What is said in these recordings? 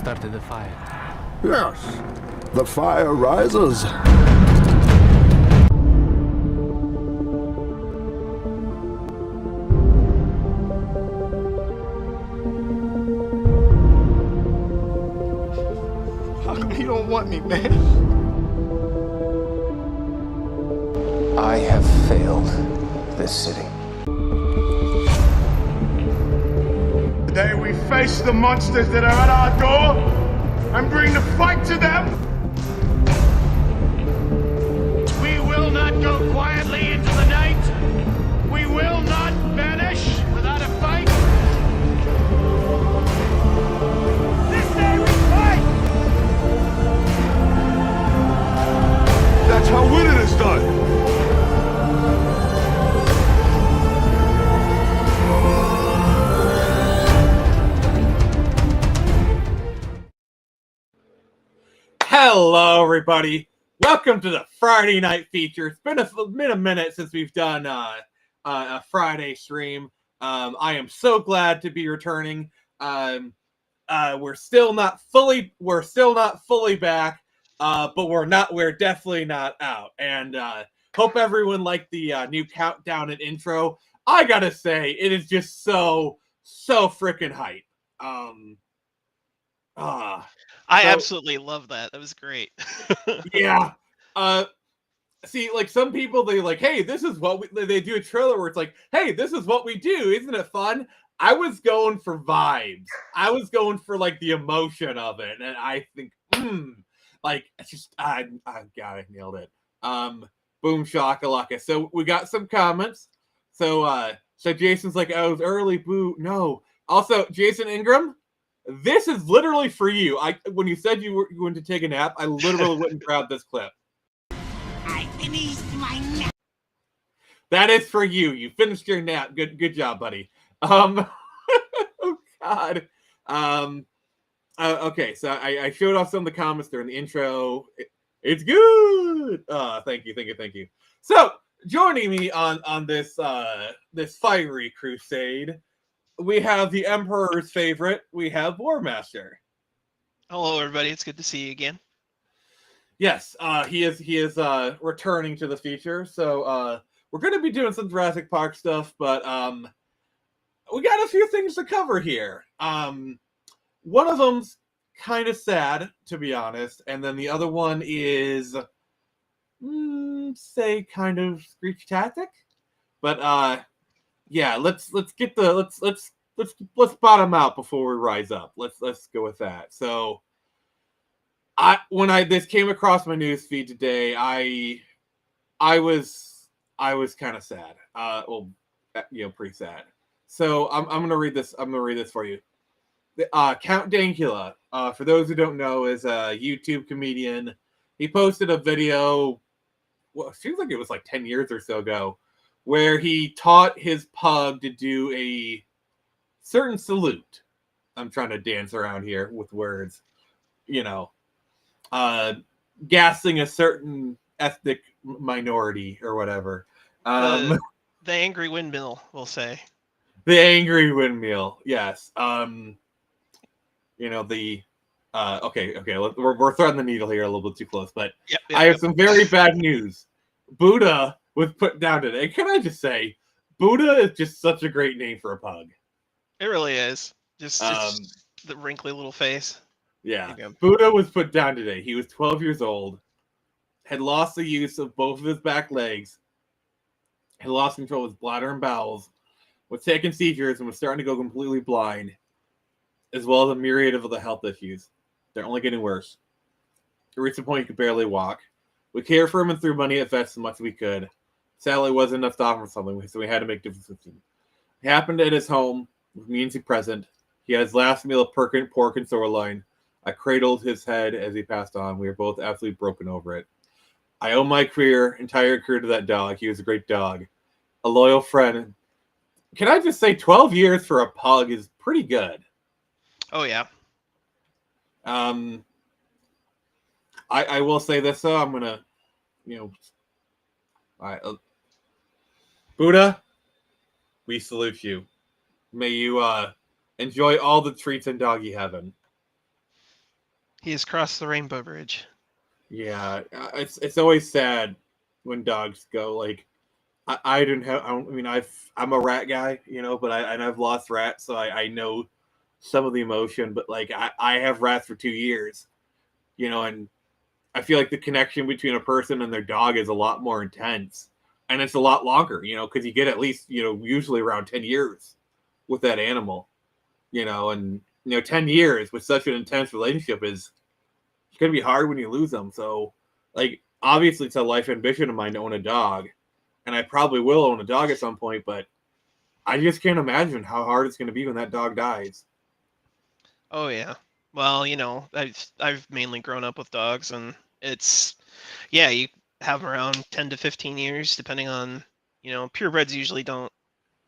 started the fire. Yes, the fire rises. How come you don't want me, man? I have failed this city. Today we face the monsters that are at our door and bring the fight to them. We will not go quietly into the night. We will not vanish without a fight. This day we fight! That's how winning is done. Hello, everybody. Welcome to the Friday night feature. It's been a minute since we've done a Friday stream. I am so glad to be returning. We're still not fully back, but we're definitely not out. And hope everyone liked the new countdown and intro. I gotta say, it is just so freaking hype. I absolutely love that. That was great. Yeah. See, like some people, they like, hey, this is what they do a trailer where it's like, hey, this is what we do. Isn't it fun? I was going for vibes. I was going for like the emotion of it. And I think, like, it's just, I nailed it. Boom shakalaka. So we got some comments. So Jason's like, I was early, boo. No. Also, Jason Ingram, this is literally for you. When you said you were going to take a nap, I literally went and grabbed this clip. I finished my nap. That is for you. You finished your nap. Good job, buddy. Oh God. Okay, so I showed off some of the comments during the intro. It's good. Thank you. So joining me on this this fiery crusade, we have the Emperor's favorite. We have War Master. Hello, everybody. It's good to see you again. Yes, he is returning to the feature. So we're going to be doing some Jurassic Park stuff, but we got a few things to cover here. One of them's kind of sad, to be honest, and then the other one is, say, kind of screech-tastic. But yeah, let's bottom out before we rise up. Let's go with that. So, when this came across my news feed today, I was kind of sad. Pretty sad. So I'm gonna read this. I'm gonna read this for you. Count Dankula, for those who don't know, is a YouTube comedian. He posted a video. Well, it seems like it was like 10 years or so ago, where he taught his pug to do a certain salute. I'm trying to dance around here with words. Gassing a certain ethnic minority or whatever. The angry windmill, we'll say. The angry windmill, yes. Okay. We're threading the needle here a little bit too close, but Yep, I have some very bad news. Buddha was put down today. Can I just say, Buddha is just such a great name for a pug. It really is. Just the wrinkly little face. Yeah. Buddha was put down today. He was 12 years old, had lost the use of both of his back legs, had lost control of his bladder and bowels, was taking seizures, and was starting to go completely blind, as well as a myriad of other health issues. They're only getting worse. He reached a point he could barely walk. We cared for him and threw money at vets as much as we could. Sadly, it wasn't enough to offer something, so we had to make different decisions. It happened at his home, with me and present. He had his last meal of pork and sirloin. I cradled his head as he passed on. We were both absolutely broken over it. I owe my entire career to that dog. He was a great dog. A loyal friend. Can I just say 12 years for a pug is pretty good. Oh, yeah. I will say this, though. I'm going to, Buddha, we salute you. May you enjoy all the treats in doggy heaven. He has crossed the rainbow bridge. Yeah, it's always sad when dogs go. Like I didn't have. I mean, I'm a rat guy, but I've lost rats, so I know some of the emotion. But like I have rats for 2 years, and I feel like the connection between a person and their dog is a lot more intense, and it's a lot longer, because you get at least usually around 10 years with that animal, and 10 years with such an intense relationship is gonna be hard when you lose them. So, like, obviously, it's a life ambition of mine to own a dog, and I probably will own a dog at some point. But I just can't imagine how hard it's gonna be when that dog dies. Oh yeah. Well, I've mainly grown up with dogs, and it's you have them around 10 to 15 years, depending on purebreds usually don't.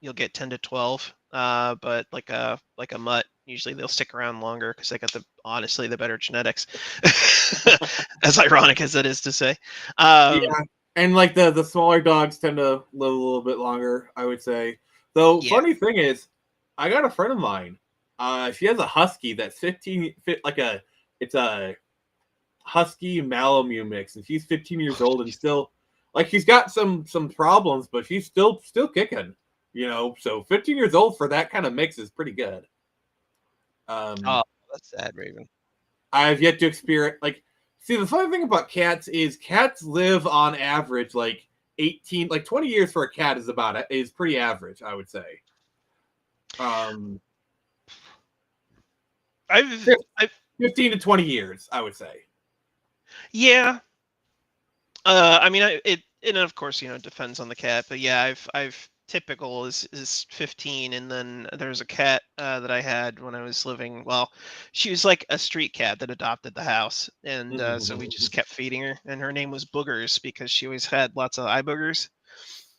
You'll get 10 to 12, but like a mutt, usually they'll stick around longer because they got honestly the better genetics. As ironic as that is to say. Yeah, and like the smaller dogs tend to live a little bit longer, I would say. Though, Yeah. funny thing is, I got a friend of mine. She has a husky that's 15, it's a husky Malamute mix, and she's 15 years old and still, like, she's got some problems, but she's still kicking. So 15 years old for that kind of mix is pretty good. Oh, that's sad, Raven. I've yet to experience, like, see, the funny thing about cats is cats live on average like 18, like 20 years for a cat is pretty average, I would say. I've 15 to 20 years, I would say. Yeah. I mean, and of course, it depends on the cat, but yeah, I've typical is 15, and then there's a cat that I had when I was living. Well, she was like a street cat that adopted the house, and so we just kept feeding her, and her name was Boogers because she always had lots of eye boogers,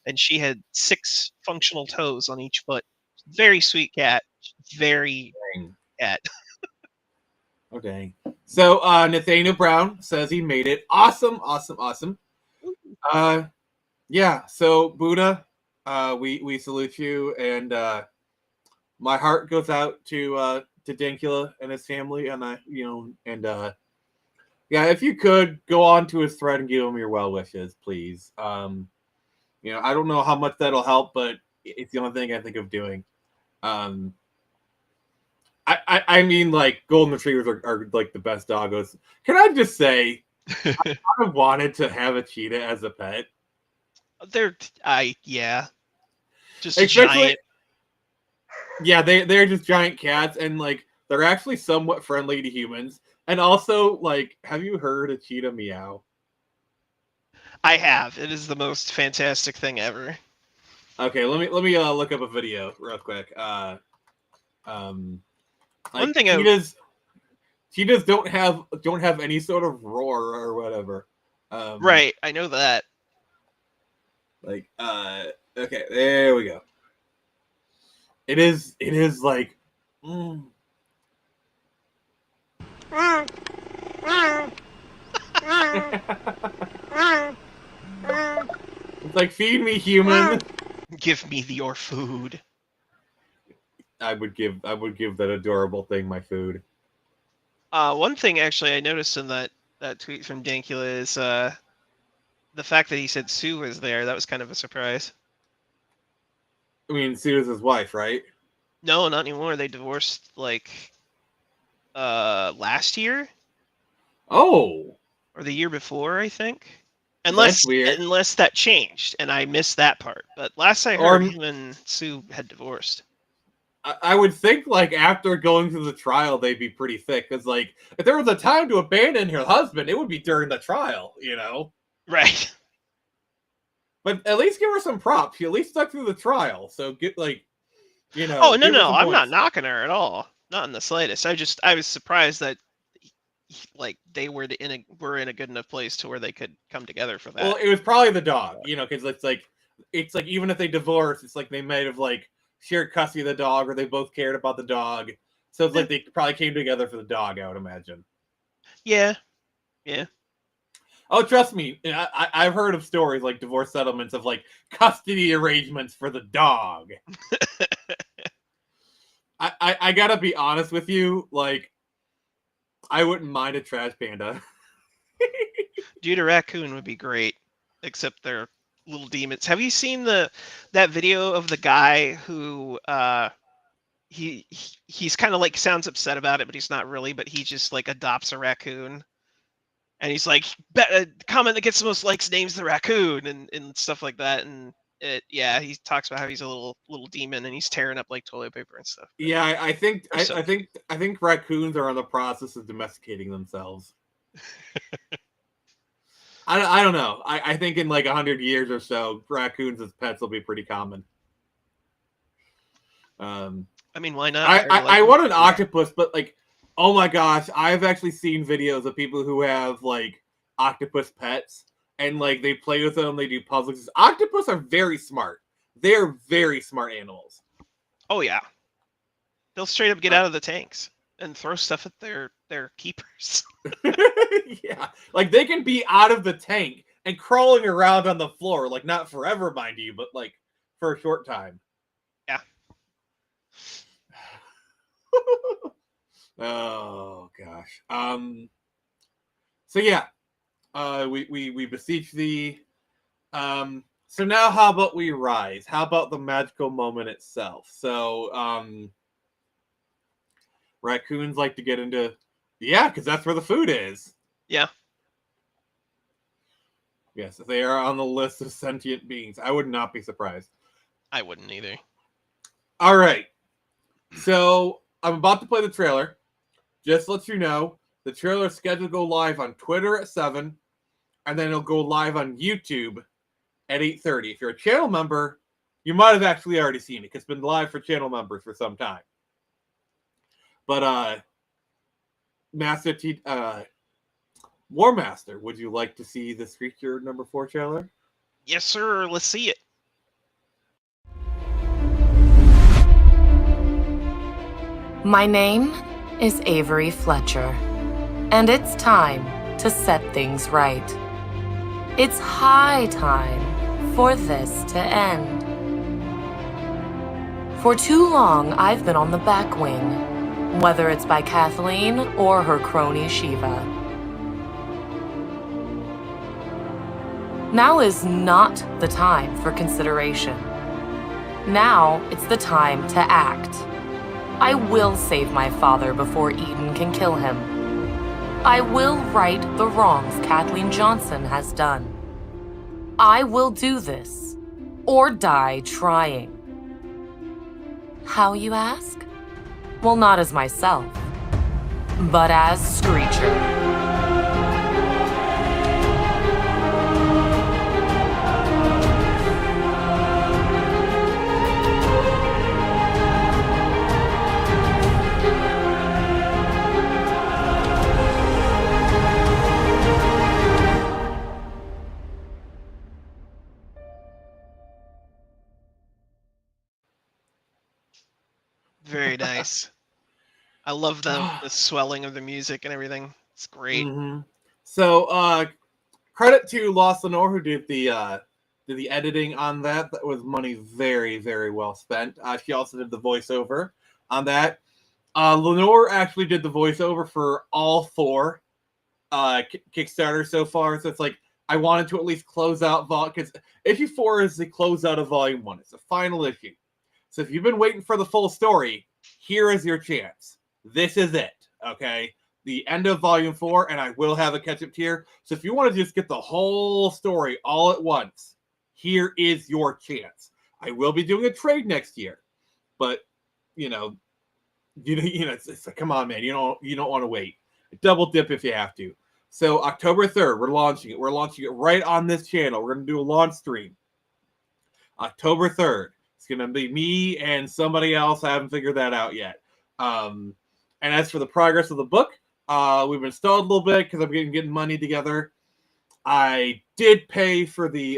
and she had 6 functional toes on each foot. Very sweet cat, very cat. Okay. So Nathaniel Brown says he made it. Awesome. Yeah, so Buddha, we salute you, and my heart goes out to Dankula and his family, and yeah, if you could go on to his thread and give him your well wishes, please. I don't know how much that'll help, but it's the only thing I think of doing. I mean, like, golden retrievers are like the best doggos. Can I just say, I wanted to have a cheetah as a pet. Just Especially, giant. Yeah, they're just giant cats, and like they're actually somewhat friendly to humans. And also, like, have you heard a cheetah meow? I have. It is the most fantastic thing ever. Okay, let me look up a video real quick. Like, One thing cheetahs don't have any sort of roar or whatever. Right, I know that. Like, okay, there we go. It is like, it's like, feed me, human. Give me your food. I would give that adorable thing my food. One thing actually I noticed in that tweet from Dankula is the fact that he said Sue was there. That was kind of a surprise. I mean, Sue is his wife, right? No, not anymore. They divorced like last year. Oh. Or the year before, I think. That's weird. Unless that changed, and I missed that part. But last I heard, him and Sue had divorced. I would think, like, after going through the trial, they'd be pretty thick. Because, like, if there was a time to abandon your husband, it would be during the trial, Right. But at least give her some props. She at least stuck through the trial. So, get, like, Oh, no. I'm not knocking her at all. Not in the slightest. I was surprised that, like, they were in a good enough place to where they could come together for that. Well, it was probably the dog, because it's like even if they divorce, it's like they might have, like, shared custody of the dog, or they both cared about the dog. So it's like they probably came together for the dog, I would imagine. Yeah. Oh, trust me, I've heard of stories like divorce settlements of, like, custody arrangements for the dog. I gotta be honest with you, like, I wouldn't mind a trash panda. Dude, a raccoon would be great, except they're little demons. Have you seen that video of the guy who he's kind of like sounds upset about it, but he's not really, but he just like adopts a raccoon. And he's like, comment that gets the most likes names the raccoon and stuff like that. And he talks about how he's a little demon and he's tearing up like toilet paper and stuff. Yeah, I think So I think raccoons are in the process of domesticating themselves. I don't know. I think in like 100 years or so, raccoons as pets will be pretty common. I mean, why not? I want an octopus, but like, oh my gosh, I've actually seen videos of people who have like octopus pets and like they play with them, they do puzzles. Octopus are very smart. They're very smart animals. Oh yeah, they'll straight up get out of the tanks and throw stuff at their keepers. Yeah, like they can be out of the tank and crawling around on the floor, like not forever, mind you, but like for a short time. Yeah. Oh gosh. So yeah, we beseech thee. So now how about we rise? How about the magical moment itself? So raccoons like to get into, yeah, because that's where the food is. Yeah. Yes, they are on the list of sentient beings. I would not be surprised. I wouldn't either. All right. So I'm about to play the trailer. Just to let you know, the trailer is scheduled to go live on Twitter at 7, and then it'll go live on YouTube at 8:30. If you're a channel member, you might have actually already seen it, because it's been live for channel members for some time. But War Master, would you like to see this Creature number 4 trailer? Yes, sir. Let's see it. My name is Avery Fletcher, and it's time to set things right. It's high time for this to end. For too long, I've been on the back wing, whether it's by Kathleen or her crony Shiva. Now is not the time for consideration. Now it's the time to act. I will save my father before Eden can kill him. I will right the wrongs Kathleen Johnson has done. I will do this, or die trying. How, you ask? Well, not as myself, but as Screecher. Very nice. I love the swelling of the music and everything. It's great. Mm-hmm. So, credit to Lost Lenore, who did the editing on that. That was money very, very well spent. She also did the voiceover on that. Lenore actually did the voiceover for all 4 Kickstarters so far. So it's like, I wanted to at least close out because issue 4 is the closeout of volume 1. It's the final issue. So if you've been waiting for the full story, here is your chance. This is it, okay? The end of volume 4, and I will have a catch-up tier. So if you want to just get the whole story all at once, here is your chance. I will be doing a trade next year, but it's like, come on, man, you don't want to wait. Double dip if you have to. So October 3rd, we're launching it. We're launching it right on this channel. We're going to do a launch stream. October 3rd. It's going to be me and somebody else. I haven't figured that out yet. And as for the progress of the book, we've been stalled a little bit because I'm getting money together. I did pay for the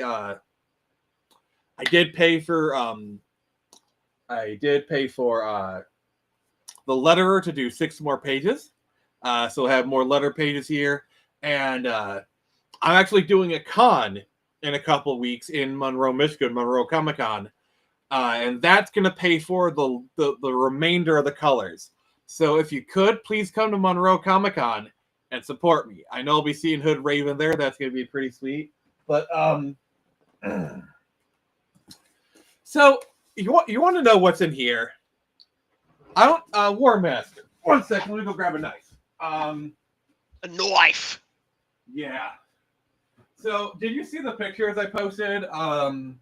letterer to do 6 more pages. So we'll have more letter pages here. And I'm actually doing a con in a couple of weeks in Monroe, Michigan, Monroe Comic Con. And that's going to pay for the remainder of the colors. So if you could, please come to Monroe Comic Con and support me. I know I'll be seeing Hood Raven there. That's going to be pretty sweet. But so you want to know what's in here? I don't War Master. 1 second, let me go grab a knife. A knife. Yeah. So did you see the pictures I posted a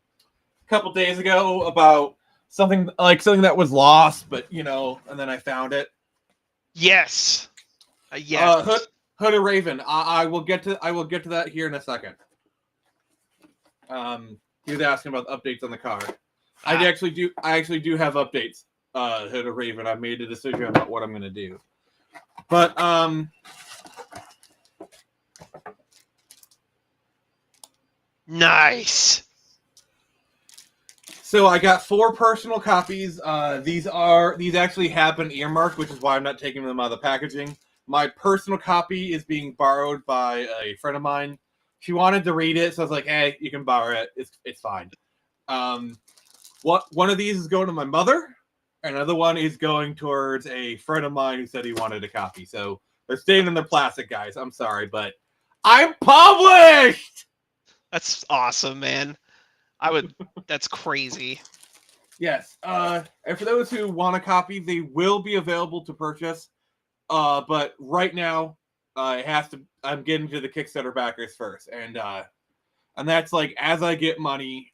couple days ago about something that was lost, but and then I found it? Yes. Yes. Hood or Raven. I will get to that here in a second. He was asking about updates on the car. I actually do have updates. Hood or Raven. I've made a decision about what I'm going to do. But nice. So I got 4 personal copies. These actually have been earmarked, which is why I'm not taking them out of the packaging. My personal copy is being borrowed by a friend of mine. She wanted to read it, so I was like, "Hey, you can borrow it. It's fine." One of these is going to my mother, and another one is going towards a friend of mine who said he wanted a copy. So they're staying in their plastic, guys. I'm sorry, but I'm published. That's awesome, man. That's crazy. Yes. And for those who want a copy, they will be available to purchase. But right now, I'm getting to the Kickstarter backers first, and that's like as I get money,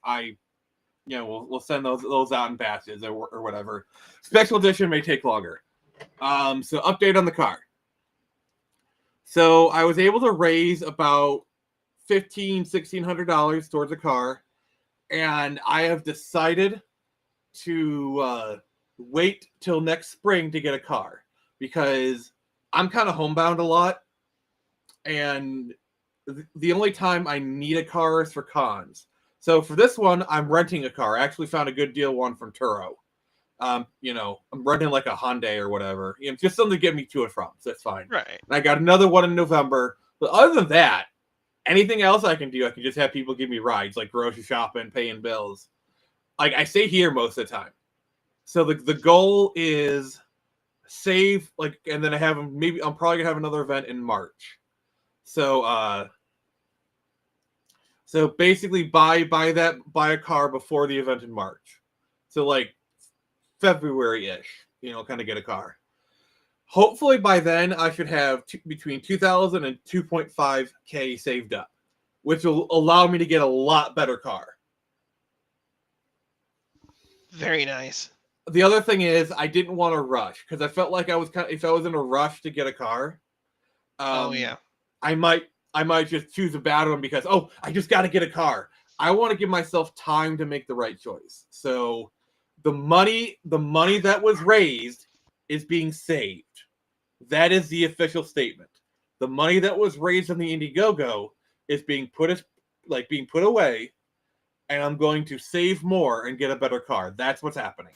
we'll send those out in batches or whatever. Special edition may take longer. So update on the car. So I was able to raise about $1,600 towards the car, and I have decided to wait till next spring to get a car because I'm kind of homebound a lot, and the only time I need a car is for cons. So for this one, I'm renting a car. I actually found a good deal one from Turo. I'm renting like a Hyundai or whatever. Just something to get me to and from. So that's fine. Right. And I got another one in November. But other than that, anything else I can do, I can just have people give me rides, like grocery shopping, paying bills. Like I stay here most of the time. So the goal is save, and then I'm probably gonna have another event in March. So basically buy a car before the event in March. So like February-ish, kind of get a car. Hopefully by then I should have between 2,000 and 2.5K saved up, which will allow me to get a lot better car. Very nice. The other thing is I didn't want to rush because I felt like if I was in a rush to get a car, yeah, I might just choose a bad one because I just got to get a car. I want to give myself time to make the right choice. So the money that was raised is being saved. That is the official statement. The money that was raised on the Indiegogo is being put away, and I'm going to save more and get a better car. That's what's happening.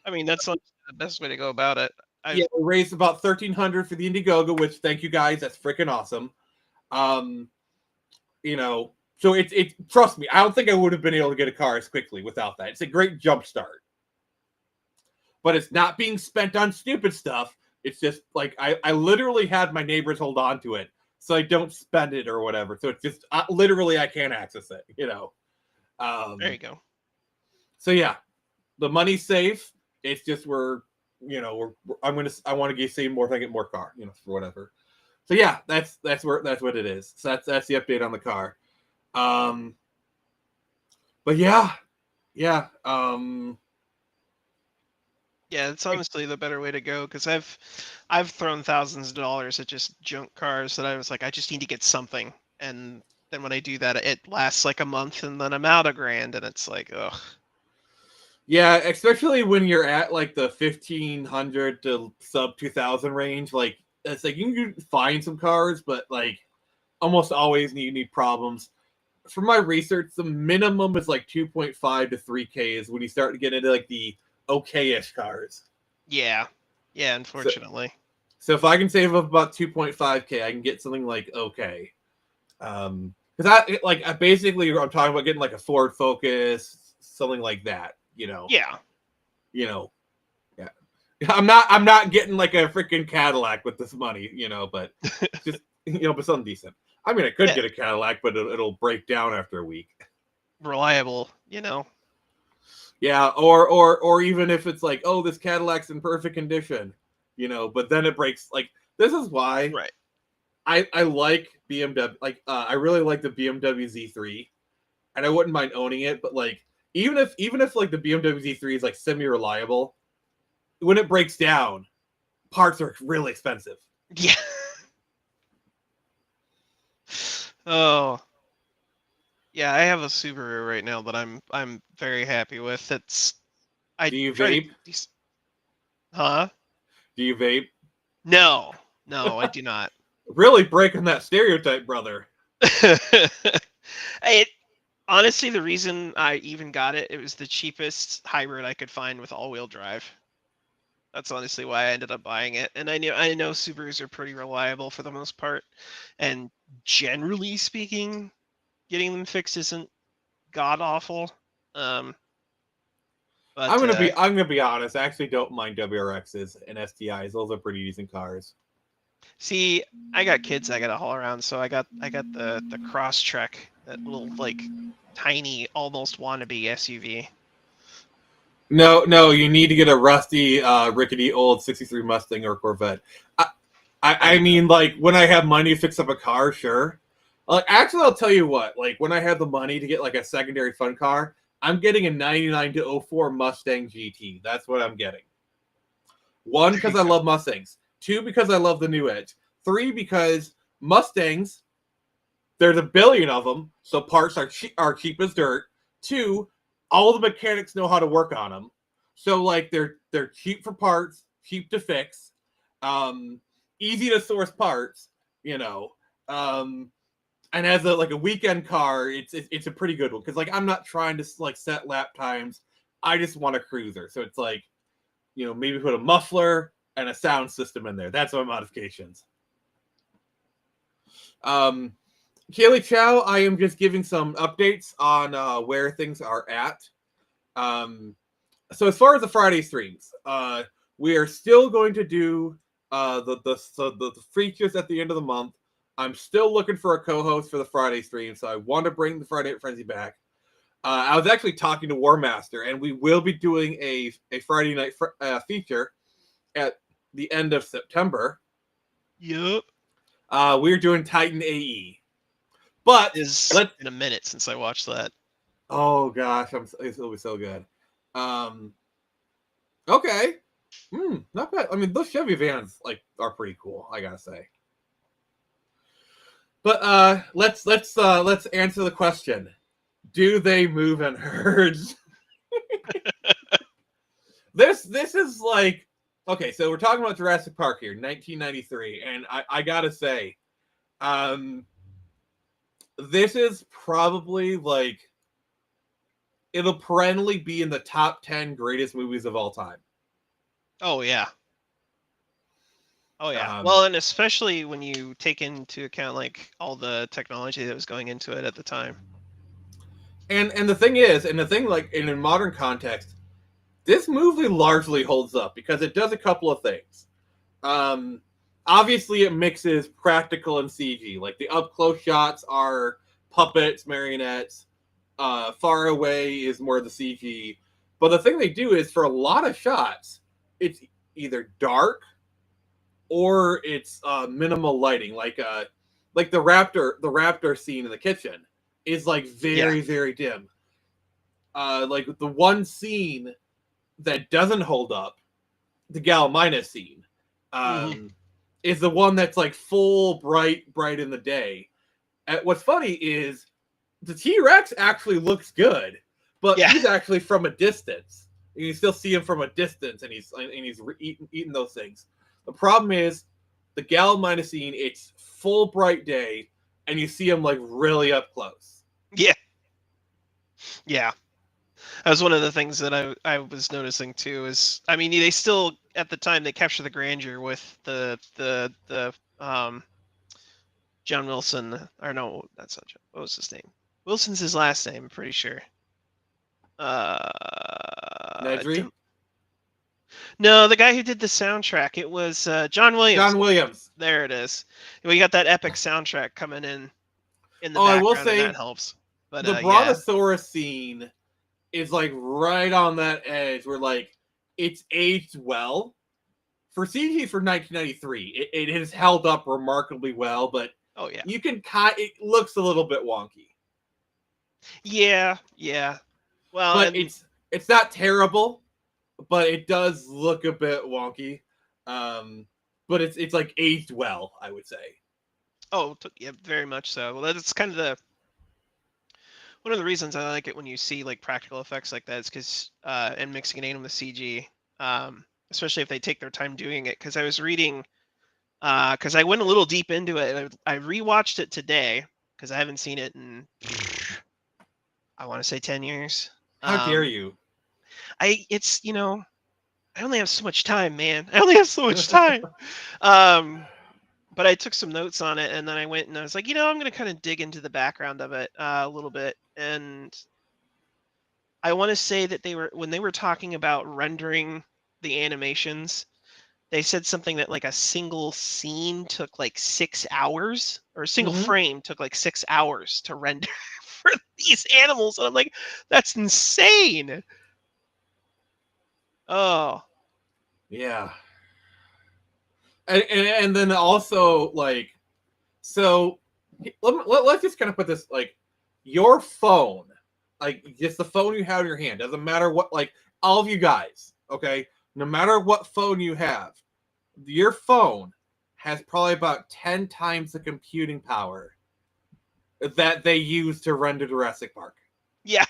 I mean, that's the best way to go about it. We raised about $1,300 for the Indiegogo, which thank you guys. That's freaking awesome. So it's trust me, I don't think I would have been able to get a car as quickly without that. It's a great jump start. But it's not being spent on stupid stuff. It's just like I literally had my neighbors hold on to it so I don't spend it or whatever. So it's just literally I can't access it, There you go. So yeah, the money's safe. It's just I want to get save more if I get more car, for whatever. So yeah, that's what it is. So that's the update on the car. But yeah. Yeah, it's honestly the better way to go because I've thrown thousands of dollars at just junk cars that I was like, I just need to get something, and then when I do that, it lasts like a month, and then I'm out $1,000, and it's like, ugh. Yeah, especially when you're at like the 1,500 to sub 2,000 range. Like it's like you can find some cars, but like almost always you need problems. From my research, the minimum is like 2.5 to 3K is when you start to get into like the okay-ish cars. Yeah, unfortunately. So if I can save up about 2.5K, I can get something like okay. Because I basically I'm talking about getting like a Ford Focus, something like that. Yeah. Yeah. I'm not getting like a freaking Cadillac with this money, but just but something decent. I mean, I could Yeah. get a Cadillac, but it'll break down after a week. Reliable, Yeah, or even if it's like, oh, this Cadillac's in perfect condition, but then it breaks. Like, this is why Right. I like BMW. Like, I really like the BMW Z3, and I wouldn't mind owning it. But like, even if like the BMW Z3 is like semi-reliable, when it breaks down, parts are really expensive. Yeah. Oh. Yeah, I have a Subaru right now that I'm very happy with. Do you vape? Huh? Do you vape? No, I do not. Really breaking that stereotype, brother. It honestly, the reason I even got it was the cheapest hybrid I could find with all-wheel drive. That's honestly why I ended up buying it. And I know Subarus are pretty reliable for the most part, and generally speaking, getting them fixed isn't god awful. But I'm gonna be honest. I actually don't mind WRXs and STIs. Those are pretty decent cars. see, I got kids I gotta haul around, so I got the Crosstrek, that little like tiny, almost wannabe SUV. No, you need to get a rusty, rickety old '63 Mustang or Corvette. I mean, like, when I have money to fix up a car, sure. Like, actually, I'll tell you what. Like, when I have the money to get like a secondary fun car, I'm getting a '99 to '04 Mustang GT. That's what I'm getting. One, because I love Mustangs. Two, because I love the new Edge. Three, because Mustangs, there's a billion of them, so parts are cheap as dirt. Two, all the mechanics know how to work on them, so like they're cheap for parts, cheap to fix, easy to source parts, and as a weekend car, it's a pretty good one because like I'm not trying to like set lap times. I just want a cruiser, so it's like maybe put a muffler and a sound system in there. That's my modifications. Kaylee Chow, I am just giving some updates on where things are at. So as far as the Friday streams, we are still going to do the features at the end of the month. I'm still looking for a co-host for the Friday stream, so I want to bring the Friday at Frenzy back. I was actually talking to War Master, and we will be doing a Friday night feature at the end of September. Yep. We're doing Titan AE. But It's in a minute since I watched that. Oh gosh, it'll be so good. Okay, not bad. I mean, those Chevy vans are pretty cool, I gotta say. But let's answer the question: do they move in herds? This is like, okay, so we're talking about Jurassic Park here, 1993, and I gotta say, this is probably like, it'll perennially be in the top 10 greatest movies of all time. Oh yeah. Oh yeah. Well, and especially when you take into account like all the technology that was going into it at the time. And the thing is, like in a modern context, this movie largely holds up because it does a couple of things. Obviously, it mixes practical and CG. Like the up close shots are puppets, marionettes. Far away is more the CG. But the thing they do is, for a lot of shots, it's either dark or it's minimal lighting. Like the raptor scene in the kitchen is like very dim. Like the one scene that doesn't hold up, the Gallimina scene, is the one that's like full bright in the day. And what's funny is the T-Rex actually looks good, but he's actually from a distance. You can still see him from a distance, and he's eating those things. The problem is the Gallimina scene. It's full bright day, and you see him like really up close. Yeah. That was one of the things that I was noticing too. Is, I mean, they still at the time they capture the grandeur with the John Wilson, or no, that's not John. What was his name? Wilson's his last name, I'm pretty sure. Nedry? No, the guy who did the soundtrack, it was John Williams. John Williams. There it is. We got that epic soundtrack coming in the I will background, and say that helps. But the yeah, Brontosaurus scene is like right on that edge where like it's aged well. For CG for 1993, it has held up remarkably well, but oh yeah, you can it looks a little bit wonky. yeah. Well, But and it's not terrible, but it does look a bit wonky. But it's like aged well, I would say. yeah, very much so. Well, that's kind of one of the reasons I like it when you see like practical effects like that is because and mixing it in with CG, especially if they take their time doing it. Because I was reading, because I went a little deep into it. I rewatched it today because I haven't seen it in I want to say 10 years. How dare you? It's I only have so much time, man. I only have so much time. But I took some notes on it, and then I went and I was like, I'm going to kind of dig into the background of it a little bit. And I want to say that when they were talking about rendering the animations, they said something that like a single scene took like 6 hours, or a single frame took like 6 hours to render for these animals. And I'm like, that's insane. Oh. Yeah. And then also like, so let's just kind of put this like, your phone, like just the phone you have in your hand, doesn't matter what, like all of you guys, okay, no matter what phone you have, your phone has probably about 10 times the computing power that they use to render Jurassic Park. Yeah.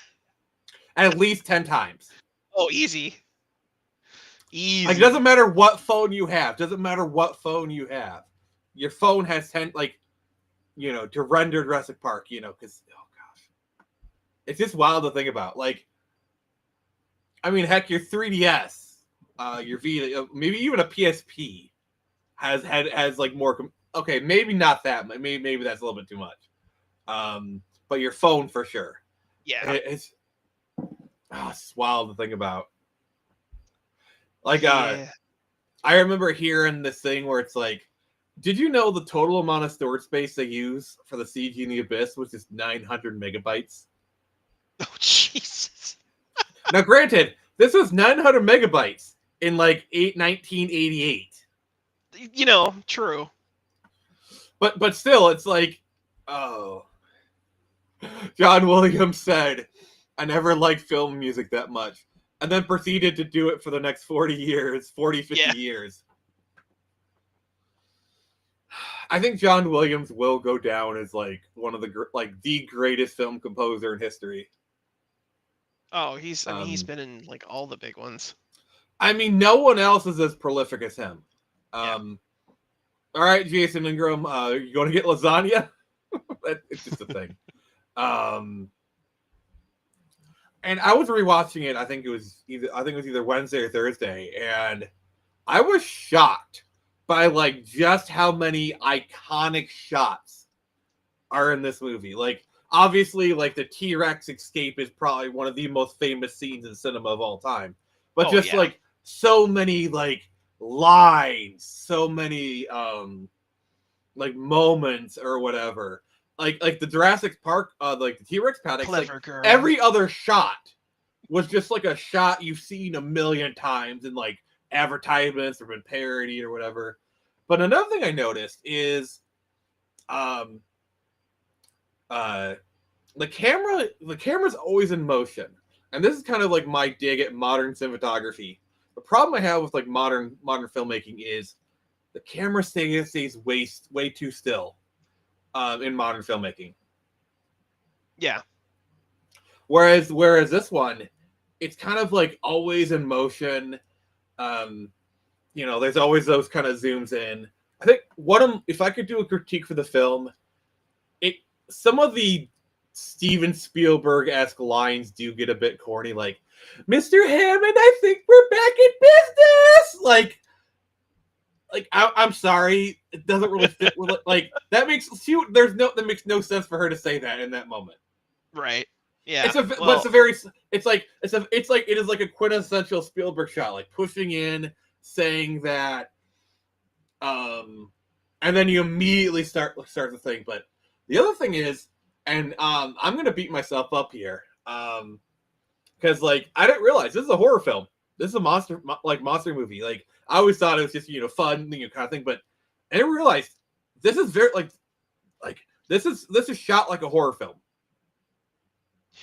At least 10 times. Oh, easy. Like, it doesn't matter what phone you have. Your phone has 10, like, to render Jurassic Park, because, oh gosh. It's just wild to think about. Like, I mean, heck, your 3DS, your Vita, maybe even a PSP has like more, okay, maybe not that, maybe that's a little bit too much. But your phone for sure. Yeah. It's wild to think about. Like, yeah. I remember hearing this thing where it's like, did you know the total amount of storage space they use for the CG in the Abyss was just 900 megabytes? Oh, Jesus. Now, granted, this was 900 megabytes in like 1988. True. But still, it's like, oh. John Williams said, I never liked film music that much. And then proceeded to do it for the next 50 years. I think John Williams will go down as like one of the greatest film composer in history. Oh, he's been in like all the big ones. I mean, no one else is as prolific as him. Yeah. All right, Jason Ingram, you going to get lasagna? It's just a thing. And I was rewatching it. I think it was either Wednesday or Thursday, and I was shocked by like just how many iconic shots are in this movie. Like, obviously, like the T-Rex escape is probably one of the most famous scenes in cinema of all time. But like so many like lines, so many like moments or whatever. Like the Jurassic Park, like the T-Rex paddock, like every other shot was just like a shot you've seen a million times in like advertisements or been parodied or whatever. But another thing I noticed is the camera's always in motion. And this is kind of like my dig at modern cinematography. The problem I have with like modern filmmaking is the camera stays way too still. In modern filmmaking. Yeah. Whereas this one, it's kind of like always in motion. There's always those kind of zooms in. I think if I could do a critique for the film, some of the Steven Spielberg-esque lines do get a bit corny, like, Mr. Hammond, I think we're back in business! Like I'm sorry, it doesn't really fit with it. Like that makes no sense for her to say that in that moment. Right. Yeah. but it's a very it's like it is like a quintessential Spielberg shot, like pushing in, saying that, and then you immediately start the thing. But the other thing is, and I'm gonna beat myself up here, because like I didn't realize this is a horror film. This is a monster movie. Like I always thought it was just fun, kind of thing, but I didn't realize this is very like this is shot like a horror film.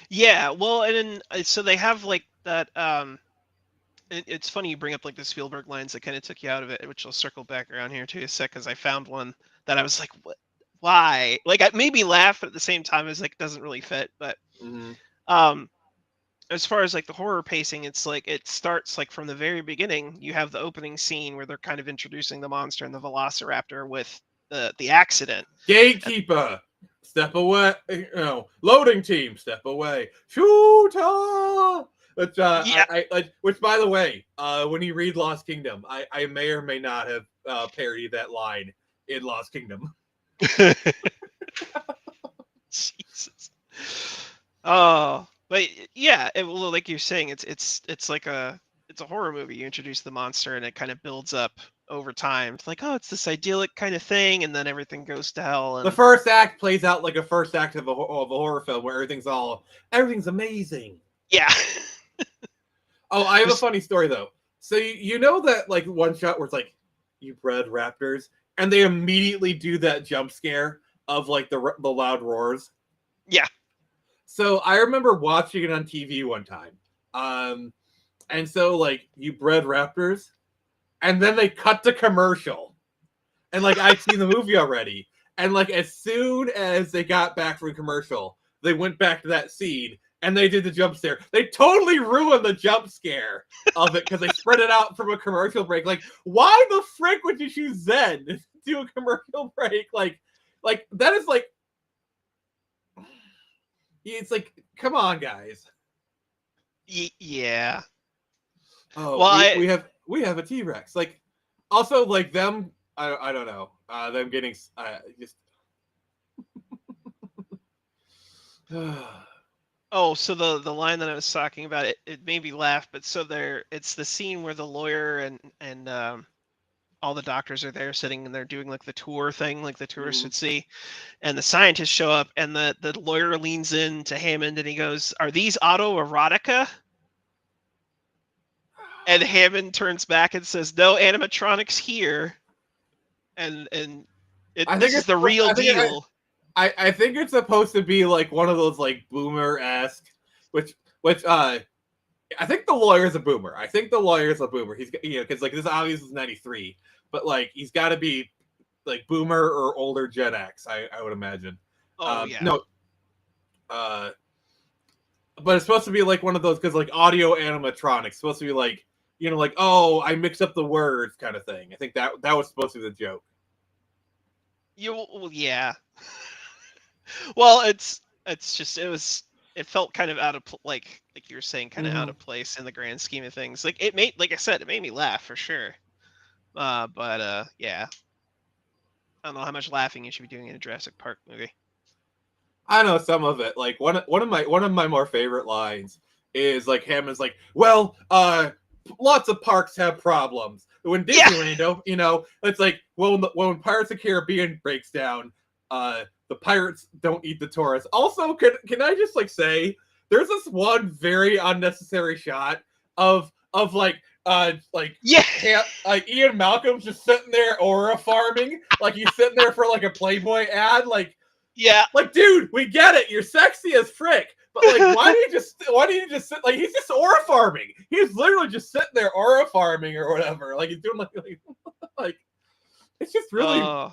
Yeah, well, and then so they have like that. It's funny you bring up like the Spielberg lines that kind of took you out of it, which I'll circle back around here to a sec, because I found one that I was like, "What? Why?" Like, it made me laugh, but at the same time, it's like doesn't really fit. But as far as like the horror pacing, it's like it starts like from the very beginning. You have the opening scene where they're kind of introducing the monster and the Velociraptor with the accident. Gatekeeper, step away. Loading team, step away. Shooter. Which, which, by the way, when you read Lost Kingdom, I may or may not have parodied that line in Lost Kingdom. Jesus. Oh, but yeah, well, like you're saying, it's like it's a horror movie. You introduce the monster, and it kind of builds up over time. It's like, oh, it's this idyllic kind of thing, and then everything goes to hell. And the first act plays out like a first act of a horror film, where everything's amazing. Yeah. Oh, I have a funny story though. So you know that like one shot where it's like, you bred raptors, and they immediately do that jump scare of like the loud roars. Yeah. So I remember watching it on TV one time, and so like you bred raptors, and then they cut to commercial, and like I'd seen the movie already, and like as soon as they got back from commercial, they went back to that scene. And they did the jump scare. They totally ruined the jump scare of it because they spread it out from a commercial break. Like, why the frick would you choose Zen to do a commercial break? Like that is like, it's like, come on, guys. Yeah. Oh, well, we have a T-Rex. Like, also like them. I don't know. Them getting just. Oh, so the line that I was talking about, it made me laugh, but so it's the scene where the lawyer and all the doctors are there sitting and they're doing like the tour thing, like the tourists would see, and the scientists show up and the lawyer leans in to Hammond and he goes, "Are these autoerotica?" And Hammond turns back and says, "No animatronics here." And this is the real deal. I think it's supposed to be like one of those like boomer-esque, which I think the lawyer's a boomer. He's because like this obviously is 93, but like he's got to be like boomer or older Gen X. I would imagine. Oh yeah. No. But it's supposed to be like one of those because like audio animatronics supposed to be like like, oh, I mix up the words kind of thing. I think that was supposed to be the joke. Yeah. Well, it's just it felt kind of out of like you were saying, kind of out of place in the grand scheme of things. Like like I said, it made me laugh for sure. But yeah, I don't know how much laughing you should be doing in a Jurassic Park movie. I know some of it. Like one of my more favorite lines is like Hammond's like, well, lots of parks have problems. When Disneyland, it's like, well, when Pirates of the Caribbean breaks down, the pirates don't eat the tourists. Also, can I just like say, there's this one very unnecessary shot of like Ian Malcolm's just sitting there aura farming, like he's sitting there for like a Playboy ad, like dude, we get it, you're sexy as frick, but like why do you just sit, like he's just aura farming, he's literally just sitting there aura farming or whatever, like he's doing like it's just really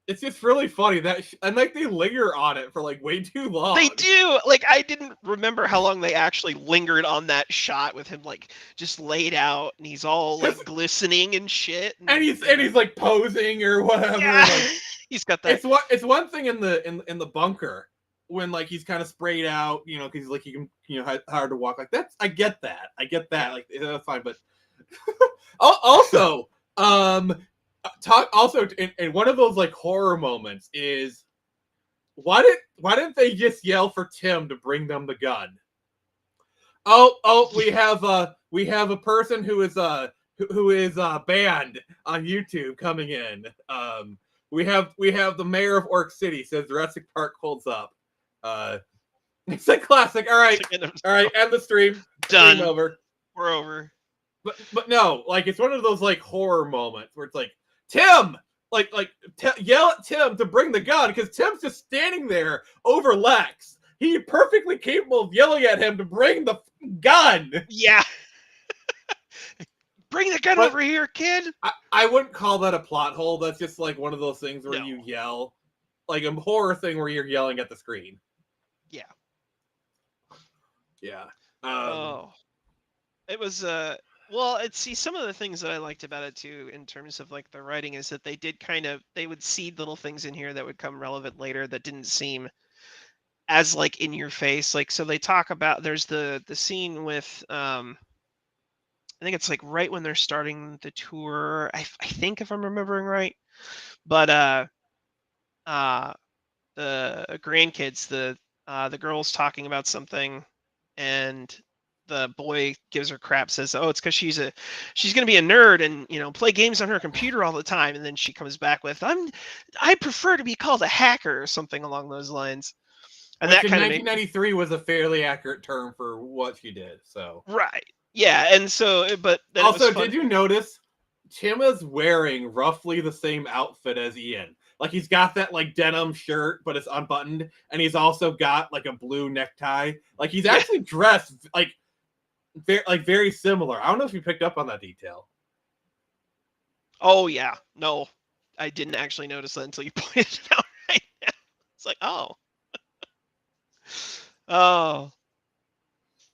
it's just really funny that and like they linger on it for like way too long. They do. Like I didn't remember how long they actually lingered on that shot with him like just laid out and he's all like glistening and shit. And he's like posing or whatever. Yeah. Like, he's got that. It's one thing in the bunker when like he's kind of sprayed out, because like he can hard to walk. Like I get that. Yeah. Like that's fine, but also talk also in one of those like horror moments is why didn't they just yell for Tim to bring them the gun? Oh, we have a person who is banned on YouTube coming in. We have the mayor of Orc City says Jurassic Park holds up. It's a classic. All right, end the stream. Done. Stream over. We're over. But no, like it's one of those like horror moments where it's like Tim, yell at Tim to bring the gun because Tim's just standing there over Lex. He's perfectly capable of yelling at him to bring the gun. Yeah. Bring the gun over here, kid. I wouldn't call that a plot hole. That's just like one of those things where you yell, like a horror thing where you're yelling at the screen. Yeah. Yeah. It was well, see, some of the things that I liked about it too, in terms of like the writing, is that they would seed little things in here that would come relevant later that didn't seem as like in your face. Like, so they talk about, there's the scene with I think it's like right when they're starting the tour, I think, if I'm remembering right, but the grandkids, the girl's talking about something, and the boy gives her crap, says, oh, it's because she's gonna be a nerd and, you know, play games on her computer all the time, and then she comes back with, I prefer to be called a hacker, or something along those lines. And which that in kind 1993 was a fairly accurate term for what she did. So right, yeah, and so, but then also, did you notice Tim is wearing roughly the same outfit as Ian? Like he's got that like denim shirt, but it's unbuttoned, and he's also got like a blue necktie. Like he's actually dressed very similar. I don't know if you picked up on that detail. Oh yeah, no, I didn't actually notice that until you pointed it out right now. It's like, oh. Oh.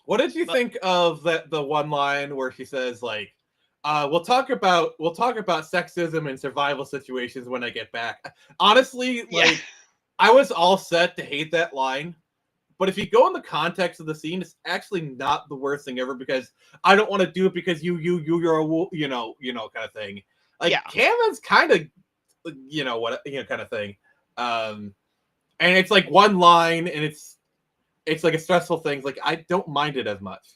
What did you think of the one line where she says like, we'll talk about sexism and survival situations when I get back. Honestly, like I was all set to hate that line, but if you go in the context of the scene, it's actually not the worst thing ever, because I don't want to do it because you're a you know kind of thing. Like Cameron's kind of kind of thing. And it's like one line, and it's like a stressful thing. Like I don't mind it as much.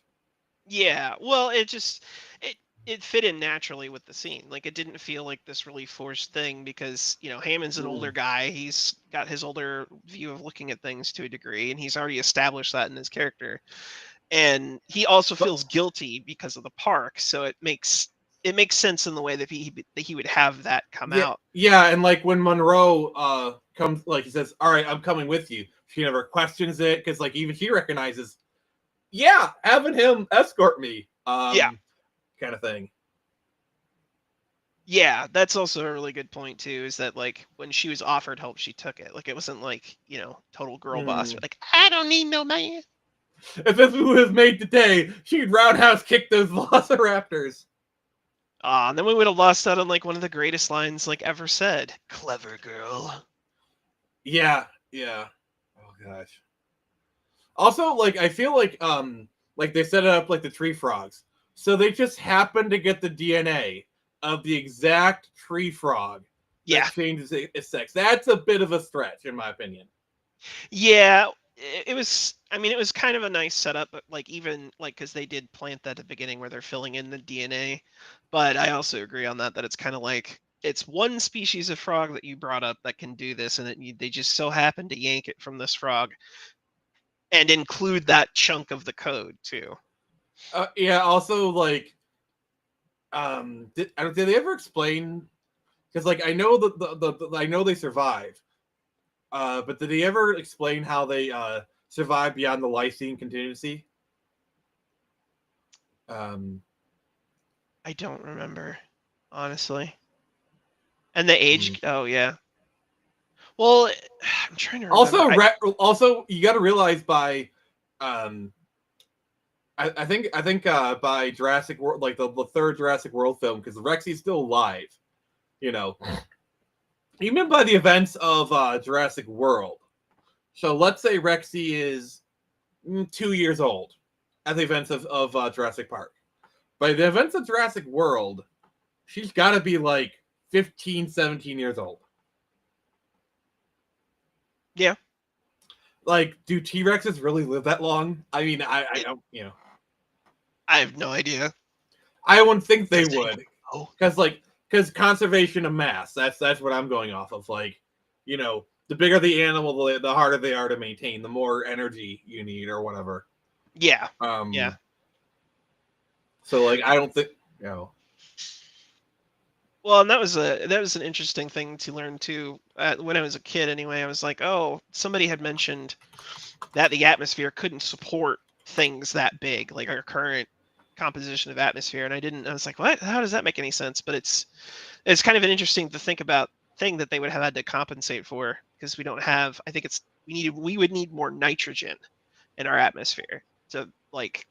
Yeah, well, it fit in naturally with the scene. Like it didn't feel like this really forced thing, because, you know, Hammond's an older guy. He's got his older view of looking at things to a degree, and he's already established that in his character. And he also feels guilty because of the park, so it makes sense in the way that he would have that come out. Yeah, and like when Monroe comes, like he says, "All right, I'm coming with you." She never questions it, because like even she recognizes, having him escort me, kind of thing. Yeah, that's also a really good point too, is that like when she was offered help, she took it. Like it wasn't like, you know, total girl boss, like, I don't need no man. If this was made today, she'd roundhouse kick those velociraptors. And then we would have lost out on like one of the greatest lines like ever said. Clever girl. Yeah. Oh gosh. Also, like I feel like they set it up like the tree frogs. So they just happened to get the DNA of the exact tree frog that changes its sex. That's a bit of a stretch, in my opinion. Yeah, it was. I mean, it was kind of a nice setup, but like even like because they did plant that at the beginning where they're filling in the DNA. But I also agree on that it's kind of like it's one species of frog that you brought up that can do this, and they just so happen to yank it from this frog and include that chunk of the code too. Also, like, did they ever explain? Because, like, I know I know they survived, but did they ever explain how they survived beyond the lysine contingency? I don't remember, honestly. And the age? Oh yeah. Well, I'm trying to remember. Also, you got to realize by I think by Jurassic World, like the third Jurassic World film, because Rexy's still alive, you know, even by the events of Jurassic World. So let's say Rexy is 2 years old at the events of Jurassic Park. By the events of Jurassic World, she's got to be like 15, 17 years old. Yeah. like, do T-Rexes really live that long? I mean, I don't, I have no idea. I wouldn't think they Does would, anyone know? because conservation of mass. That's what I'm going off of. Like, the bigger the animal, the harder they are to maintain. The more energy you need, or whatever. Yeah. Yeah. So, like, I don't think, Well, and that was an interesting thing to learn too. When I was a kid, anyway, I was like, oh, somebody had mentioned that the atmosphere couldn't support things that big, like our current composition of atmosphere, and I was like, what? How does that make any sense? But it's kind of an interesting to think about thing that they would have had to compensate for, because we don't have. I think we would need more nitrogen in our atmosphere to like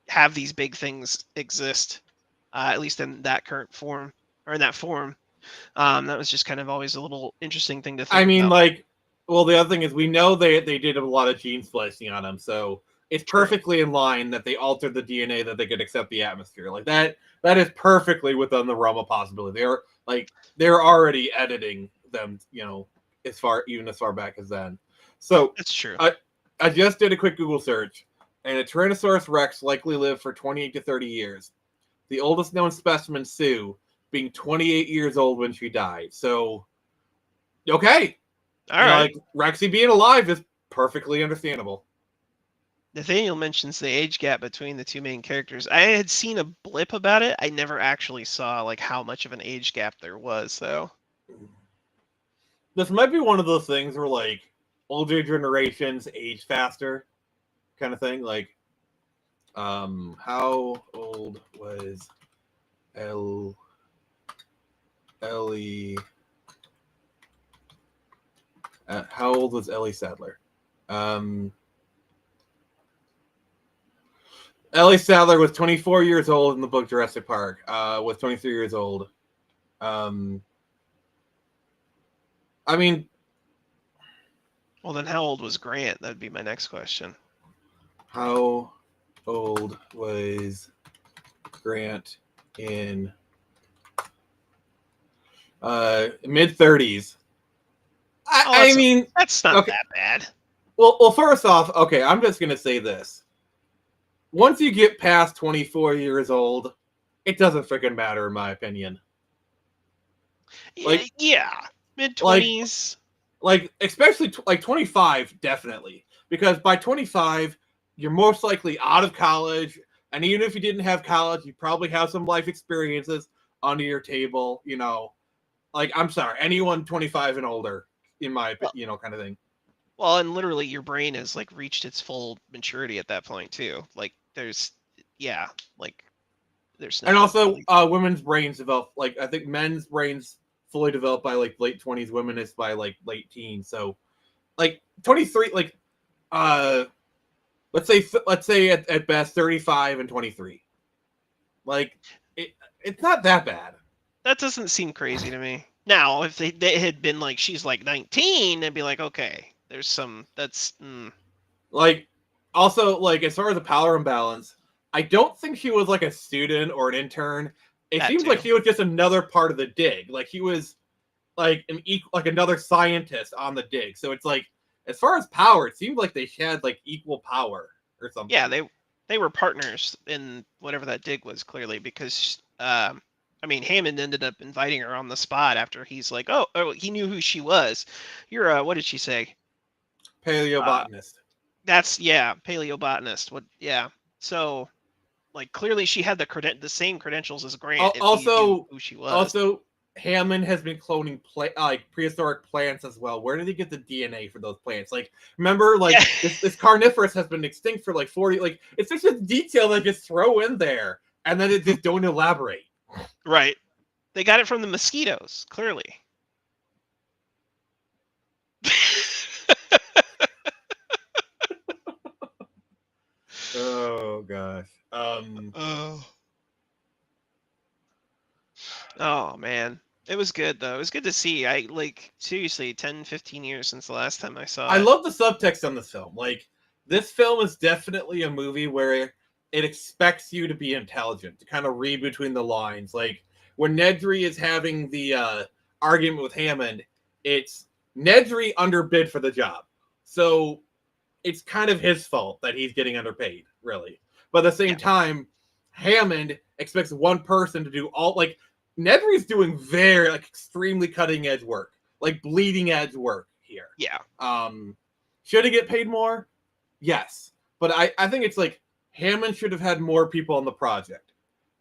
have these big things exist, at least in that current form or in that form. That was just kind of always a little interesting thing to think I mean, about. like, well, the other thing is we know they did a lot of gene splicing on them, so it's perfectly in line that they altered the DNA that they could accept the atmosphere. Like that is perfectly within the realm of possibility. They're already editing them, as far back as then. So That's true. I just did a quick Google search, and a Tyrannosaurus Rex likely lived for 28 to 30 years. The oldest known specimen, Sue, being 28 years old when she died. So, okay. All right. Like, Rexy being alive is perfectly understandable. Nathaniel mentions the age gap between the two main characters. I had seen a blip about it. I never actually saw like how much of an age gap there was, though. This might be one of those things where, like, older generations age faster, kind of thing. Like, how old was Ellie? How old was Ellie Sadler? Ellie Sadler was 24 years old in the book Jurassic Park. Was 23 years old. I mean, Well, then how old was Grant? That'd be my next question. how old was Grant in mid-30s? I mean, that's not okay. that bad. Well, first off, okay, I'm just gonna say this. Once you get past 24 years old, it doesn't freaking matter, in my opinion. Like, yeah, mid-20s. Like especially like 25, definitely, because by 25, you're most likely out of college, and even if you didn't have college, you probably have some life experiences under your table. Like, I'm sorry, anyone 25 and older, in my opinion, kind of thing. Well, and literally your brain has like reached its full maturity at that point too. Like there's And also, women's brains develop, like, I think men's brains fully develop by like late 20s, women is by like late teens. So, like 23, like, let's say at best 35 and 23. Like, it's not that bad. That doesn't seem crazy to me. Now, if they had been like she's like 19, I'd be like, okay, there's some Like, also, like, as far as the power imbalance, I don't think she was like a student or an intern. It seems like he was just another part of the dig. Like, he was like another scientist on the dig. So it's like, as far as power, it seemed like they had like equal power or something. Yeah, they were partners in whatever that dig was, clearly, because I mean, Hammond ended up inviting her on the spot after he's like, oh, he knew who she was. You're what did she say? Paleobotanist. Paleobotanist. What? Yeah. So, like, clearly she had the same credentials as Grant. Also, who she was. Also, Hammond has been cloning prehistoric plants as well. Where did he get the DNA for those plants? Like, remember, like, this carnivorous has been extinct for like 40. Like, it's just a detail they just throw in there, and then it just don't elaborate. Right. They got it from the mosquitoes, clearly. Oh gosh. Oh man. It was good though. It was good to see. I like seriously 10, 15 years since the last time I saw it. I love the subtext on this film. Like, this film is definitely a movie where it expects you to be intelligent, to kind of read between the lines. Like, when Nedry is having the argument with Hammond, it's Nedry underbid for the job. So it's kind of his fault that he's getting underpaid, really. But at the same time, Hammond expects one person to do all, like, Nedry's doing very, like, extremely cutting edge work, like bleeding edge work here. Yeah. Should he get paid more? Yes. But I think it's like Hammond should have had more people on the project.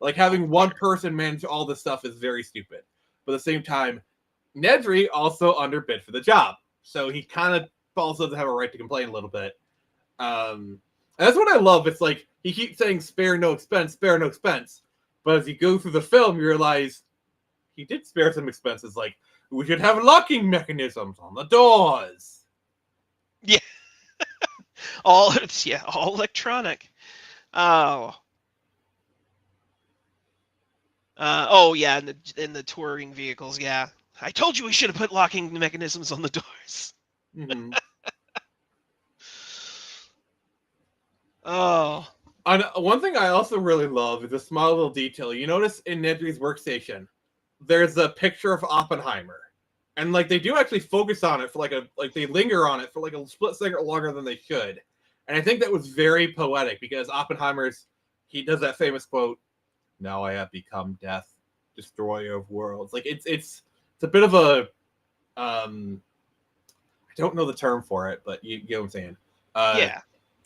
Like, having one person manage all this stuff is very stupid. But at the same time, Nedry also underbid for the job. So he kind of also doesn't have a right to complain a little bit. And that's what I love. It's like, he keeps saying spare no expense, spare no expense. But as you go through the film, you realize he did spare some expenses. Like, we should have locking mechanisms on the doors. Yeah. all electronic. Oh. Yeah, in the touring vehicles, yeah. I told you we should have put locking mechanisms on the doors. Mm-hmm. Oh. One thing I also really love is a small little detail. You notice in Nedry's workstation, there's a picture of Oppenheimer. And like they do actually focus on it for they linger on it for like a split second longer than they should. And I think that was very poetic because he does that famous quote, "Now I have become death, destroyer of worlds." Like it's a bit of a I don't know the term for it, but you get what I'm saying. Yeah.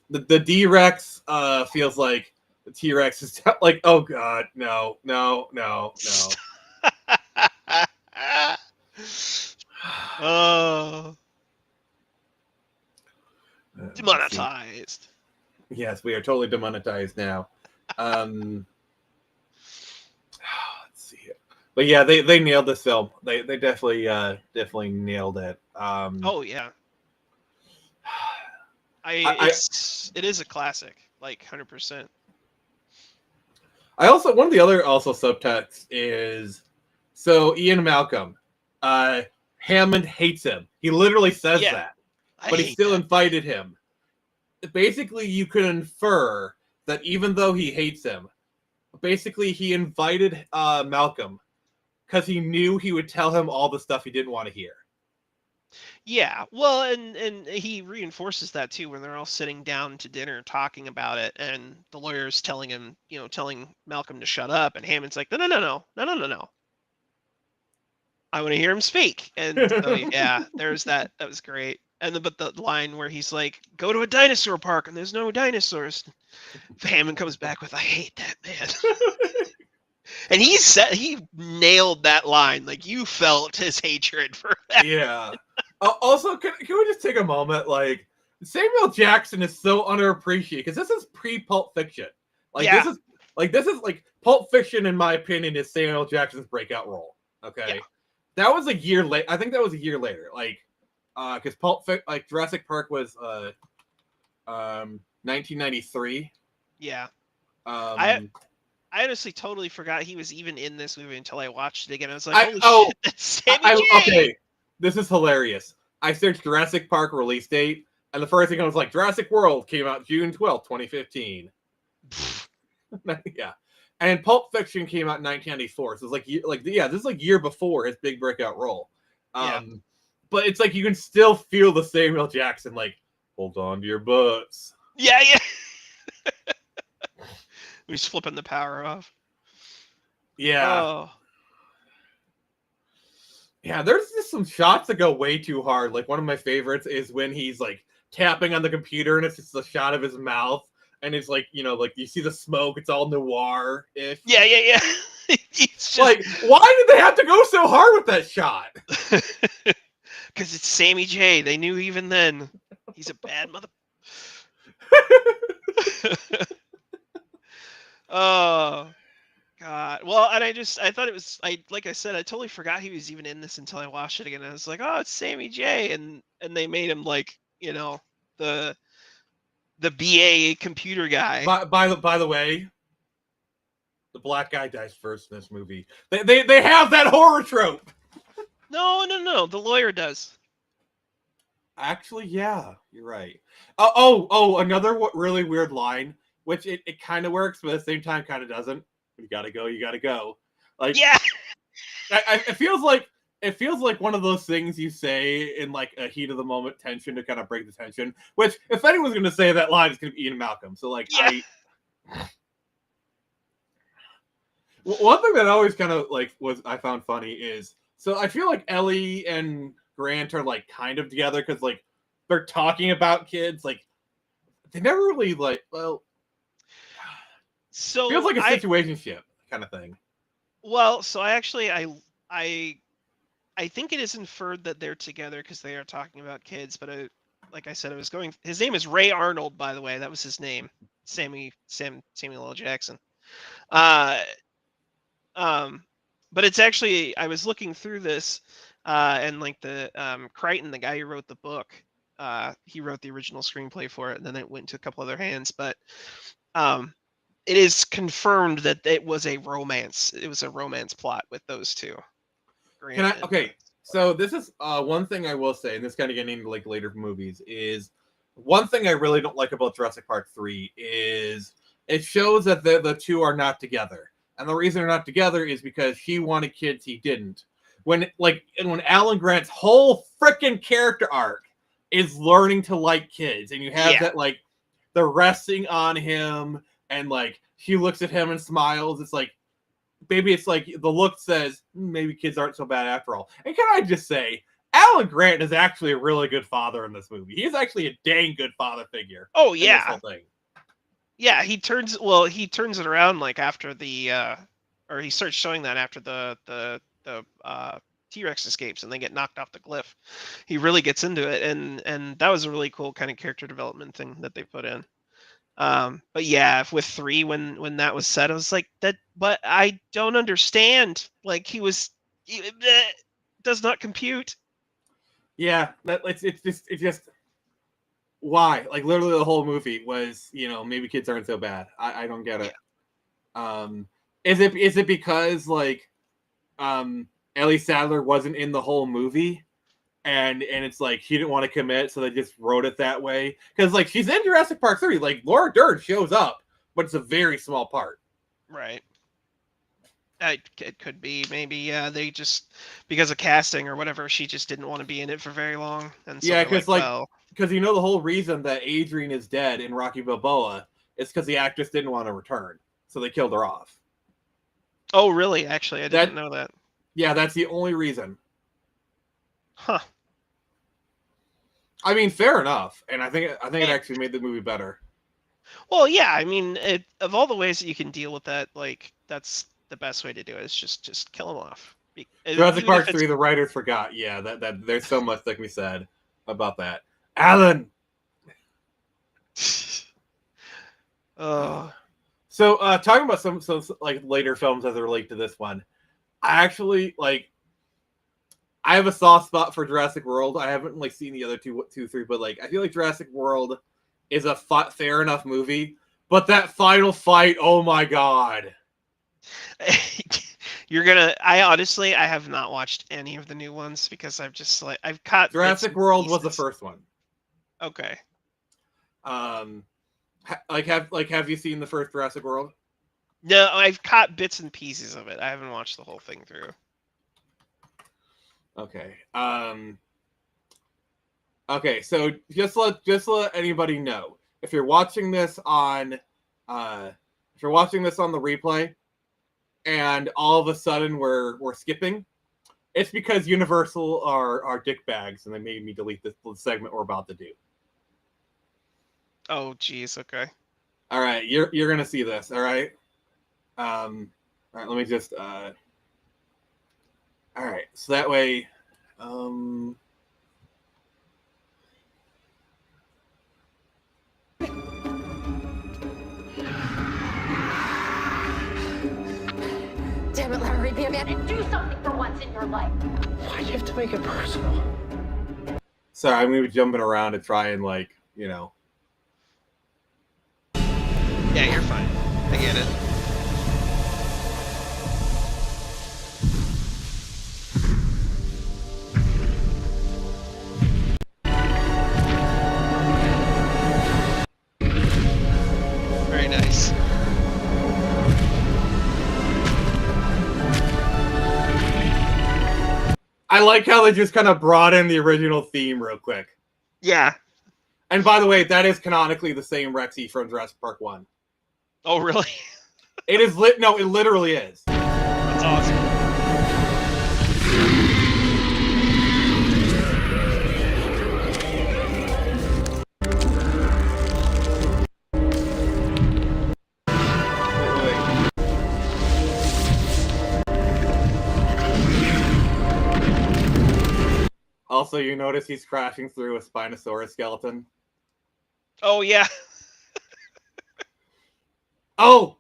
The D-Rex feels like the T-Rex is like, oh god, no. Oh. Demonetized. Yes, we are totally demonetized now. Let's see. But yeah, they nailed this film. They definitely nailed it. Oh yeah. It is a classic, like 100%. One of the other subtext is, so Ian Malcolm, Hammond hates him. He literally says that, but he still invited him. Basically, you could infer that even though he hates him, basically he invited Malcolm because he knew he would tell him all the stuff he didn't want to hear. Yeah, well, and he reinforces that too when they're all sitting down to dinner talking about it, and the lawyer's telling him, telling Malcolm to shut up, and Hammond's like, no. I want to hear him speak. And so, yeah, there's that. That was great. And but the line where he's like, "Go to a dinosaur park," and there's no dinosaurs. Hammond comes back with, "I hate that man." And he nailed that line. Like, you felt his hatred for that. Yeah. Also, can we just take a moment? Like, Samuel Jackson is so underappreciated because this is pre-Pulp Fiction. This is Pulp Fiction, in my opinion, is Samuel Jackson's breakout role. Okay, that was a year late. I think that was a year later. Because Jurassic Park was 1993. Yeah. I honestly totally forgot he was even in this movie until I watched it again. I was like, holy shit, that's Sammy J. Okay, this is hilarious. I searched Jurassic Park release date, and the first thing I was like, Jurassic World came out June 12th, 2015. Yeah. And Pulp Fiction came out in 1994. So it's this is like year before his big breakout role. But it's like you can still feel the Samuel Jackson, like, hold on to your butts. Yeah. He's flipping the power off. Yeah. Oh. Yeah, there's just some shots that go way too hard. Like, one of my favorites is when he's like tapping on the computer and it's just a shot of his mouth. And it's like, you see the smoke, it's all noir-ish. Yeah. He's just... Like, why did they have to go so hard with that shot? Because it's Sammy J. They knew even then. He's a bad mother... Oh, God. Well, and I thought it was, like I said, I totally forgot he was even in this until I watched it again. I was like, oh, it's Sammy J. And they made him like, the BA computer guy. By the way, the black guy dies first in this movie. They have that horror trope. No. The lawyer does. Actually, yeah, you're right. Another really weird line, which it kind of works, but at the same time kind of doesn't. You gotta go. Like, yeah. It feels like it feels like one of those things you say in like a heat of the moment tension to kind of break the tension. Which, if anyone's going to say that line, it's going to be Ian Malcolm. So like, Yeah. One thing that always kind of like I found funny is, so I feel like Ellie and Grant are like kind of together because like they're talking about kids. Like they never really like. Well, So feels like a situationship kind of thing. Well, so I think it is inferred that they're together because they are talking about kids. But like I said, I was going. His name is Ray Arnold, by the way. That was his name. Samuel L. Jackson. But it's actually, I was looking through this, and like the Crichton, the guy who wrote the book, he wrote the original screenplay for it, and then it went to a couple other hands. But it is confirmed that it was a romance. It was a romance plot with those two. Okay, so this is one thing I will say, and this kind of getting into like later movies, is one thing I really don't like about Jurassic Park 3 is it shows that the two are not together. And the reason they're not together is because she wanted kids, he didn't. When Alan Grant's whole freaking character arc is learning to like kids, and you have that like the resting on him, and like she looks at him and smiles. It's like maybe it's like the look says maybe kids aren't so bad after all. And can I just say, Alan Grant is actually a really good father in this movie. He's actually a dang good father figure. Oh yeah. In this whole thing. Yeah, he turns it around like after the or he starts showing that after the T-Rex escapes and they get knocked off the cliff. He really gets into it, and that was a really cool kind of character development thing that they put in. But yeah, with 3 when that was said, I was like that, but I don't understand. Like it does not compute. Yeah, it's just why? Like literally the whole movie was, maybe kids aren't so bad. I don't get it. Yeah. Is it because like Ellie Sattler wasn't in the whole movie, and it's like he didn't want to commit, so they just wrote it that way? Because like she's in Jurassic Park 3, like Laura Dern shows up, but it's a very small part. Right. It could be maybe they just, because of casting or whatever, she just didn't want to be in it for very long. And so because the whole reason that Adrian is dead in Rocky Balboa is because the actress didn't want to return, so they killed her off. Oh really? Actually, I didn't know that. Yeah, that's the only reason. Huh. I mean, fair enough, and I think it actually made the movie better. Well, yeah, I mean, of all the ways that you can deal with that, like that's the best way to do it. Is just kill them off. Jurassic Park 3, the writers forgot. Yeah, that there's so much that can be said about that. Alan. So talking about some like later films as they relate to this one, I actually I have a soft spot for Jurassic World. I haven't like seen the other two, 3, but like I feel like Jurassic World is a fair enough movie. But that final fight, oh my god! I have not watched any of the new ones because I've caught Jurassic World was the first one. Okay. Have you seen the first Jurassic World? No, I've caught bits and pieces of it. I haven't watched the whole thing through. Okay. Okay, so just let anybody know, if you're watching this on the replay, and all of a sudden we're skipping, it's because Universal are dick bags, and they made me delete this segment we're about to do. Oh, geez. Okay. All right, you're gonna see this. All right. All right. Let me just. All right. So that way. Damn it, Larry, be a man and do something for once in your life. Why'd you have to make it personal? Sorry, I'm gonna be jumping around to try and Yeah, you're fine. I get it. Very nice. I like how they just kind of brought in the original theme real quick. Yeah. And by the way, that is canonically the same Rexy from Jurassic Park 1. Oh, really? It is lit. No, it literally is. That's awesome. Also, you notice he's crashing through a Spinosaurus skeleton. Oh, yeah. Oh,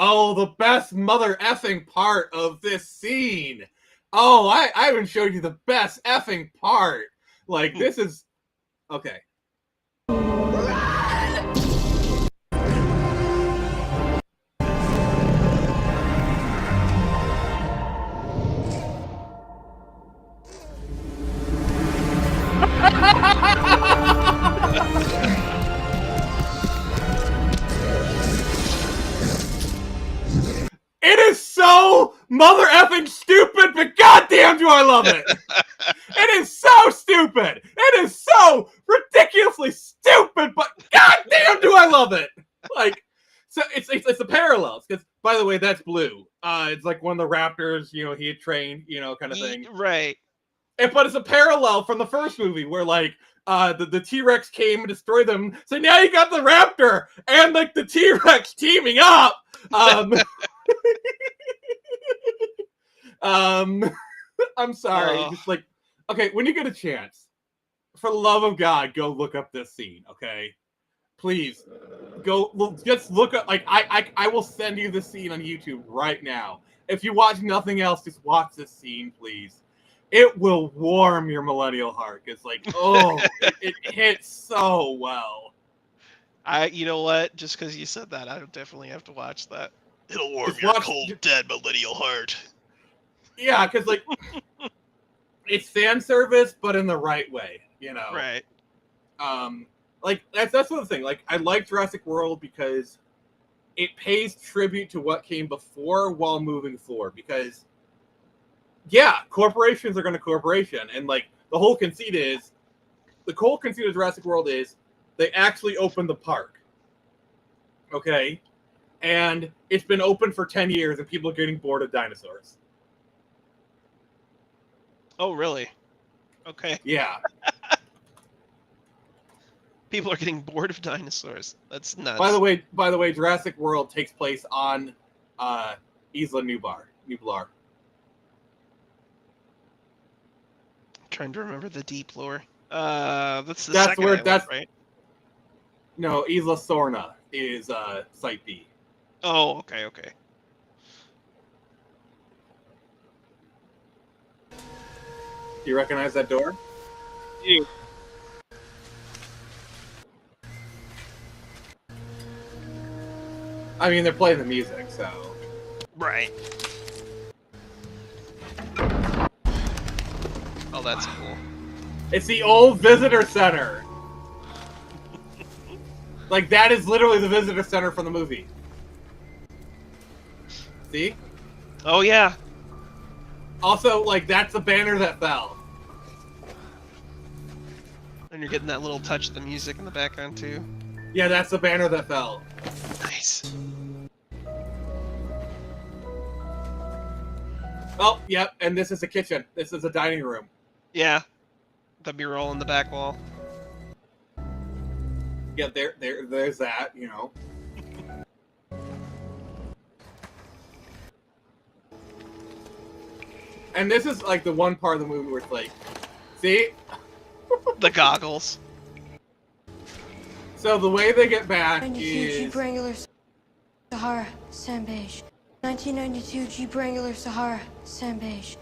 the best mother effing part of this scene. Oh, I haven't showed you the best effing part. Like, this is... Okay. It is so mother effing stupid, but goddamn do I love it! It is so stupid! It is so ridiculously stupid, but goddamn do I love it! Like, so it's the parallels, because, by the way, that's Blue. It's like one of the raptors, you know, he had trained, you know, kind of thing. Right. But it's a parallel from the first movie, where, like, the T-Rex came and destroyed them. So now you got the raptor and, like, the T-Rex teaming up! I'm sorry. Just like, okay, when you get a chance, for the love of God, go look up this scene, okay? Please, just look up. Like, I will send you the scene on YouTube right now. If you watch nothing else, just watch this scene, please. It will warm your millennial heart. It's like, oh, it hits so well. You know what? Just because you said that, I definitely have to watch that. It'll warm Just your watch- cold, dead millennial heart. Yeah, because, like, it's fan service, but in the right way, you know? Right. Like, that's one thing. Like, I like Jurassic World because it pays tribute to what came before while moving forward. Because, yeah, corporations are going to corporation. And, like, the whole conceit of Jurassic World is they actually opened the park. Okay? And it's been open for 10 years and people are getting bored of dinosaurs. Oh, really? Okay. Yeah. People are getting bored of dinosaurs. That's nuts. By the way, Jurassic World takes place on Isla Nublar. I'm trying to remember the deep lore. That's second island, right? No, Isla Sorna is Site B. Oh, okay. Do you recognize that door? Yeah. I mean, they're playing the music, so... Right. Oh, that's cool. It's the old visitor center! Like, that is literally the visitor center from the movie. See? Oh, yeah. Also, like, that's the banner that fell. And you're getting that little touch of the music in the background, too. Yeah, that's the banner that fell. Nice. Oh, yep, and this is a kitchen. This is a dining room. Yeah. The mural on the back wall. Yeah, there's that, you know. And this is, like, the one part of the movie where it's like, see? The goggles. So the way they get back 92 Jeep is... Wrangler Sahara, Sam Beige. 1992 Jeep Wrangler Sahara, Sam Beige.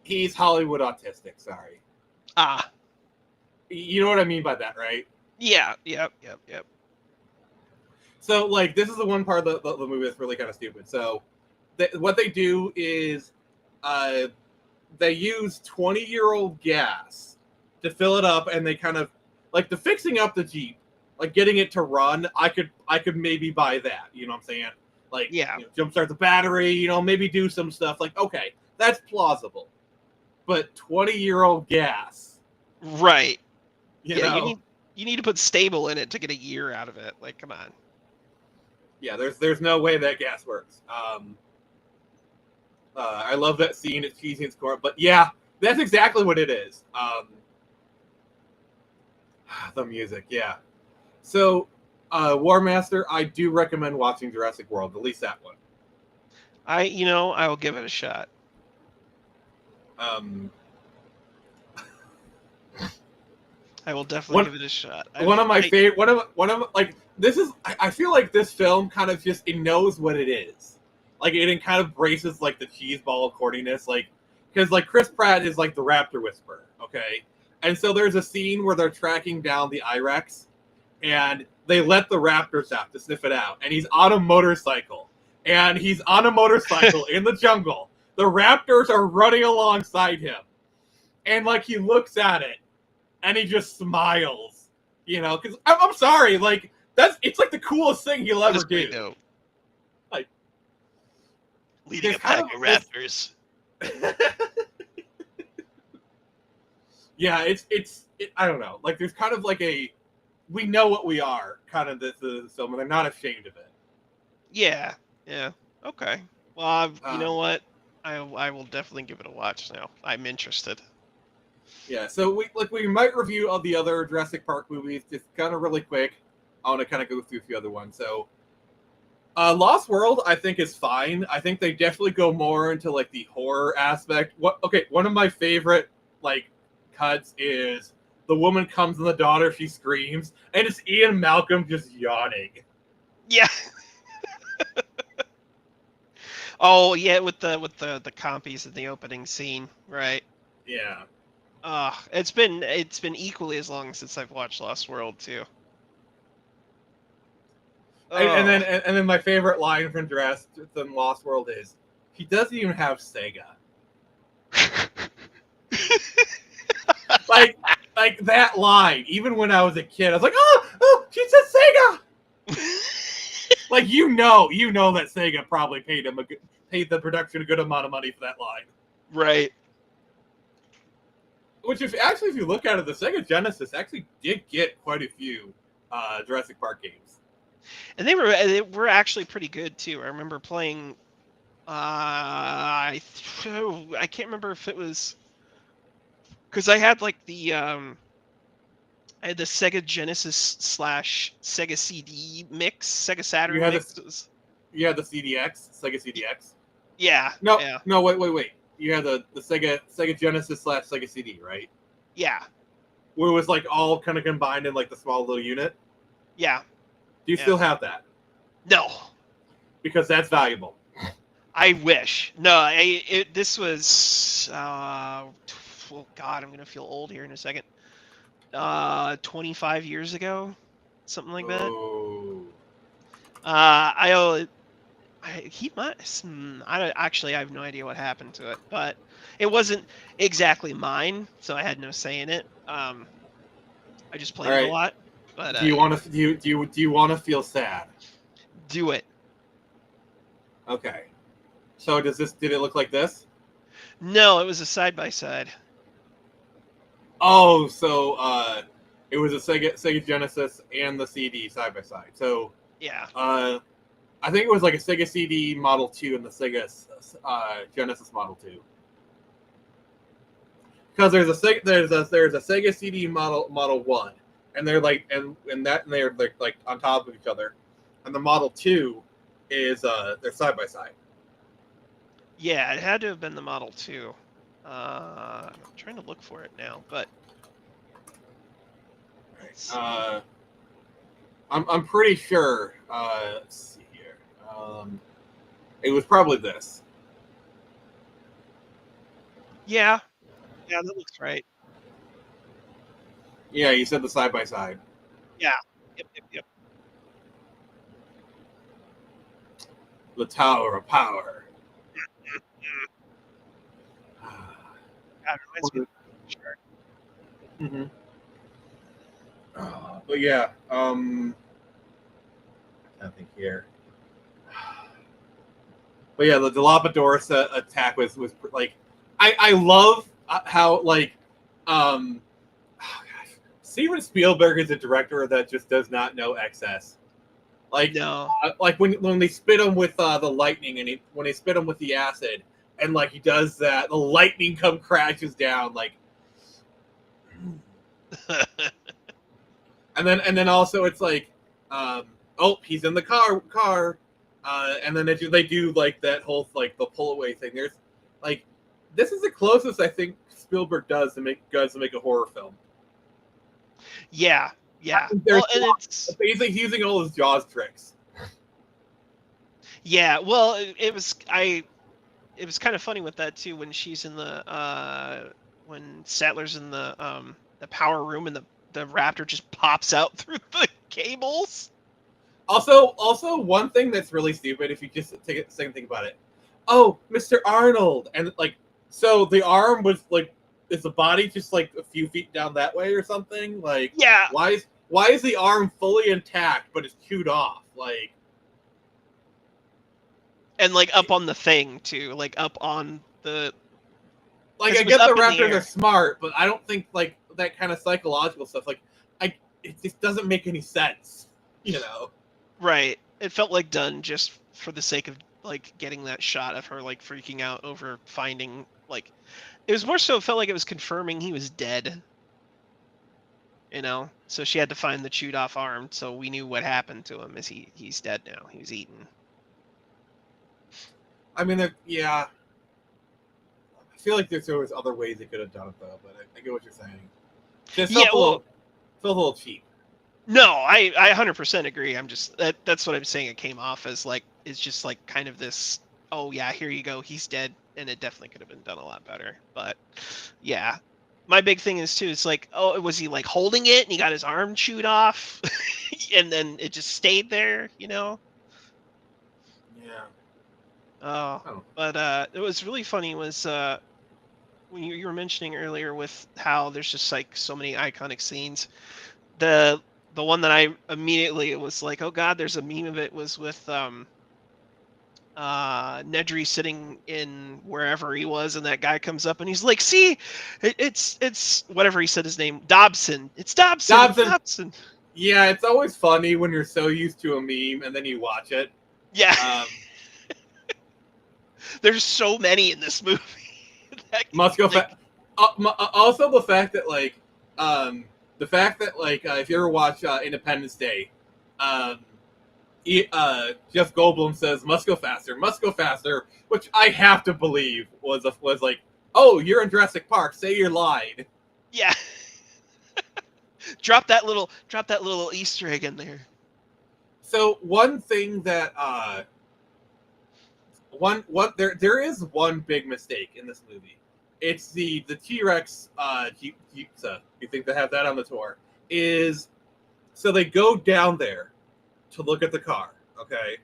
He's Hollywood autistic, sorry. Ah. You know what I mean by that, right? Yeah, yep. So, like, this is the one part of the movie that's really kind of stupid. So, what they do is they use 20-year-old gas to fill it up, and they kind of, like, the fixing up the Jeep, like, getting it to run, I could maybe buy that, you know what I'm saying? Like, Yeah. jumpstart the battery, maybe do some stuff. Like, okay, that's plausible. But 20-year-old gas, Right. you Yeah, know? you need to put stable in it to get a year out of it. Like, come on. Yeah, there's no way that gas works. I love that scene. It's cheesy and score, but yeah, that's exactly what it is. The music, yeah. So, War Master, I do recommend watching Jurassic World, at least that one. I will give it a shot. Um, I will definitely give it a shot. One of my favorite. One of like this is. I feel like this film kind of just it knows what it is. Like it kind of braces like the cheese ball of corniness, like because like Chris Pratt is like the Raptor Whisperer, okay? And so there's a scene where they're tracking down the I-Rex, and they let the raptors out to sniff it out, and he's on a motorcycle, in the jungle. The raptors are running alongside him, and like he looks at it, and he just smiles, because I'm sorry, like it's like the coolest thing he'll ever do. Dope. Like leading a pack of raptors. Yeah, it's I don't know. Like there's kind of like we know what we are kind of this film, and they're not ashamed of it. Yeah. Okay. Well, you know what? I will definitely give it a watch now. I'm interested. Yeah, so we might review all the other Jurassic Park movies just kind of really quick. I want to kind of go through a few other ones. So, Lost World, I think is fine. I think they definitely go more into like the horror aspect. One of my favorite like cuts is the woman comes and the daughter, she screams, and it's Ian Malcolm just yawning. Yeah. Oh yeah, with the compies in the opening scene, right? Yeah. It's been equally as long since I've watched Lost World too. And then my favorite line from Jurassic from Lost World is, he doesn't even have Sega. like that line. Even when I was a kid, I was like, oh, she said Sega. Like you know that Sega probably paid the production a good amount of money for that line. Right. Which, if you look at it, the Sega Genesis actually did get quite a few Jurassic Park games, and they were actually pretty good too. I remember playing. I can't remember if it was because I had like the I had the Sega Genesis / Sega CD mix, Sega Saturn mix. You had the CDX, Sega CDX. Yeah. No, wait. You had the Sega Genesis / Sega CD, right? Yeah. Where it was like all kind of combined in like the small little unit. Yeah. Do you still have that? No. Because that's valuable. I wish. No, this was. Oh God, I'm gonna feel old here in a second. 25 years ago, something like that. Oh. He must. I have no idea what happened to it, but it wasn't exactly mine, so I had no say in it. I just played it a lot. But do you want to feel sad? Do it. Okay. So did it look like this? No, it was a side by side. Oh, so it was a Sega Genesis and the CD side by side. So yeah. I think it was like a Sega CD Model 2 and the Sega Genesis Model 2. Because there's a Sega CD Model 1, and they're like and they're like on top of each other, and the Model 2 is they're side by side. Yeah, it had to have been the Model 2. I'm trying to look for it now, but I'm pretty sure. Let's see here. It was probably this. Yeah, that looks right. Yeah, you said the side by side. Yeah. Yep. The Tower of Power. Sure. Mm-hmm. But yeah, I think here. But yeah, the Dilophosaurus attack was like, I love how like, oh gosh, Steven Spielberg is a director that just does not know excess. Like, No. like when they spit him with the lightning, and when they spit him with the acid, and like he does that, the lightning crashes down, like, and then also it's like, oh, he's in the car, and then they do like that whole like the pull away thing. There's like, this is the closest I think Spielberg does to make a horror film. Yeah. Well, and it's basically using all his Jaws tricks. Yeah, well, it was kind of funny with that too when she's in the when Sattler's in the power room and the raptor just pops out through the cables. Also, one thing that's really stupid if you just take a second think about it. Oh, Mr. Arnold, and like, so the arm was like, is the body just like a few feet down that way or something? Like, Yeah. Why is the arm fully intact but it's chewed off? Like, and like up on the thing too, like up on the. Like, I get the raptors are smart, but I don't think like that kind of psychological stuff. Like, it just doesn't make any sense, you know? Right. It felt like done just for the sake of like getting that shot of her like freaking out over finding like. It was more so it felt like it was confirming he was dead. You know, so she had to find the chewed off arm, so we knew what happened to him. Is he's dead now? He was eaten. I mean, yeah. I feel like there was other ways they could have done it though, but I get what you're saying. Just felt a little cheap. No, I 100% agree. I'm just that's what I'm saying. It came off as like it's just like kind of this. Oh yeah, here you go. He's dead, and it definitely could have been done a lot better. But yeah. My big thing is too, it's like, oh, was he like holding it and he got his arm chewed off and then it just stayed there, you know? Yeah. Oh. But it was really funny was when you were mentioning earlier with how there's just like so many iconic scenes. The one that I immediately was like, oh God, there's a meme of it was with Nedry sitting in wherever he was, and that guy comes up and he's like, see, it's whatever he said his name, Dobson. It's Dobson. Yeah, it's always funny when you're so used to a meme and then you watch it. Yeah. There's so many in this movie. Also the fact that like if you ever watch Independence Day, Jeff Goldblum says, must go faster, which I have to believe was like, oh, you're in Jurassic Park, say your line. Yeah. drop that little Easter egg in there. So one thing that there is one big mistake in this movie. It's the T-Rex Jeep. You think they have that on the tour? So they go down there to look at the car, okay?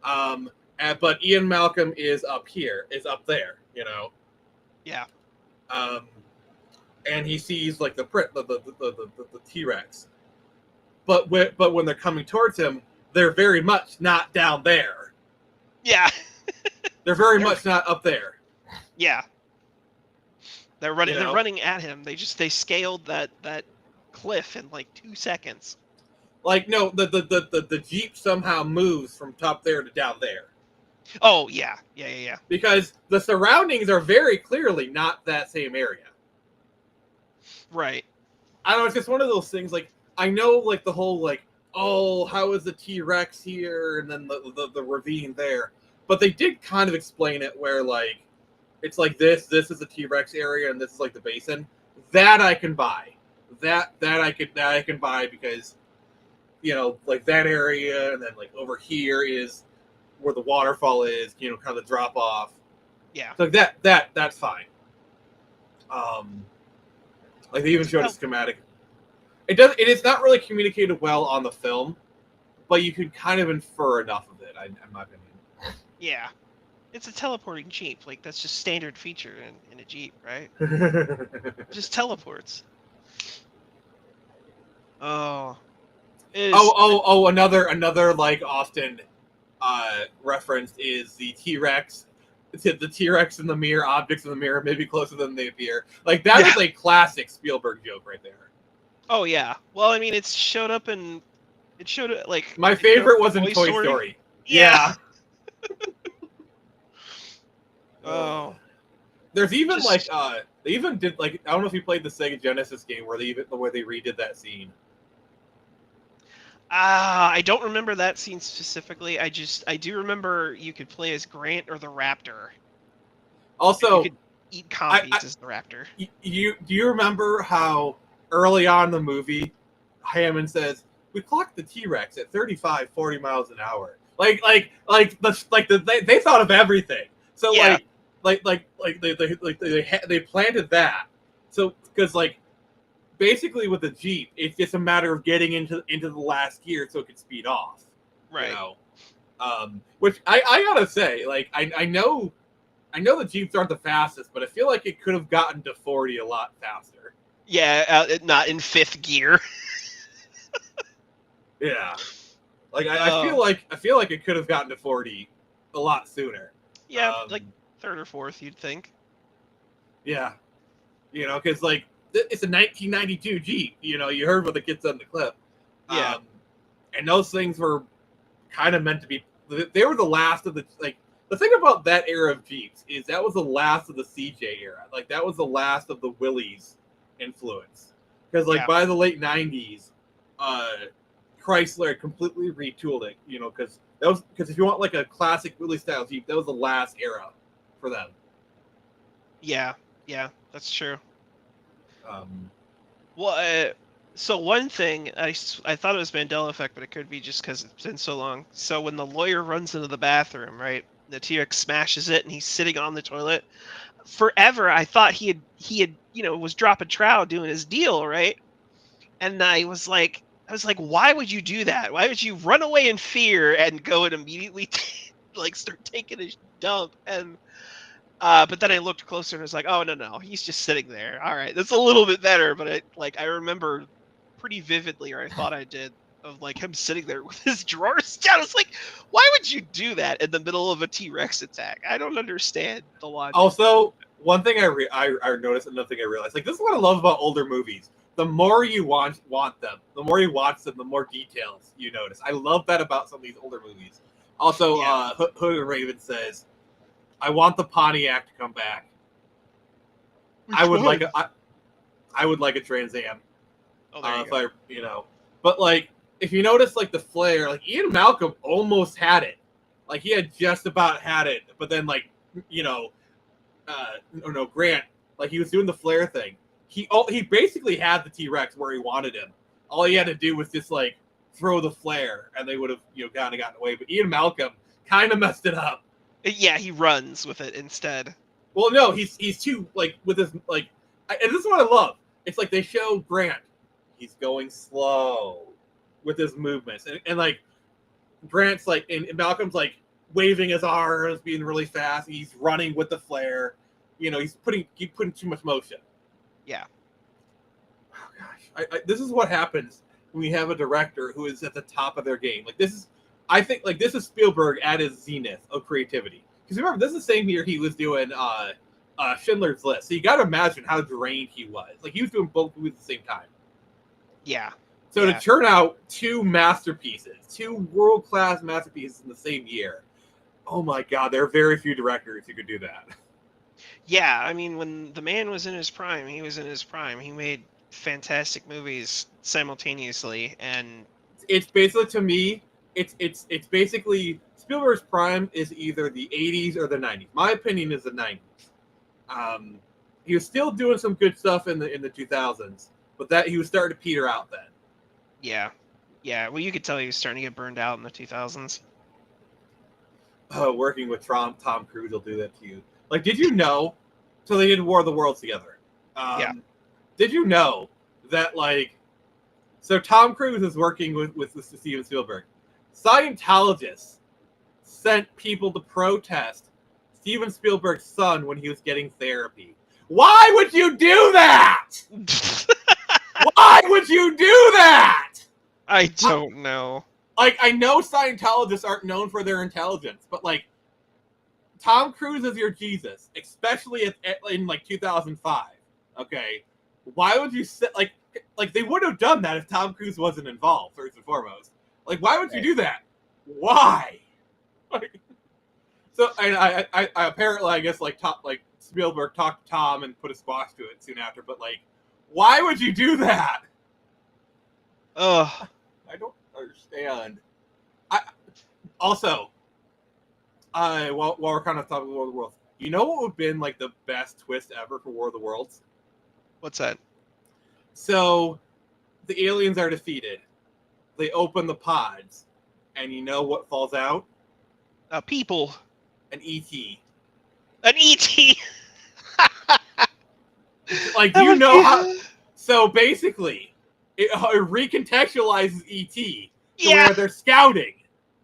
But Ian Malcolm is up there, you know? Yeah. And he sees like the T-Rex. But when they're coming towards him, they're very much not down there. Yeah. They're very much not up there. Yeah. They're running. You know? They're running at him. They scaled that cliff in like 2 seconds. Like, no, the Jeep somehow moves from top there to down there. Oh yeah. Because the surroundings are very clearly not that same area. Right. I don't know. It's just one of those things. Like, I know, like the whole like, oh, how is the T-Rex here, and then the ravine there. But they did kind of explain it where like. It's like this is the T-Rex area, and this is like the basin. That I can buy. That I can buy because, you know, like that area, and then like over here is where the waterfall is. You know, kind of the drop off. Yeah. So that's fine. Like they even showed a schematic. It is not really communicated well on the film, but you could kind of infer enough of it. In my opinion. Yeah. It's a teleporting Jeep. Like, that's just standard feature in a Jeep, right? Just teleports. Oh. Another like Austin referenced is the T-Rex. The T-Rex in the mirror, objects in the mirror, maybe closer than they appear. Like that is a classic Spielberg joke right there. Oh yeah. Well, I mean, it showed up like My it showed up favorite was in Toy Story. Yeah. Oh. There's even Just- they even did like I don't know if you played the Sega Genesis game where they redid that scene. I don't remember that scene specifically. I do remember you could play as Grant or the Raptor. Also, you could eat compies as the Raptor. Do you remember how early on in the movie Hammond says we clocked the T-Rex at 35, 40 miles an hour. They thought of everything. So Yeah. they planted that. So because basically with the Jeep, it's just a matter of getting into the last gear so it can speed off. Right. You know? Which I gotta say, I know the Jeeps aren't the fastest, but I feel like it could have gotten to 40 a lot faster. Yeah, not in fifth gear. Yeah. I feel like it could have gotten to 40 a lot sooner. Yeah, like third or fourth, you'd think. Yeah. You know, because it's a 1992 Jeep. You know, you heard what the kid said in the clip. Yeah. And those things were kind of meant to be. They were the last of the The thing about that era of Jeeps is that was the last of the CJ era. That was the last of the Willys influence. Because by the late 90s, Chrysler completely retooled it. You know, because if you want a classic Willys style Jeep, that was the last era for them. Yeah, that's true. Well, so one thing I thought it was Mandela effect, but it could be just because it's been so long. So when the lawyer runs into the bathroom, right, the T-Rex smashes it, and he's sitting on the toilet. Forever, I thought he had was dropping trout doing his deal, right? And I was like, why would you do that? Why would you run away in fear and go and immediately start taking a dump? And but then I looked closer and was like, oh no, he's just sitting there. All right, that's a little bit better. But I remember pretty vividly, or I thought I did, of him sitting there with his drawers down. I was like, why would you do that in the middle of a T-Rex attack? I don't understand the logic. Also, one thing I noticed, another thing I realized, this is what I love about older movies. The more you want them, the more you watch them, the more details you notice. I love that about some of these older movies. Also, Hood and Raven says, I want the Pontiac to come back. I would like a Trans Am. Oh, there you go. But if you notice, the flare, Ian Malcolm almost had it. He had just about had it, but then Grant, he was doing the flare thing. He basically had the T-Rex where he wanted him. All he had to do was just throw the flare, and they would have kind of gotten away. But Ian Malcolm kind of messed it up. Yeah, he runs with it instead. Well, no, he's too with his and this is what I love. It's they show Grant, he's going slow with his movements, and Grant's and Malcolm's waving his arms, being really fast. And he's running with the flare. He's putting too much motion. Yeah. Oh gosh, this is what happens when we have a director who is at the top of their game. I think this is Spielberg at his zenith of creativity. Because remember, this is the same year he was doing Schindler's List. So you got to imagine how drained he was. He was doing both movies at the same time. Yeah. So to turn out two masterpieces, two world-class masterpieces in the same year, oh my God, there are very few directors who could do that. Yeah, I mean, when the man was in his prime, he was in his prime. He made fantastic movies simultaneously, and it's basically, to me, it's basically Spielberg's prime is either the 80s or the 90s. My opinion is the 90s. He was still doing some good stuff in the 2000s, but that he was starting to peter out then. Yeah. Well, you could tell he was starting to get burned out in the 2000s. Oh, working with Tom Cruise will do that to you. Did you know? So they did War of the Worlds together. Yeah. Did you know that so Tom Cruise is working with Steven Spielberg. Scientologists sent people to protest Steven Spielberg's son when he was getting therapy. Why would you do that? Why would you do that? I don't know. like, I know Scientologists aren't known for their intelligence, but like, Tom Cruise is your Jesus, especially in like 2005. Okay, why would you sit like they would have done that if Tom Cruise wasn't involved first and foremost? Like, why would you do that? Why? So I apparently, I guess, like Spielberg talked to Tom and put a squash to it soon after. But like, why would you do that? Oh, I don't understand. Also, while we're kind of talking about War of the Worlds, you know what would have been like the best twist ever for War of the Worlds? what's that? So the aliens are defeated. They open the pods, and you know what falls out? People. An ET. An ET. Like, do you know how? So basically, it recontextualizes ET to where they're scouting.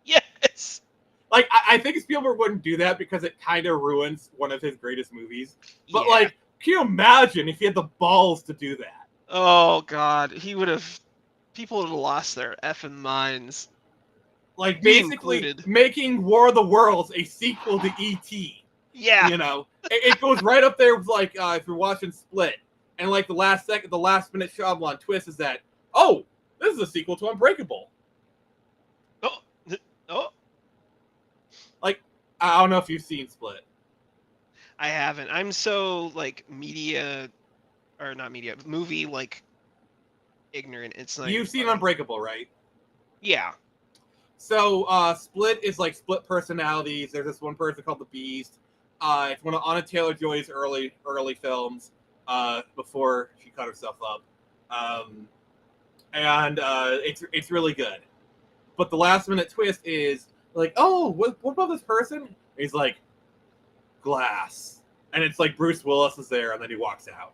Yes. Like, I think Spielberg wouldn't do that because it kind of ruins one of his greatest movies. But like, can you imagine if he had the balls to do that? Oh God, people would have lost their effing minds. Like, Me basically included. making War of the Worlds a sequel to E.T. Yeah. You know, it goes right up there with like if you're watching Split, and like the last minute Shyamalan twist is that, oh, this is a sequel to Unbreakable. Oh. Like, I don't know if you've seen Split. I haven't. I'm so like movie like ignorant. It's like You've seen Unbreakable, right? Yeah. So Split is like split personalities. There's this one person called the Beast. It's one of Anna Taylor-Joy's early films before she cut herself up, and it's really good. But the last minute twist is like, oh, what about this person? And he's like, glass, and it's like Bruce Willis is there, and then he walks out.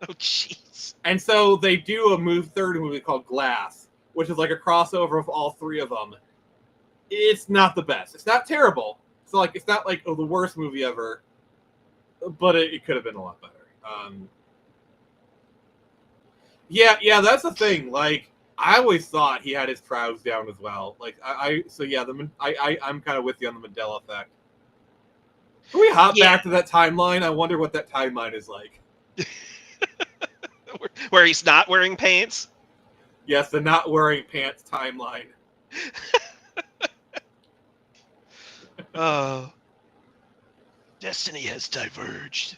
Oh jeez. And so they do a third movie called Glass, which is like a crossover of all three of them. It's not the best. It's not terrible. It's not like the worst movie ever, but it could have been a lot better. Yeah, that's the thing. Like, I always thought he had his crowds down as well. Like, I'm kind of with you on the Mandela effect. Can we hop back to that timeline? I wonder what that timeline is like. Where he's not wearing pants? Yes, the not wearing pants timeline. Oh. Destiny has diverged.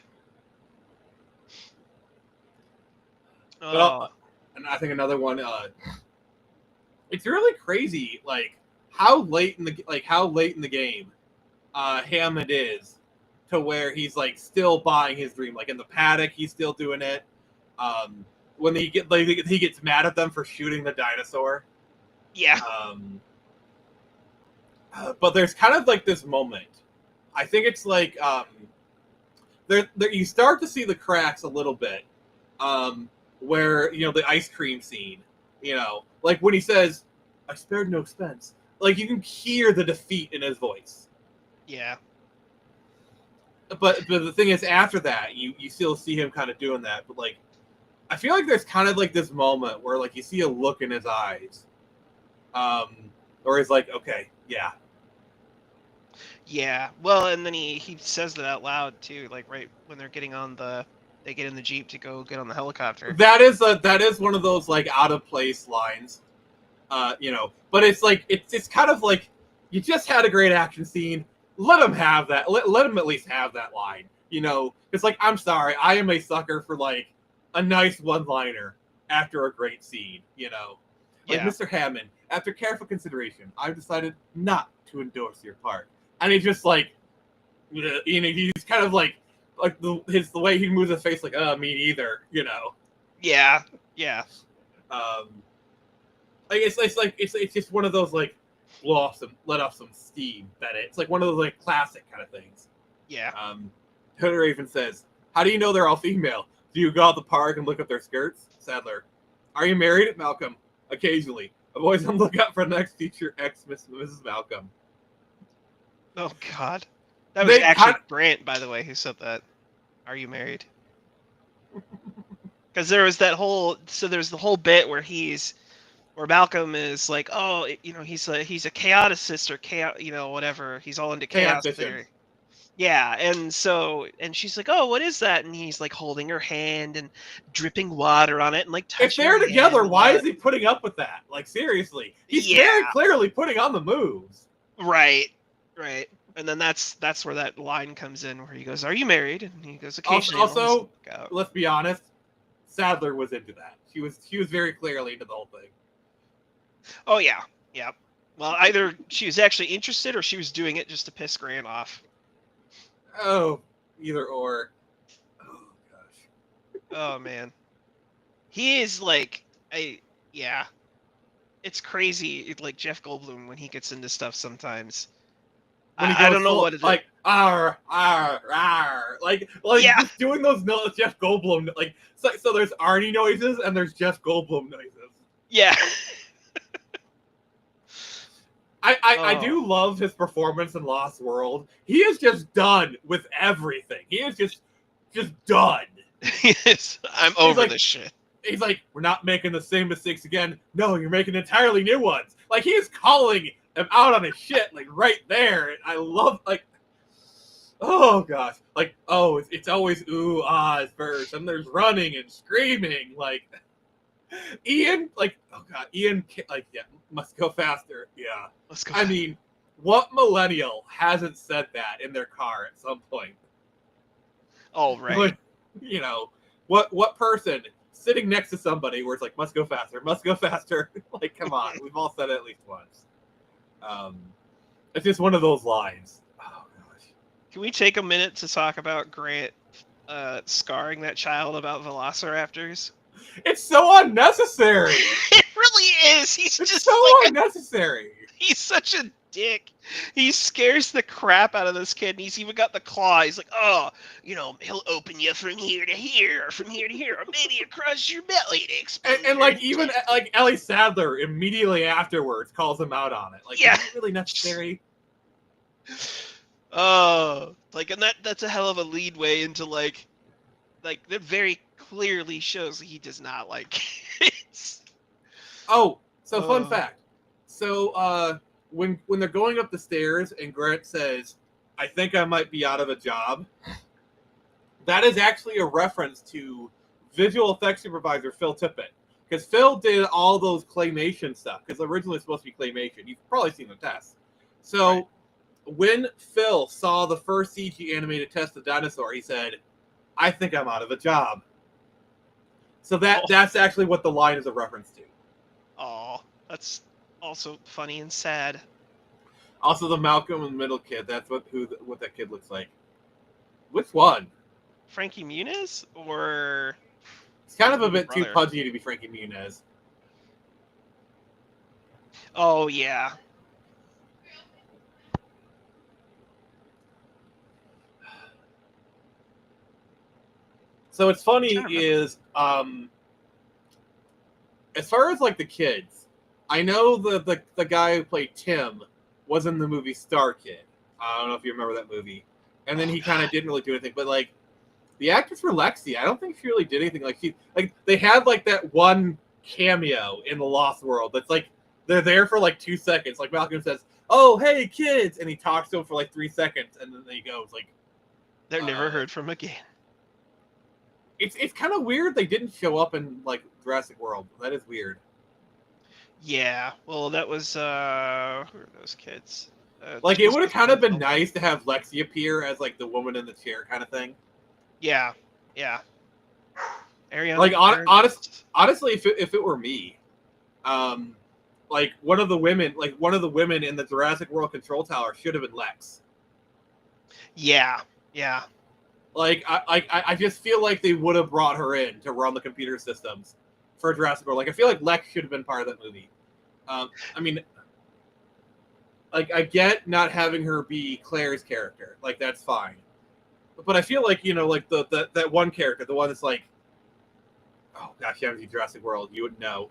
Well, and I think another one. It's really crazy, like how late in the game, Hammond is, to where he's like still buying his dream. Like in the paddock, he's still doing it. When he gets mad at them for shooting the dinosaur. Yeah. But there's kind of like this moment. I think it's like there you start to see the cracks a little bit. Where, you know, the ice cream scene, you know, like when he says, I spared no expense. Like, you can hear the defeat in his voice. Yeah. But the thing is, after that, you still see him kind of doing that. But, like, I feel like there's kind of like this moment where, like, you see a look in his eyes. Or he's like, okay, yeah. Yeah. Well, and then he says that out loud, too, like right when they're getting on they get in the Jeep to go get on the helicopter. That is one of those like out of place lines, you know. But it's like it's kind of like you just had a great action scene. Let him have that. Let him at least have that line. You know, it's like, I'm sorry, I am a sucker for like a nice one-liner after a great scene. You know, like Mr. Hammond. After careful consideration, I've decided not to endorse your part. And he just like, you know, he's kind of like the way he moves his face, like, me neither, you know. Yeah. Like it's just one of those like let off some steam, Bennett. It's like one of those like classic kind of things. Yeah. Hood Raven says, "How do you know they're all female? Do you go out the park and look at their skirts?" Sadler, "Are you married?" Malcolm, "Occasionally. I'm always on the lookout for the next future Mrs. Malcolm." Oh God. That was actually Grant, by the way, who said that. Are you married? Because there was there's the whole bit where Where Malcolm is like, oh, he's a chaoticist or whatever. He's all into chaos theory. Yeah, and she's like, oh, what is that? And he's like holding her hand and dripping water on it and like touching. If they're together, why is he putting up with that? Like, seriously, he's very clearly putting on the moves. Right. And then that's where that line comes in where he goes, "Are you married?" And he goes, "Occasionally." Also, let's be honest, Sadler was into that. She was very clearly into the whole thing. Oh yeah. Well, either she was actually interested or she was doing it just to piss Grant off. Oh, either or. Oh gosh. Oh man, he is like it's crazy. Like Jeff Goldblum when he gets into stuff sometimes. I don't know what it's like. Like just doing those Jeff Goldblum like. So there's Arnie noises and there's Jeff Goldblum noises. Yeah. I do love his performance in Lost World. He is just done with everything. He is just done. Yes, I'm over this shit. He's like, we're not making the same mistakes again. No, you're making entirely new ones. Like, he is calling him out on his shit, like, right there. And I love, like, oh, gosh. Like, oh, it's always ooh, ahs first. And there's running and screaming. Like, Ian, like, oh, God. Ian, like, yeah, must go faster. Yeah. Let's go. I mean, what millennial hasn't said that in their car at some point? Oh, right. Like, what person sitting next to somebody where it's like, must go faster. Like, come on. We've all said it at least once. It's just one of those lines. Oh, gosh. Can we take a minute to talk about Grant scarring that child about velociraptors? It's so unnecessary. It really is. He's it's just so like unnecessary. He's such a dick. He scares the crap out of this kid, and he's even got the claw. He's like, oh, he'll open you from here to here, or from here to here, or maybe across your belly to explode. And like, even like Ellie Sadler immediately afterwards calls him out on it. Like, yeah. Is it really necessary? Oh, like, and that's a hell of a lead way into like that very clearly shows that he does not like kids. Oh, so fun fact. So when they're going up the stairs and Grant says, I think I might be out of a job, that is actually a reference to visual effects supervisor Phil Tippett. Because Phil did all those claymation stuff, because originally it's supposed to be claymation. You've probably seen the test. So when Phil saw the first CG animated test of dinosaur, he said, I think I'm out of a job. So that's actually what the line is a reference to. Oh, that's also funny and sad. Also, the Malcolm in the Middle kid. That's what that kid looks like. Which one? Frankie Muniz, or it's kind of a bit too pudgy to be Frankie Muniz. Oh yeah. So what's funny is, as far as like the kids, I know the guy who played Tim was in the movie Star Kid. I don't know if you remember that movie. And then he kind of didn't really do anything. But like the actress for Lexi, I don't think she really did anything. Like they had like that one cameo in the Lost World. That's like they're there for like 2 seconds. Like Malcolm says, "Oh hey kids," and he talks to them for like 3 seconds, and then he goes like, "They're never heard from again." It's kind of weird they didn't show up in like Jurassic World. That is weird. Yeah, well, that was who are those kids? Like, it would have kind of been nice to have Lexi appear as like the woman in the chair kind of thing. Yeah. Ariana, like honestly, if it were me, like one of the women in the Jurassic World control tower should have been Lex. Yeah. Like I just feel like they would have brought her in to run the computer systems for Jurassic World. Like I feel like Lex should have been part of that movie. I mean, like I get not having her be Claire's character. Like that's fine. But I feel like, like that one character, the one that's like, oh gosh, you haven't seen Jurassic World, you would know.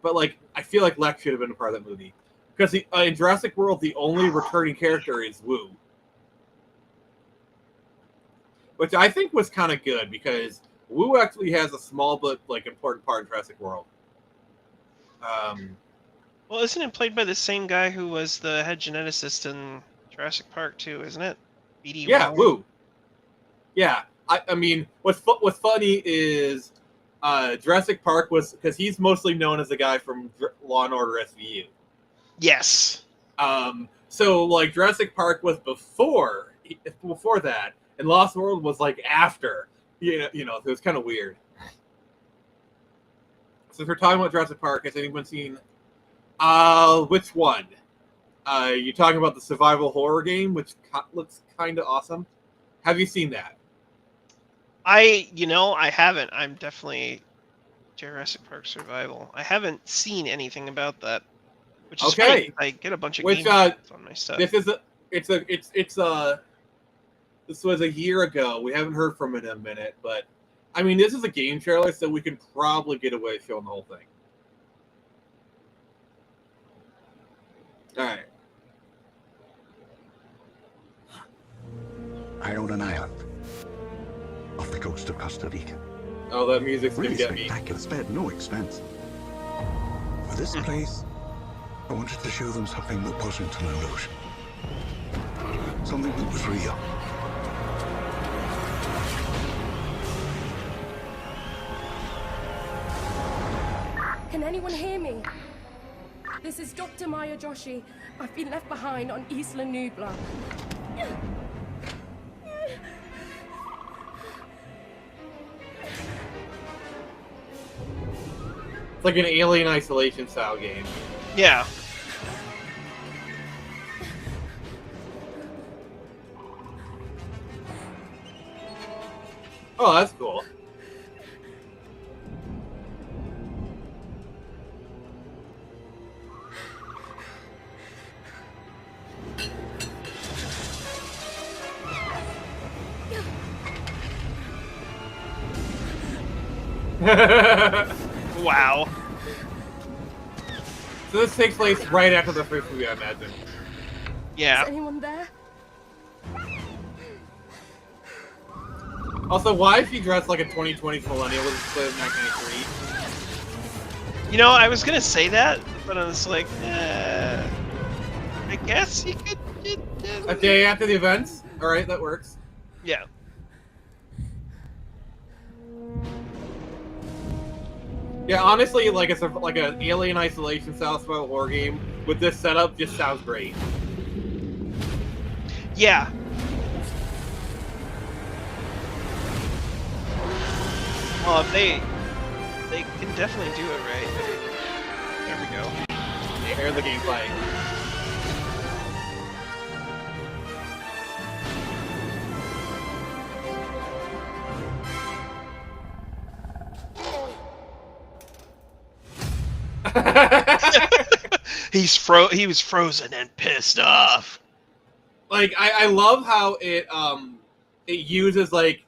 But like I feel like Lex should have been a part of that movie. Because in Jurassic World, the only returning character is Wu. Which I think was kind of good because Wu actually has a small but like important part in Jurassic World. Well, isn't it played by the same guy who was the head geneticist in Jurassic Park too? Isn't it? BD Yeah, Wong? Woo. Yeah, I mean, what's funny is Jurassic Park was because he's mostly known as the guy from Law and Order SVU. Yes. So like Jurassic Park was before that, and Lost World was like after. You know, so it's kind of weird. So if we're talking about Jurassic Park, has anyone seen? Which one? You talking about the survival horror game, which looks kind of awesome. Have you seen that? I haven't. I'm definitely Jurassic Park Survival. I haven't seen anything about that, which is funny 'cause I get a bunch of games on my stuff. This was a year ago. We haven't heard from it in a minute, but I mean, this is a game trailer, so we can probably get away with showing the whole thing. All right. I own an island off the coast of Costa Rica. Oh, that music's Really gonna get me. spectacular, spared no expense. For this place, I wanted to show them something that wasn't an illusion. Something that was real. Can anyone hear me? This is Dr. Maya Joshi. I've been left behind on Isla Nubla. It's like an Alien Isolation style game. Yeah. Oh, that's cool. Wow. So this takes place right after the first movie, I imagine. Yeah. Is anyone there? Also, why is she dressed like a 2020s millennial instead of 1983? You know, I was gonna say that, but I was like, I guess you could. A day after the events? Alright, that works. Yeah. Yeah, honestly, like an Alien Isolation style survival horror game with this setup just sounds great. Yeah. Well, they can definitely do it right. There we go. Yeah, here's the gameplay. He was frozen and pissed off. Like I love how it uses like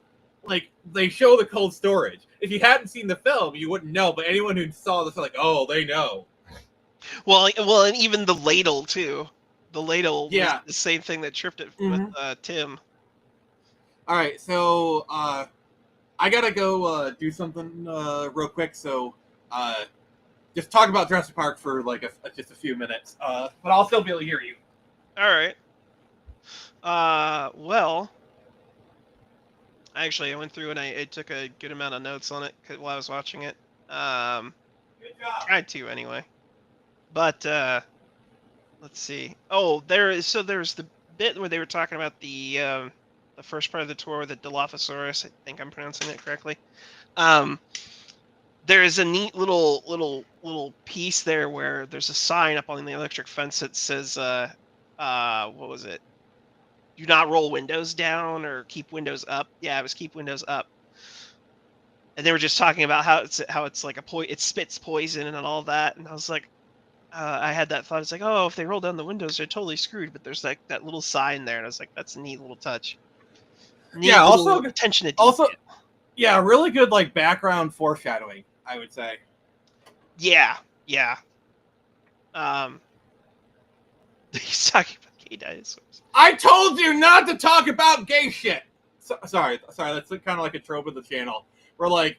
they show the cold storage. If you hadn't seen the film, you wouldn't know, but anyone who saw this, like, oh, they know. Well, and even the ladle too. The ladle was the same thing that tripped it with Tim. All right, so I gotta go do something real quick. So just talk about Jurassic Park for like just a few minutes. But I'll still be able to hear you. All right. Well, actually, I went through and I took a good amount of notes on it while I was watching it. Good job. Tried to anyway. But let's see. Oh, there's the bit where they were talking about the first part of the tour with the Dilophosaurus. I think I'm pronouncing it correctly. There is a neat little piece there where there's a sign up on the electric fence that says, what was it? Do not roll windows down or keep windows up. Yeah, it was keep windows up. And they were just talking about how it's like it spits poison and all that. And I was like, I had that thought. It's like, oh, if they roll down the windows, they're totally screwed. But there's like that little sign there, and I was like, that's a neat little touch. Neat also attention to detail. Also, yeah, really good like background foreshadowing, I would say. Yeah. He's talking about gay dinosaurs. I told you not to talk about gay shit. Sorry. That's kind of like a trope of the channel. Where like,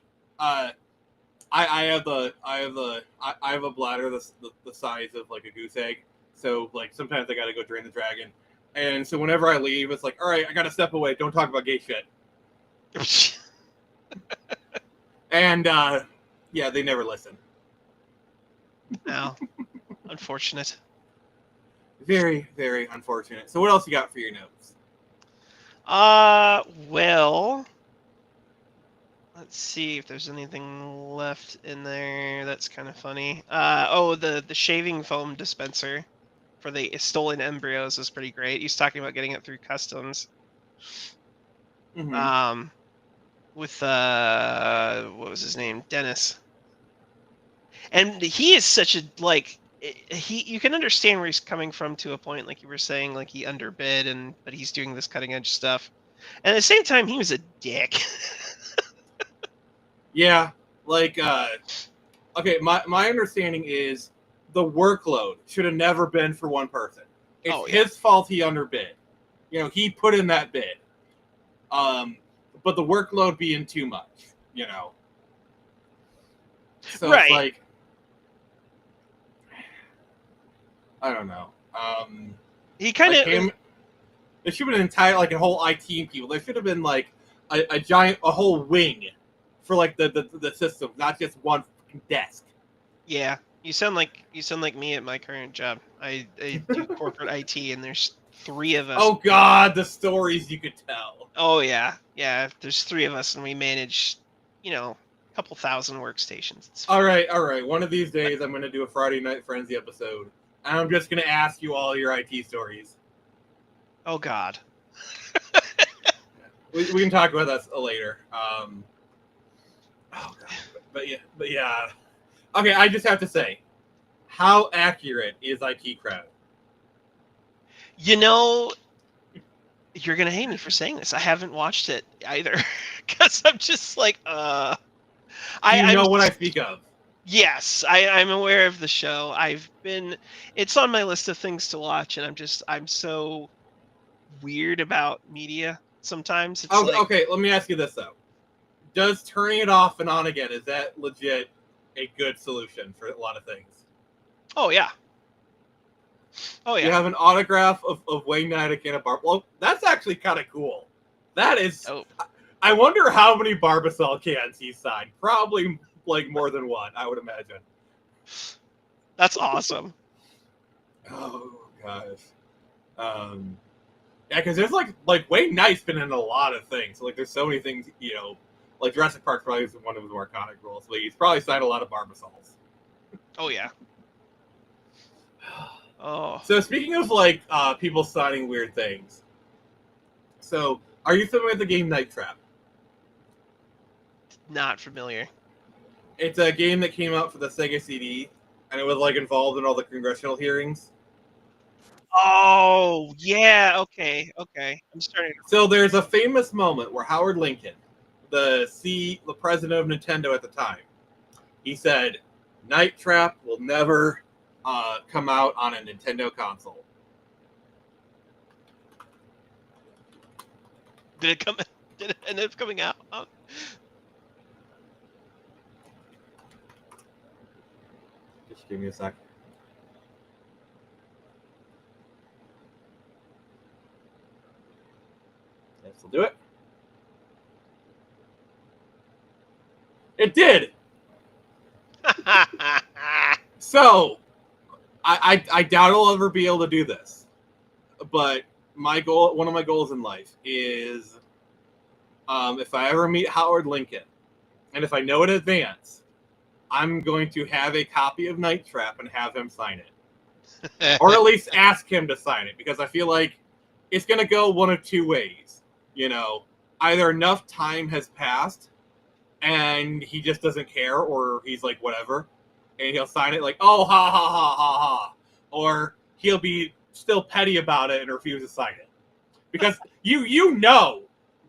I have a bladder the size of like a goose egg. So like sometimes I gotta go drain the dragon. And so whenever I leave, it's like, all right, I gotta step away. Don't talk about gay shit. And yeah, they never listen. No, unfortunate. Very, very unfortunate. So what else you got for your notes? Well, let's see if there's anything left in there that's kind of funny. The shaving foam dispenser for the stolen embryos is pretty great. He's talking about getting it through customs. Mm-hmm. With what was his name? Dennis. And he is such a you can understand where he's coming from to a point, like you were saying, like he underbid but he's doing this cutting edge stuff. And at the same time, he was a dick. Yeah, like okay, my understanding is the workload should have never been for one person. It's his fault he underbid. You know, he put in that bid. But the workload being too much, you know. So right. It's like, I don't know. He kind of. Like there should have been an entire, like a whole IT people. There should have been like a whole wing for like the system, not just one desk. Yeah, you sound like me at my current job. I do corporate IT, and there's 3 of us. Oh God, the stories you could tell. Oh yeah. There's 3 of us, and we manage, a couple thousand workstations. All right. One of these days, I'm going to do a Friday Night Frenzy episode, and I'm just going to ask you all your IT stories. Oh God. we can talk about that later. Oh God, but yeah. Okay, I just have to say, how accurate is IT Crowd? You're gonna hate me for saying this. I haven't watched it either, because I'm just like, Do you know what I speak of? Yes, I'm aware of the show. It's on my list of things to watch, and I'm so weird about media sometimes. It's okay, let me ask you this though. Does turning it off and on again, is that legit a good solution for a lot of things? Oh yeah. You have an autograph of Wayne Knight at Canna Bar. Well, that's actually kind of cool. That is. Oh. I wonder how many Barbasol cans he signed. Probably like more than one, I would imagine. That's awesome. Oh gosh. Yeah, because there's like Wayne Knight's been in a lot of things. Like there's so many things, like Jurassic Park probably is one of his more iconic roles. But he's probably signed a lot of Barbasols. Oh yeah. Oh. So speaking of like people signing weird things, so are you familiar with the game Night Trap? Not familiar. It's a game that came out for the Sega CD, and it was like involved in all the congressional hearings. Oh yeah, okay. I'm starting. So there's a famous moment where Howard Lincoln, the president of Nintendo at the time, he said, "Night Trap will never come out on a Nintendo console." Did it end up coming out? Just give me a sec. Yes, we'll do it. It did. So, I doubt I'll ever be able to do this, but one of my goals in life is, if I ever meet Howard Lincoln, and if I know in advance, I'm going to have a copy of Night Trap and have him sign it, or at least ask him to sign it, because I feel like it's going to go one of two ways. Either enough time has passed and he just doesn't care, or he's like, whatever, and he'll sign it like, oh, ha, ha, ha, ha, ha. Or he'll be still petty about it and refuse to sign it. Because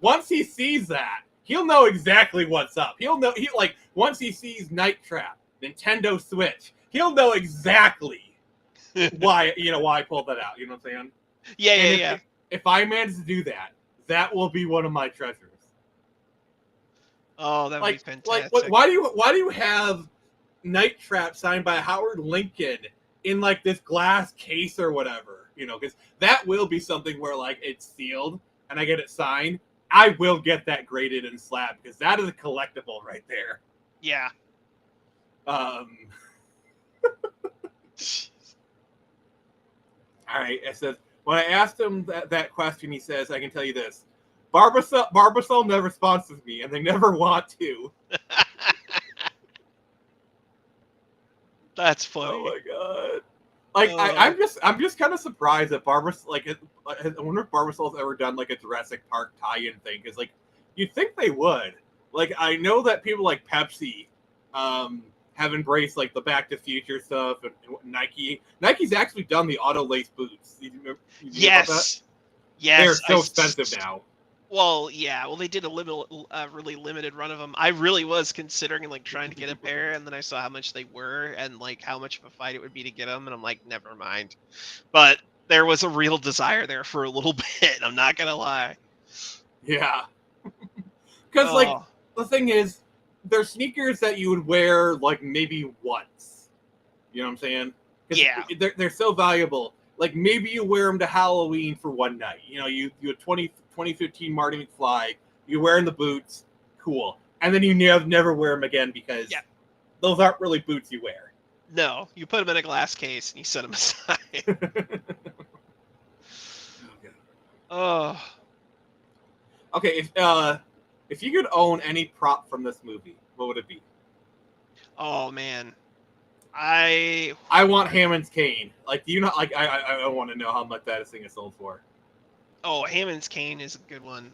once he sees that, he'll know exactly what's up. He'll know, once he sees Night Trap, Nintendo Switch, he'll know exactly why I pulled that out. You know what I'm saying? Yeah. If I manage to do that, that will be one of my treasures. Oh, that would be fantastic. Why do you have Night Trap signed by Howard Lincoln in like this glass case or whatever? You know, because that will be something where like it's sealed and I get it signed. I will get that graded and slabbed because that is a collectible right there. Yeah. All right. It says when I asked him that question, he says, "I can tell you this: Barbasol never sponsors me, and they never want to." That's funny. Oh my god! Like I'm just kind of surprised that Barbasol, like, I wonder if Barbasol's ever done like a Jurassic Park tie-in thing, because like you'd think they would. Like I know that people like Pepsi, have embraced like the Back to Future stuff, and Nike. Nike's actually done the auto lace boots. You know about that? Yes. They're so expensive now. Well, yeah. Well, they did a really limited run of them. I really was considering like trying to get a pair, and then I saw how much they were and like how much of a fight it would be to get them, and I'm like, never mind. But there was a real desire there for a little bit. I'm not gonna lie. Yeah. Because like the thing is, they're sneakers that you would wear like maybe once. You know what I'm saying? Yeah. They're so valuable. Like maybe you wear them to Halloween for one night. You know, you a 2015 Marty McFly. You wearing the boots, cool, and then you never wear them again because those aren't really boots you wear. No, you put them in a glass case and you set them aside. Oh. Okay, if you could own any prop from this movie, what would it be? Oh man, I want Hammond's cane. Like, do you not like? I want to know how much that thing is sold for. Oh, Hammond's cane is a good one.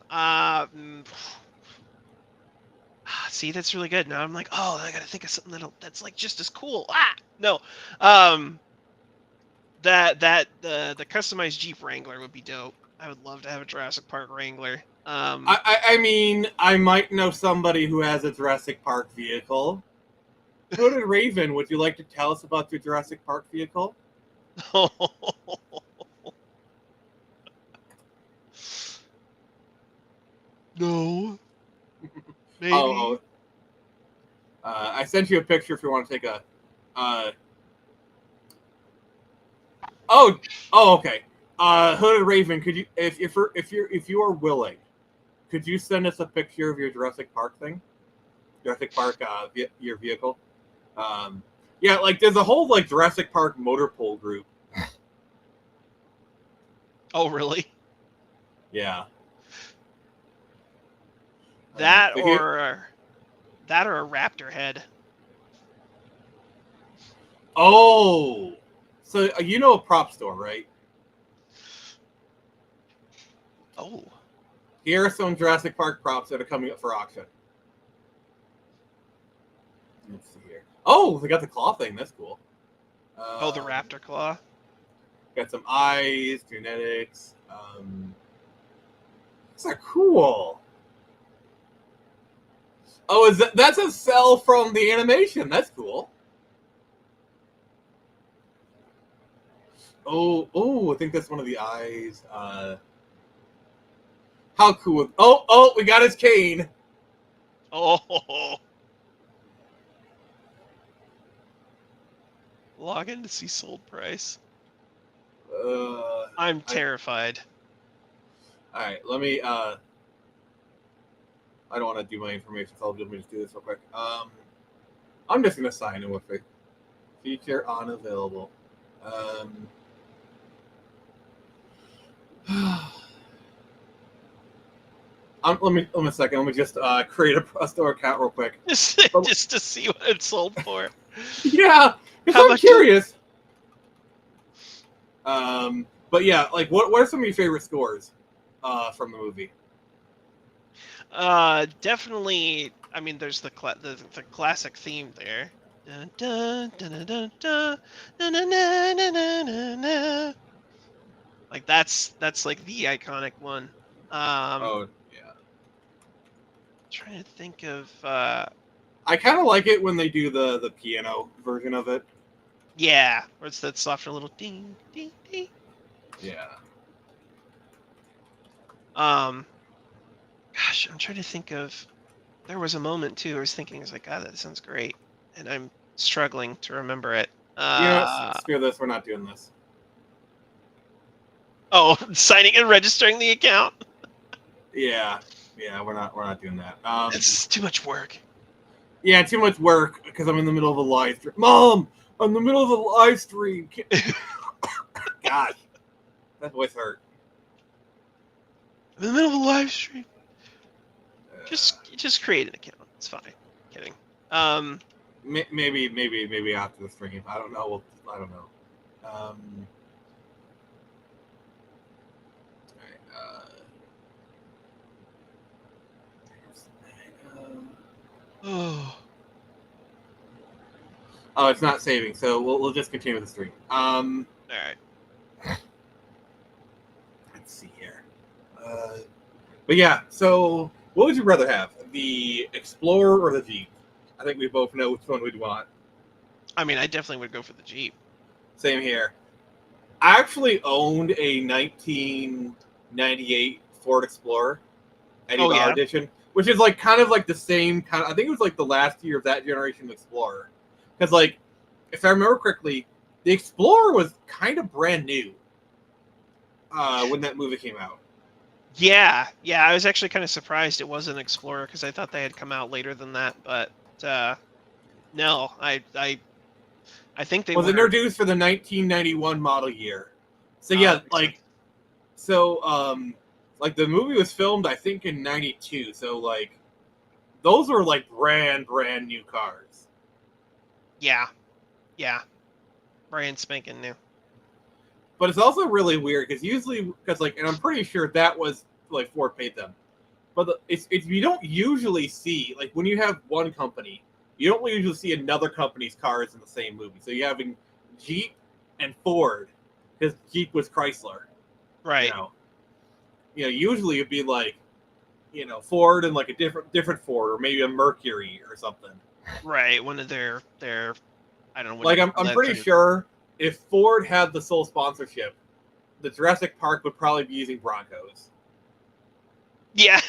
See, that's really good. Now I'm like, oh, I gotta think of something that's like just as cool. No, the customized Jeep Wrangler would be dope. I would love to have a Jurassic Park Wrangler. I mean, I might know somebody who has a Jurassic Park vehicle. Hooded Raven, would you like to tell us about your Jurassic Park vehicle? No. Maybe. I sent you a picture if you want to take a. Okay. Hooded Raven, could you, if you are willing, could you send us a picture of your Jurassic Park thing? Jurassic Park, your vehicle. Yeah, like there's a whole like Jurassic Park motor pool group. Oh, really? Yeah. That or a raptor head. Oh, so you know a prop store, right? Oh. Here are some Jurassic Park props that are coming up for auction. Let's see here. Oh, they got the claw thing. That's cool. The raptor claw. Got some eyes, genetics. These are cool. Oh, that's a cell from the animation? That's cool. Oh, I think that's one of the eyes. How cool! Oh, we got his cane. Oh. Log in to see sold price. I'm terrified. All right, let me. I don't want to do my information, so let me just do this real quick. I'm just gonna sign in with it. Feature unavailable. Let me a second. Let me just create a store account real quick. just to see what it's sold for. Yeah, because I'm curious. But yeah, like what are some of your favorite scores from the movie? Definitely. I mean, there's the classic theme there. Dun, dun, dun, dun, dun, dun, dun, dun, dun, dun, dun. Like that's like the iconic one. Yeah. Trying to think of. I kind of like it when they do the piano version of it. Yeah, where it's that softer little ding ding ding. Yeah. Gosh, I'm trying to think of. there was a moment too. I was thinking, I was like, God, that sounds great, and I'm struggling to remember it. You know what? Screw this. We're not doing this. Oh, signing and registering the account. Yeah, we're not doing that. It's too much work. Yeah, too much work because I'm in the middle of a live stream. Mom, I'm in the middle of a live stream. Gosh, that voice hurt. I'm in the middle of a live stream. Just create an account. It's fine. Kidding. Maybe after the stream. I don't know. I don't know. Oh. Oh, it's not saving, so we'll just continue with the stream. All right. Let's see here. But yeah, so what would you rather have, the Explorer or the Jeep? I think we both know which one we'd want. I mean, I definitely would go for the Jeep. Same here. I actually owned a 1998 Ford Explorer, Eddie Bauer edition, which is like kind of like the same kind of. I think it was like the last year of that generation of Explorer, because like, if I remember correctly, the Explorer was kind of brand new when that movie came out. Yeah. I was actually kind of surprised it wasn't Explorer because I thought they had come out later than that. But no, I think they was introduced for the 1991 model year. So yeah, like the movie was filmed I think in 92. So like those were like brand new cars. Yeah. Brand spanking new. But it's also really weird because usually, and I'm pretty sure that was like Ford paid them. But it's you don't usually see, like, when you have one company, you don't usually see another company's cars in the same movie. So you're having Jeep and Ford, because Jeep was Chrysler. Right. You know, usually it'd be like, Ford and like a different Ford, or maybe a Mercury or something. Right. One of their I don't know. Like, I'm pretty sure if Ford had the sole sponsorship, the Jurassic Park would probably be using Broncos. Yeah.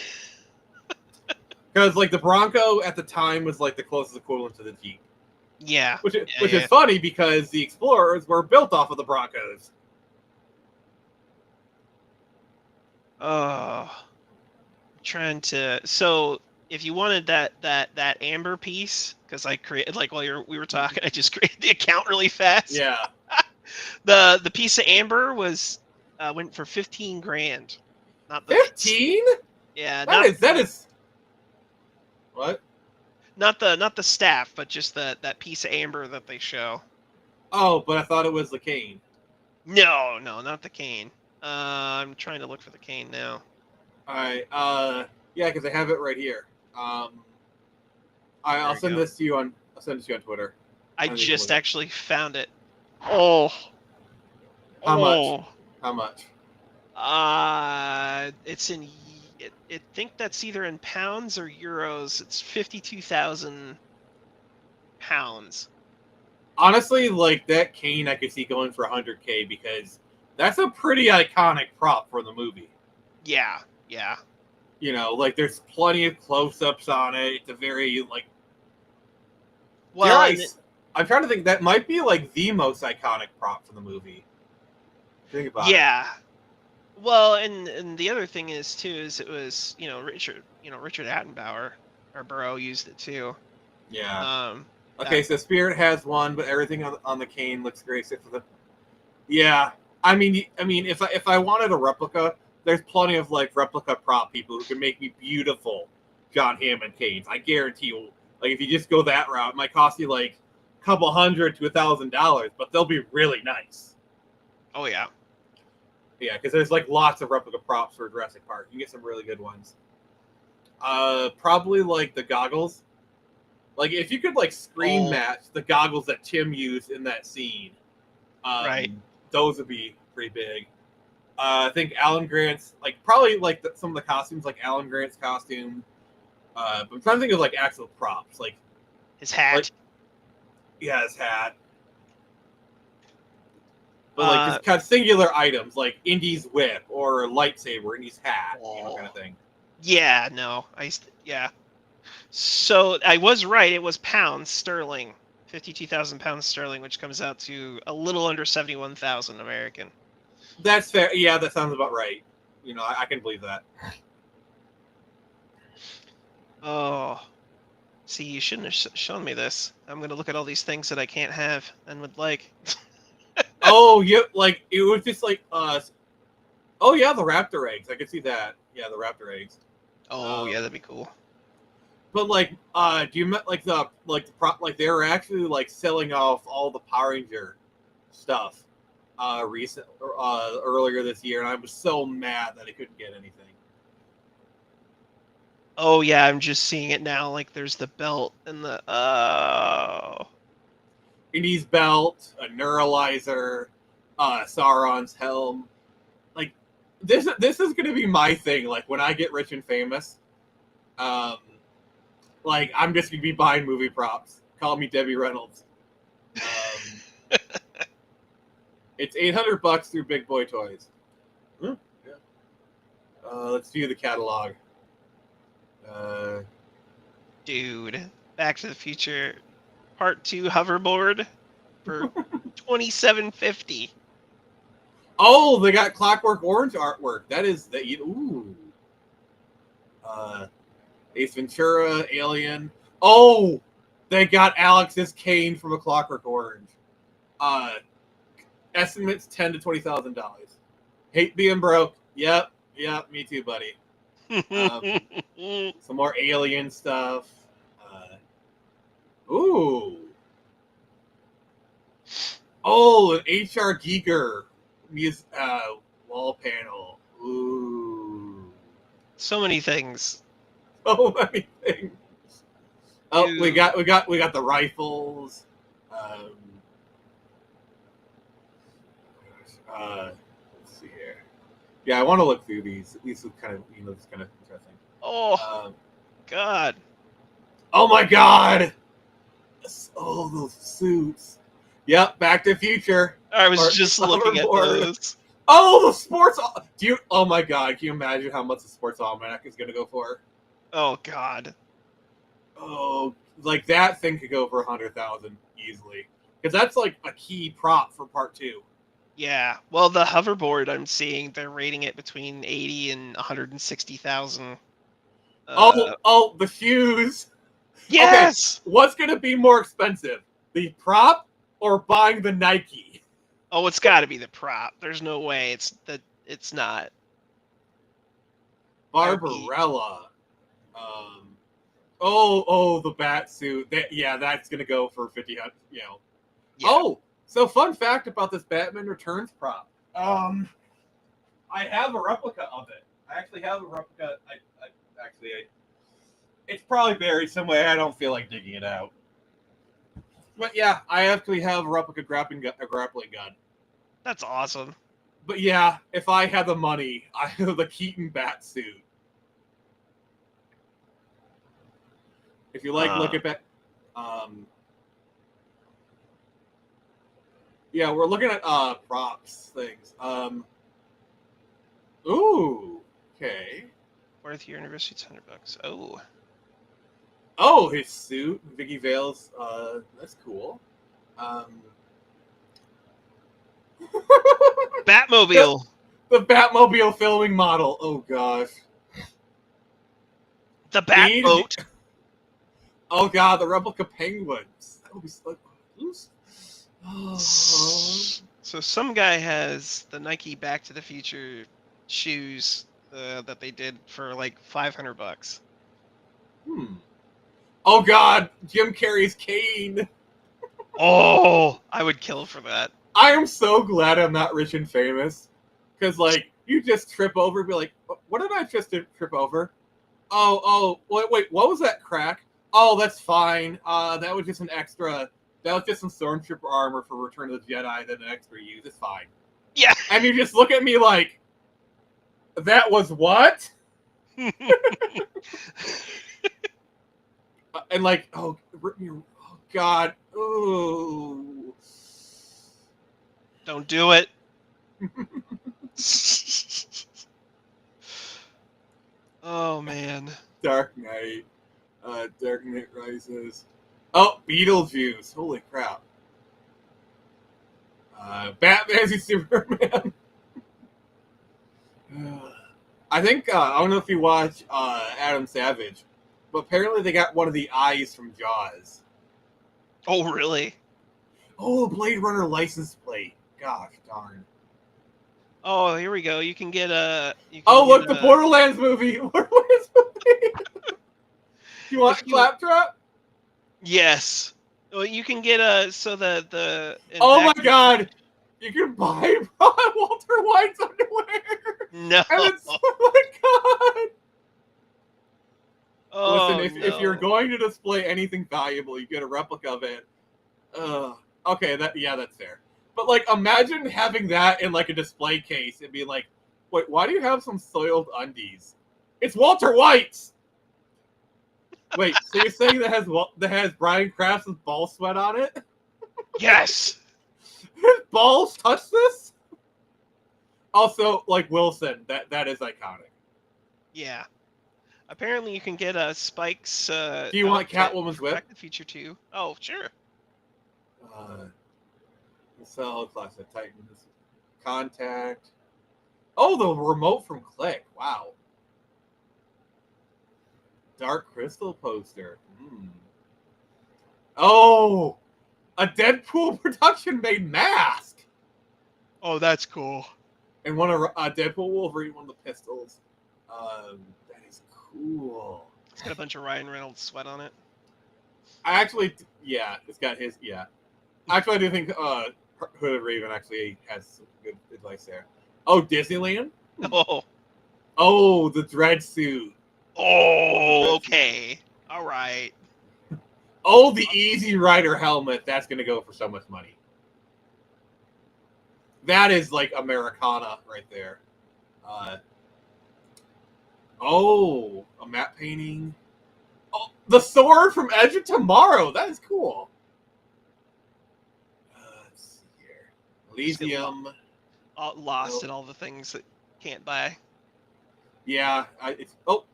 Because, like, the Bronco at the time was, like, the closest equivalent to the Jeep. Yeah. Which is funny because the Explorers were built off of the Broncos. Oh. Trying to... So, if you wanted that amber piece, because I created, like, while we were talking, I just created the account really fast. Yeah. The piece of amber was went for $15,000. Not the 15? Yeah. That is. What? Not the staff, but just that piece of amber that they show. Oh, but I thought it was the cane. No, not the cane. I'm trying to look for the cane now. All right. Yeah, because I have it right here. I'll send this to you on. I'll send it to you on Twitter. I just actually found it. Oh. How much? How much? It's in. I think that's either in pounds or euros. It's 52,000 pounds. Honestly, like, that cane, I could see going for $100K because that's a pretty iconic prop for the movie. Yeah. Like, there's plenty of close-ups on it. It's a very, like... Well, I'm trying to think. That might be, like, the most iconic prop for the movie. Think about it. Yeah. Well, and the other thing is, too, is it was, Richard Attenbauer, or Burrow, used it, too. Yeah. Okay, so Spirit has one, but everything on the cane looks great except for the... Yeah. I mean, if I wanted a replica, there's plenty of, like, replica prop people who can make me beautiful John Hammond canes. I guarantee you, like, if you just go that route, it might cost you, like, a couple $100 to $1,000, but they'll be really nice. Oh, yeah. Yeah, because there's, like, lots of replica props for Jurassic Park. You can get some really good ones. Probably, like, the goggles. Like, if you could, like, screen match the goggles that Tim used in that scene, right, those would be pretty big. I think Alan Grant's, like, probably, like, some of the costumes, like Alan Grant's costume. But I'm trying to think of, like, actual props. Like, his hat. Like, yeah, his hat. But, like, just kind of singular items, like Indy's whip or lightsaber, Indy's hat, kind of thing. Yeah, no. Yeah. So I was right. It was pounds sterling, 52,000 pounds sterling, which comes out to a little under 71,000 American. That's fair. Yeah, that sounds about right. You know, I can believe that. Oh, see, you shouldn't have shown me this. I'm gonna look at all these things that I can't have and would like. Oh, yeah, like it was just like Oh yeah, the raptor eggs. I could see that. Yeah, the raptor eggs. Oh yeah, that'd be cool. But like, do you met like the they were actually like selling off all the Power Ranger stuff earlier this year, and I was so mad that I couldn't get anything. Oh yeah, I'm just seeing it now. Like there's the belt and the Indy's belt, a neuralizer, Sauron's helm. Like this is gonna be my thing. Like when I get rich and famous, like I'm just gonna be buying movie props. Call me Debbie Reynolds. It's $800 through Big Boy Toys. Yeah. Let's view the catalog. Dude, Back to the Future Part 2 hoverboard for $27.50. Oh, they got Clockwork Orange artwork. That is the ooh. Ace Ventura, Alien. Oh, they got Alex's cane from A Clockwork Orange. Estimates $10,000 to $20,000. Hate being broke. Yep, me too, buddy. Some more Alien stuff. Ooh. Oh, an H.R. Giger wall panel. Ooh. So many things. So many things. Oh, we got the rifles. Let's see here. Yeah, I want to look through these. These look kind of, it's kind of interesting. Oh, God. Oh my God. Oh, those suits. Yep, Back to the Future. I was just looking at those. Oh, the sports. Oh my God. Can you imagine how much the sports almanac is going to go for? Oh God. Oh, like that thing could go for 100,000 easily, because that's like a key prop for Part 2. Yeah. Well, the hoverboard I'm seeing, they're rating it between 80 and 160,000. Oh, the shoes. Yes. Okay, what's going to be more expensive, the prop or buying the Nike? Oh, it's got to be the prop. There's no way it's not. Barbarella. Oh, the bat suit. That's gonna go for 50. Yeah. Oh, so fun fact about this Batman Returns prop. I have a replica of it. I actually have a replica. It's probably buried somewhere. I don't feel like digging it out. But yeah, I actually have a replica grappling gun. That's awesome. But yeah, if I had the money, I have the Keaton bat suit. If you look at that, yeah, we're looking at props things. Ooh, okay. Worth your university's $100. Oh, his suit, Vicky Vale's. That's cool. Batmobile. The Batmobile filming model. Oh gosh. The Batboat. Oh god, the replica penguins. That would be so loose. So some guy has the Nike Back to the Future shoes that they did for like $500. Oh god, Jim Carrey's cane. Oh, I would kill for that. I am so glad I'm not rich and famous, because like you just trip over and be like, what did I just trip over? Oh, wait, what was that crack? Oh, that's fine. That was just an extra. That was just some Stormtrooper armor for Return of the Jedi that an extra use. It's fine. Yeah. And you just look at me like, that was what? And like, oh God. Ooh. Don't do it. Oh man. Dark Knight. Dark Knight Rises. Oh, Beetlejuice. Holy crap. Batman v Superman. I think, I don't know if you watch Adam Savage, but apparently they got one of the eyes from Jaws. Oh, really? Oh, Blade Runner license plate. Gosh darn. Oh, here we go. You can get a. Look, the Borderlands movie. Borderlands movie. You want Claptrap? Yes. Well, you can get a. So the. Oh my god! You can buy Walter White's underwear. No. And it's, oh my god! Oh, Listen, if you're going to display anything valuable, you get a replica of it. Okay, that's fair. But like, imagine having that in like a display case and being like, "Wait, why do you have some soiled undies?" It's Walter White's. Wait, so you're saying that has Brian Kraft's ball sweat on it? Yes. His balls touch this? Also, like Wilson, that is iconic. Yeah. Apparently, you can get Spike's. Do you want Catwoman's whip? Feature 2. Oh, sure. Cell, Class of Titans, Contact. Oh, the remote from Click. Wow. Dark Crystal poster. Oh, a Deadpool production made mask. Oh, that's cool. And one of Deadpool Wolverine, one of the pistols. That is cool. It's got a bunch of Ryan Reynolds sweat on it. It's got his, Actually, I do think Hooded Raven actually has some good advice there. Oh, Disneyland? Oh, the dread suit. Oh, okay. All right. Oh, the Easy Rider helmet. That's going to go for so much money. That is like Americana right there. A matte painting. Oh, the sword from Edge of Tomorrow. That is cool. Let's see here. Elysium. Lost in all the things that can't buy. Yeah.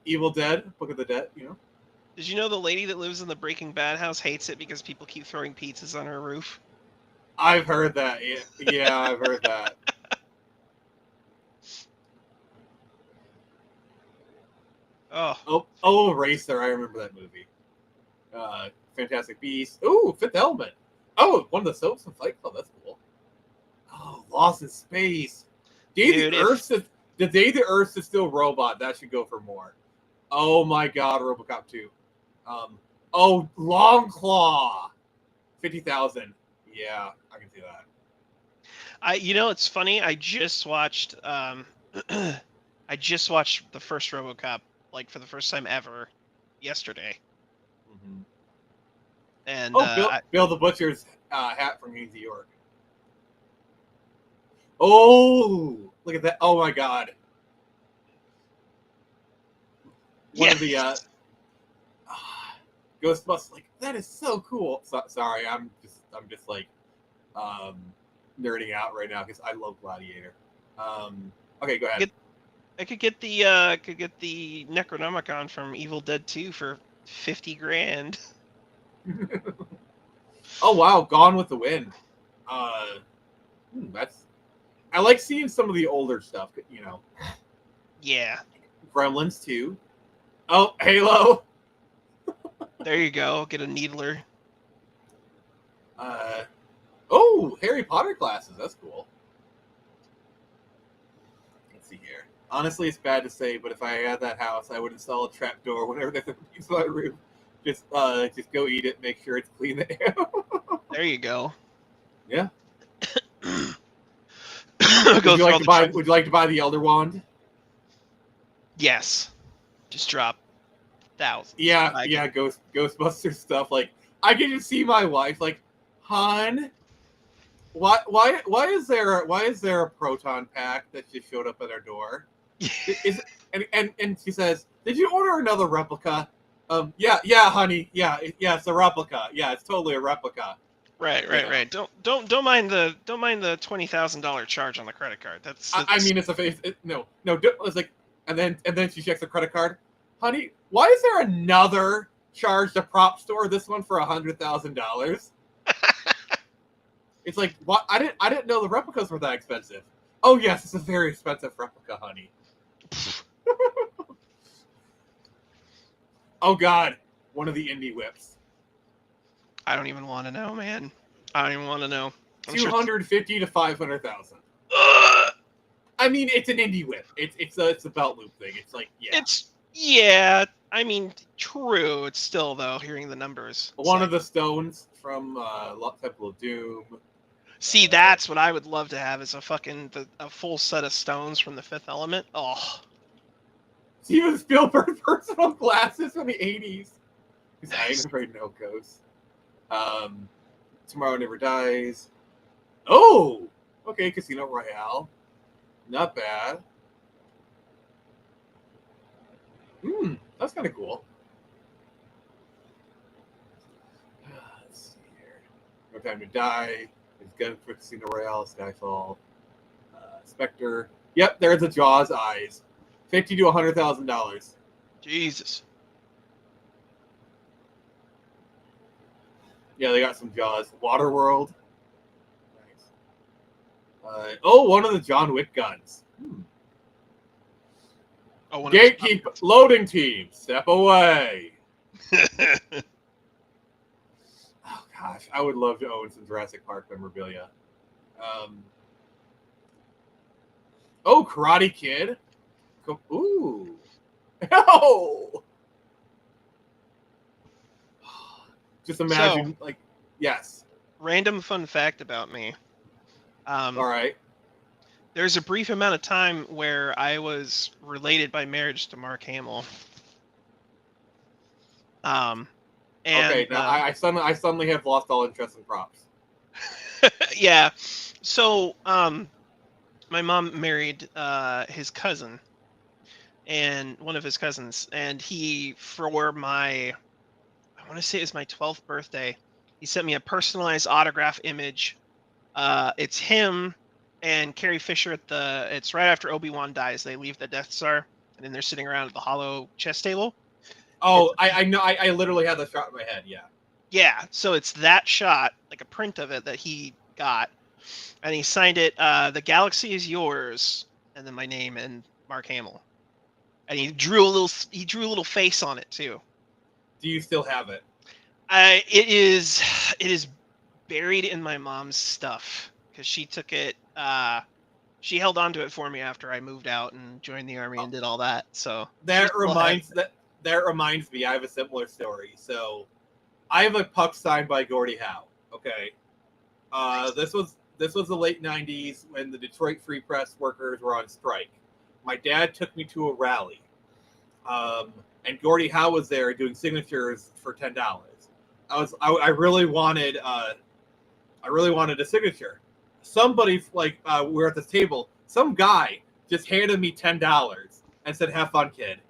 Evil Dead. Book of the Dead, you know. Did you know the lady that lives in the Breaking Bad house hates it because people keep throwing pizzas on her roof? I've heard that. Yeah, I've heard that. Oh, Racer. I remember that movie. Fantastic Beasts. Ooh, Fifth Element. Oh, one of the soaps in Fight Club. That's cool. Oh, Lost in Space. The Day the Earth is Still Robot. That should go for more. Oh my God, RoboCop 2. Long Claw. 50,000. Yeah, I can see that. It's funny. I just watched. I just watched the first RoboCop, like for the first time ever, yesterday. Mm-hmm. And Bill the Butcher's hat from New York. Oh, look at that! Oh my God. One of the Ghostbusters, like, that is so cool. Sorry, I'm just like nerding out right now because I love Gladiator. Okay, go ahead. I could get the Necronomicon from Evil Dead 2 for $50,000. Oh wow, Gone with the Wind. I like seeing some of the older stuff, you know. Yeah. Gremlins 2. Oh, Halo. There you go. Get a Needler. Harry Potter glasses. That's cool. Let's see here. Honestly, it's bad to say, but if I had that house, I would install a trapdoor whenever there's a piece of my roof. Just go eat it. Make sure it's clean. There you go. Yeah. Would you like to buy the Elder Wand? Yes. Just drop thousands. Yeah, Ghostbusters stuff. Like, I can just see my wife like, hon, why is there a proton pack that just showed up at our door? And she says, did you order another replica? Yeah, honey. Yeah, it's a replica. Yeah, it's totally a replica. Right. Don't mind the $20,000 charge on the credit card. I mean, it's like, and then she checks the credit card. Honey, why is there another charged a prop store this one for $100,000. It's like, what? I didn't know the replicas were that expensive. Oh yes, it's a very expensive replica, honey. Oh god, one of the indie whips. I don't even want to know, man. I don't even want to know. 250 to 500,000. I mean, it's an indie whip. It's a belt loop thing. It's like, yeah. I mean, true. It's still though hearing the numbers. One of the stones from Temple of Doom. See, that's what I would love to have is a full set of stones from the Fifth Element. Oh. Steven Spielberg's personal glasses from the 80s. He's nice. Afraid no ghosts. Tomorrow Never Dies. Oh! Okay, Casino Royale. Not bad. That's kind of cool. Let's see here. No Time to Die. It's Gun for Casino Royale, Skyfall. Spectre. Yep, there's a Jaws eyes. $50,000 to $100,000. Jesus. Yeah, they got some Jaws. Waterworld. Nice. One of the John Wick guns. Gatekeep loading team. Step away. Oh gosh, I would love to own some Jurassic Park memorabilia. Karate Kid. Ooh. No. Just imagine, yes. Random fun fact about me. All right. There's a brief amount of time where I was related by marriage to Mark Hamill. Okay, now I suddenly have lost all interest in props. Yeah. So, my mom married his cousin, and one of his cousins, and he, for my, I want to say it was my 12th birthday, he sent me a personalized autograph image. It's him and Carrie Fisher it's right after Obi-Wan dies. They leave the Death Star, and then they're sitting around at the hollow chess table. Oh, I know. I literally had that shot in my head, yeah. Yeah, so it's that shot, like a print of it that he got, and he signed it, "The galaxy is yours," and then my name and Mark Hamill. And he drew a little face on it too. Do you still have it? It is buried in my mom's stuff because she took it. She held on to it for me after I moved out and joined the army and did all that. So that reminds me. I have a similar story. So I have a puck signed by Gordie Howe. Okay, nice. This was the late '90s when the Detroit Free Press workers were on strike. My dad took me to a rally, and Gordie Howe was there doing signatures for $10. I really wanted a signature. Somebody we're at this table. Some guy just handed me $10 and said, "Have fun, kid."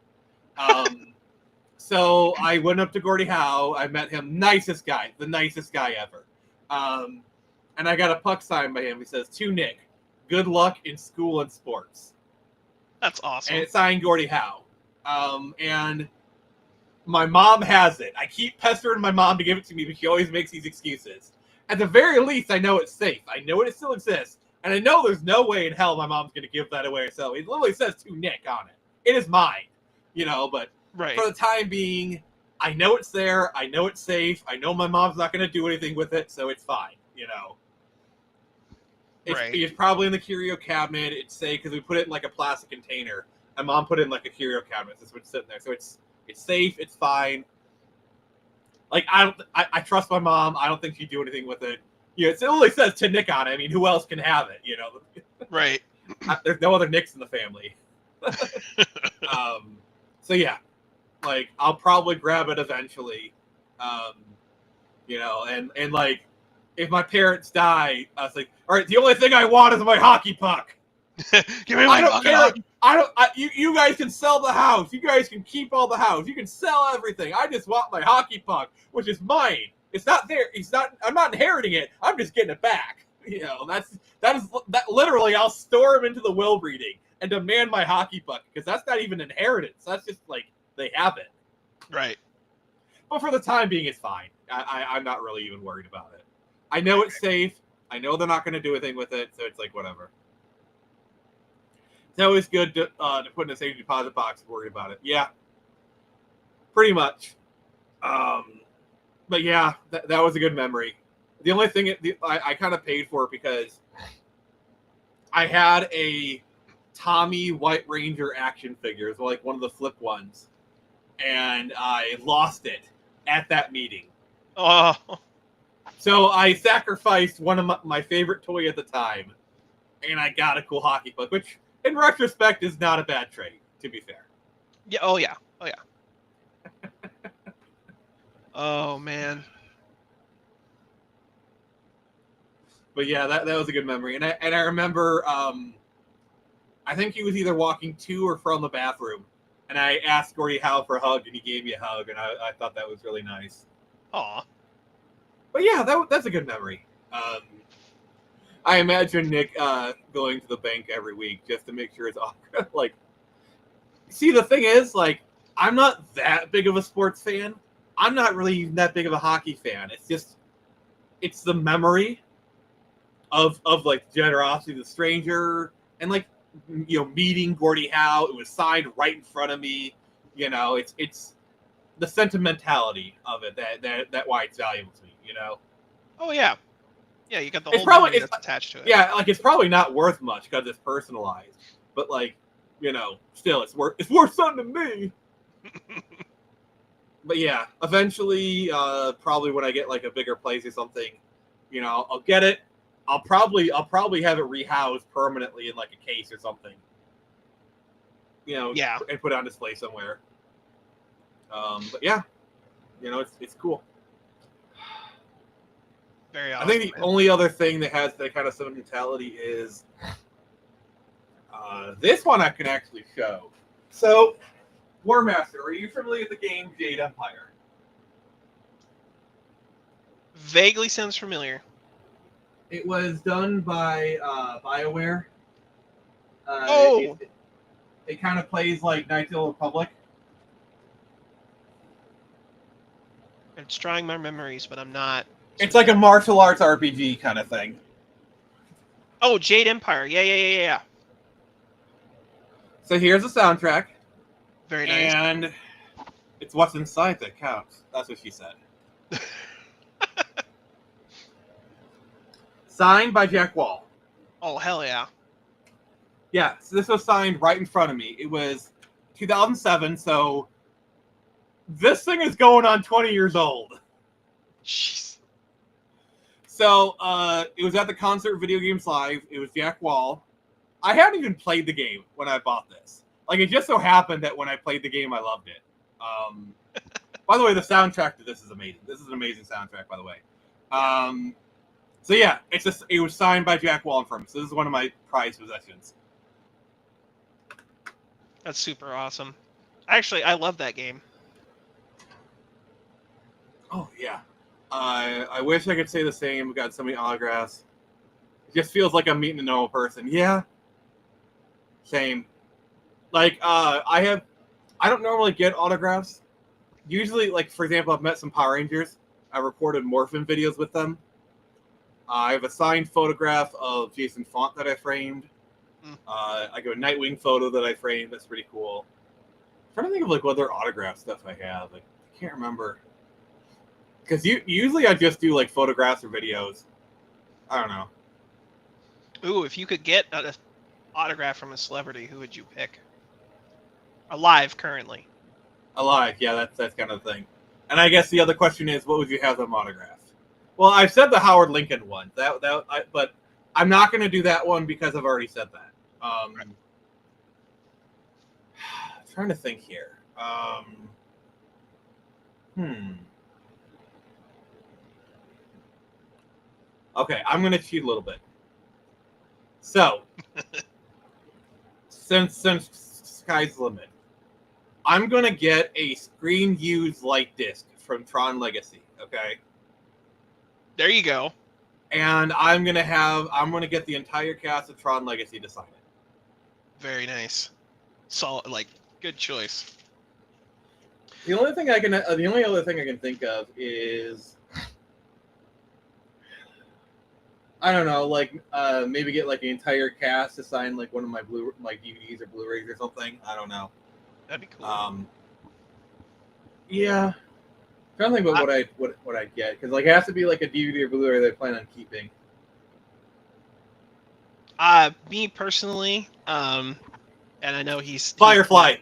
So I went up to Gordie Howe. I met him. Nicest guy, the nicest guy ever. And I got a puck signed by him. He says, "To Nick, good luck in school and sports." That's awesome. And it's signed Gordie Howe. And my mom has it. I keep pestering my mom to give it to me, but she always makes these excuses. At the very least, I know it's safe. I know it still exists. And I know there's no way in hell my mom's going to give that away. So it literally says "To Nick" on it. It is mine, but right. For the time being, I know it's there. I know it's safe. I know my mom's not going to do anything with it, so it's fine, It's probably in the curio cabinet. It's safe because we put it in like a plastic container. My mom put it in like a curio cabinet. That's what's sitting there. So it's safe. It's fine. Like I trust my mom. I don't think she'd do anything with it. It only says "To Nick" on it. I mean, who else can have it? Right. There's no other Nicks in the family. So yeah, I'll probably grab it eventually. And if my parents die, I was like, all right, the only thing I want is my hockey puck. Give me my fucking hockey. You guys can sell the house. You guys can keep all the house. You can sell everything. I just want my hockey puck, which is mine. It's not there. I'm not inheriting it. I'm just getting it back. That literally, I'll store him into the will reading and demand my hockey puck because that's not even inheritance. That's just they have it. Right. But for the time being, it's fine. I'm not really even worried about it. I know it's safe. I know they're not going to do anything with it, so it's like whatever. It's always good to put in a safety deposit box and worry about it. Yeah, pretty much. But yeah, that was a good memory. The only thing I kind of paid for it because I had a Tommy White Ranger action figure, so like one of the flip ones, and I lost it at that meeting. Oh. So I sacrificed one of my favorite toy at the time, and I got a cool hockey puck, which in retrospect is not a bad trade, to be fair. Yeah. Oh yeah. Oh yeah. Oh man. But yeah, that was a good memory, and I remember I think he was either walking to or from the bathroom, and I asked Gordie Howe for a hug, and he gave me a hug, and I thought that was really nice. Aw. But yeah, that's a good memory. I imagine Nick going to the bank every week just to make sure it's all like. See, the thing is, like, I'm not that big of a sports fan. I'm not really even that big of a hockey fan. It's the memory of like Generosity of the Stranger and like meeting Gordie Howe. It was signed right in front of me. It's the sentimentality of it that why it's valuable to me. Oh yeah. Yeah, you got the It's whole memory that's attached to it. Yeah, like it's probably not worth much because it's personalized, but like still it's worth something to me. But yeah, eventually, probably when I get like a bigger place or something, I'll get it. I'll probably have it rehoused permanently in like a case or something. Yeah. And put it on display somewhere. But yeah, it's cool. Very awesome. I think the only other thing that has that kind of sentimentality is this one I can actually show. So, War Master, are you familiar with the game Jade Empire? Vaguely sounds familiar. It was done by BioWare. It kind of plays like Knights of the Old Republic. It's drawing my memories, but I'm not. It's like a martial arts RPG kind of thing. Oh, Jade Empire. Yeah. So here's the soundtrack. Very nice. And it's what's inside that counts. That's what she said. Signed by Jack Wall. Oh, hell yeah. Yeah, so this was signed right in front of me. It was 2007, so this thing is going on 20 years old. Jeez. So it was at the Concert Video Games Live. It was Jack Wall. I hadn't even played the game when I bought this. Like, it just so happened that when I played the game, I loved it. By the way, the soundtrack to this is amazing. This is an amazing soundtrack, by the way. So yeah, it was signed by Jack Wall in front of me. So this is one of my prized possessions. That's super awesome. Actually, I love that game. Oh yeah. I wish I could say the same. We got so many autographs. It just feels like I'm meeting a normal person. Yeah. Same. Like, I don't normally get autographs. Usually, like, for example, I've met some Power Rangers. I recorded Morphin videos with them. I have a signed photograph of Jason Font that I framed. I got a Nightwing photo that I framed. That's pretty cool. I'm trying to think of, like, what other autograph stuff I have. Like, I can't remember. Because usually I just do, like, photographs or videos. I don't know. Ooh, if you could get an autograph from a celebrity, who would you pick? Alive, currently. Alive, yeah, that's kind of the thing. And I guess the other question is, what would you have them autograph? Well, I've said the Howard Lincoln one, but I'm not going to do that one because I've already said that. Right. Trying to think here. Okay, I'm going to cheat a little bit. So, since sky's the limit, I'm going to get a screen used light disc from Tron Legacy, okay? There you go. And I'm going to get the entire cast of Tron Legacy to sign it. Very nice. Solid, like, good choice. The only other thing I can think of is, I don't know, like maybe get like the entire cast to sign like one of my DVDs or Blu-rays or something. I don't know. That'd be cool. Yeah. I'm trying to think about what I'd get, because like it has to be like a DVD or Blu-ray that I plan on keeping. Me personally, and I know he's Firefly.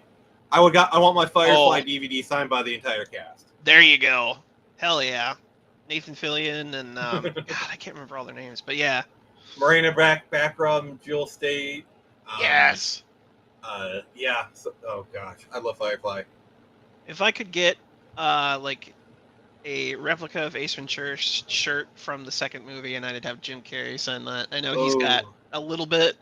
I want my Firefly DVD signed by the entire cast. There you go. Hell yeah. Nathan Fillion and God, I can't remember all their names, but yeah. Marina Baccarum, Jewel State. Yes. Yeah. So, oh gosh, I love Firefly. If I could get like a replica of Ace Ventura's shirt from the second movie, and I'd have Jim Carrey sign that. I know he's got a little bit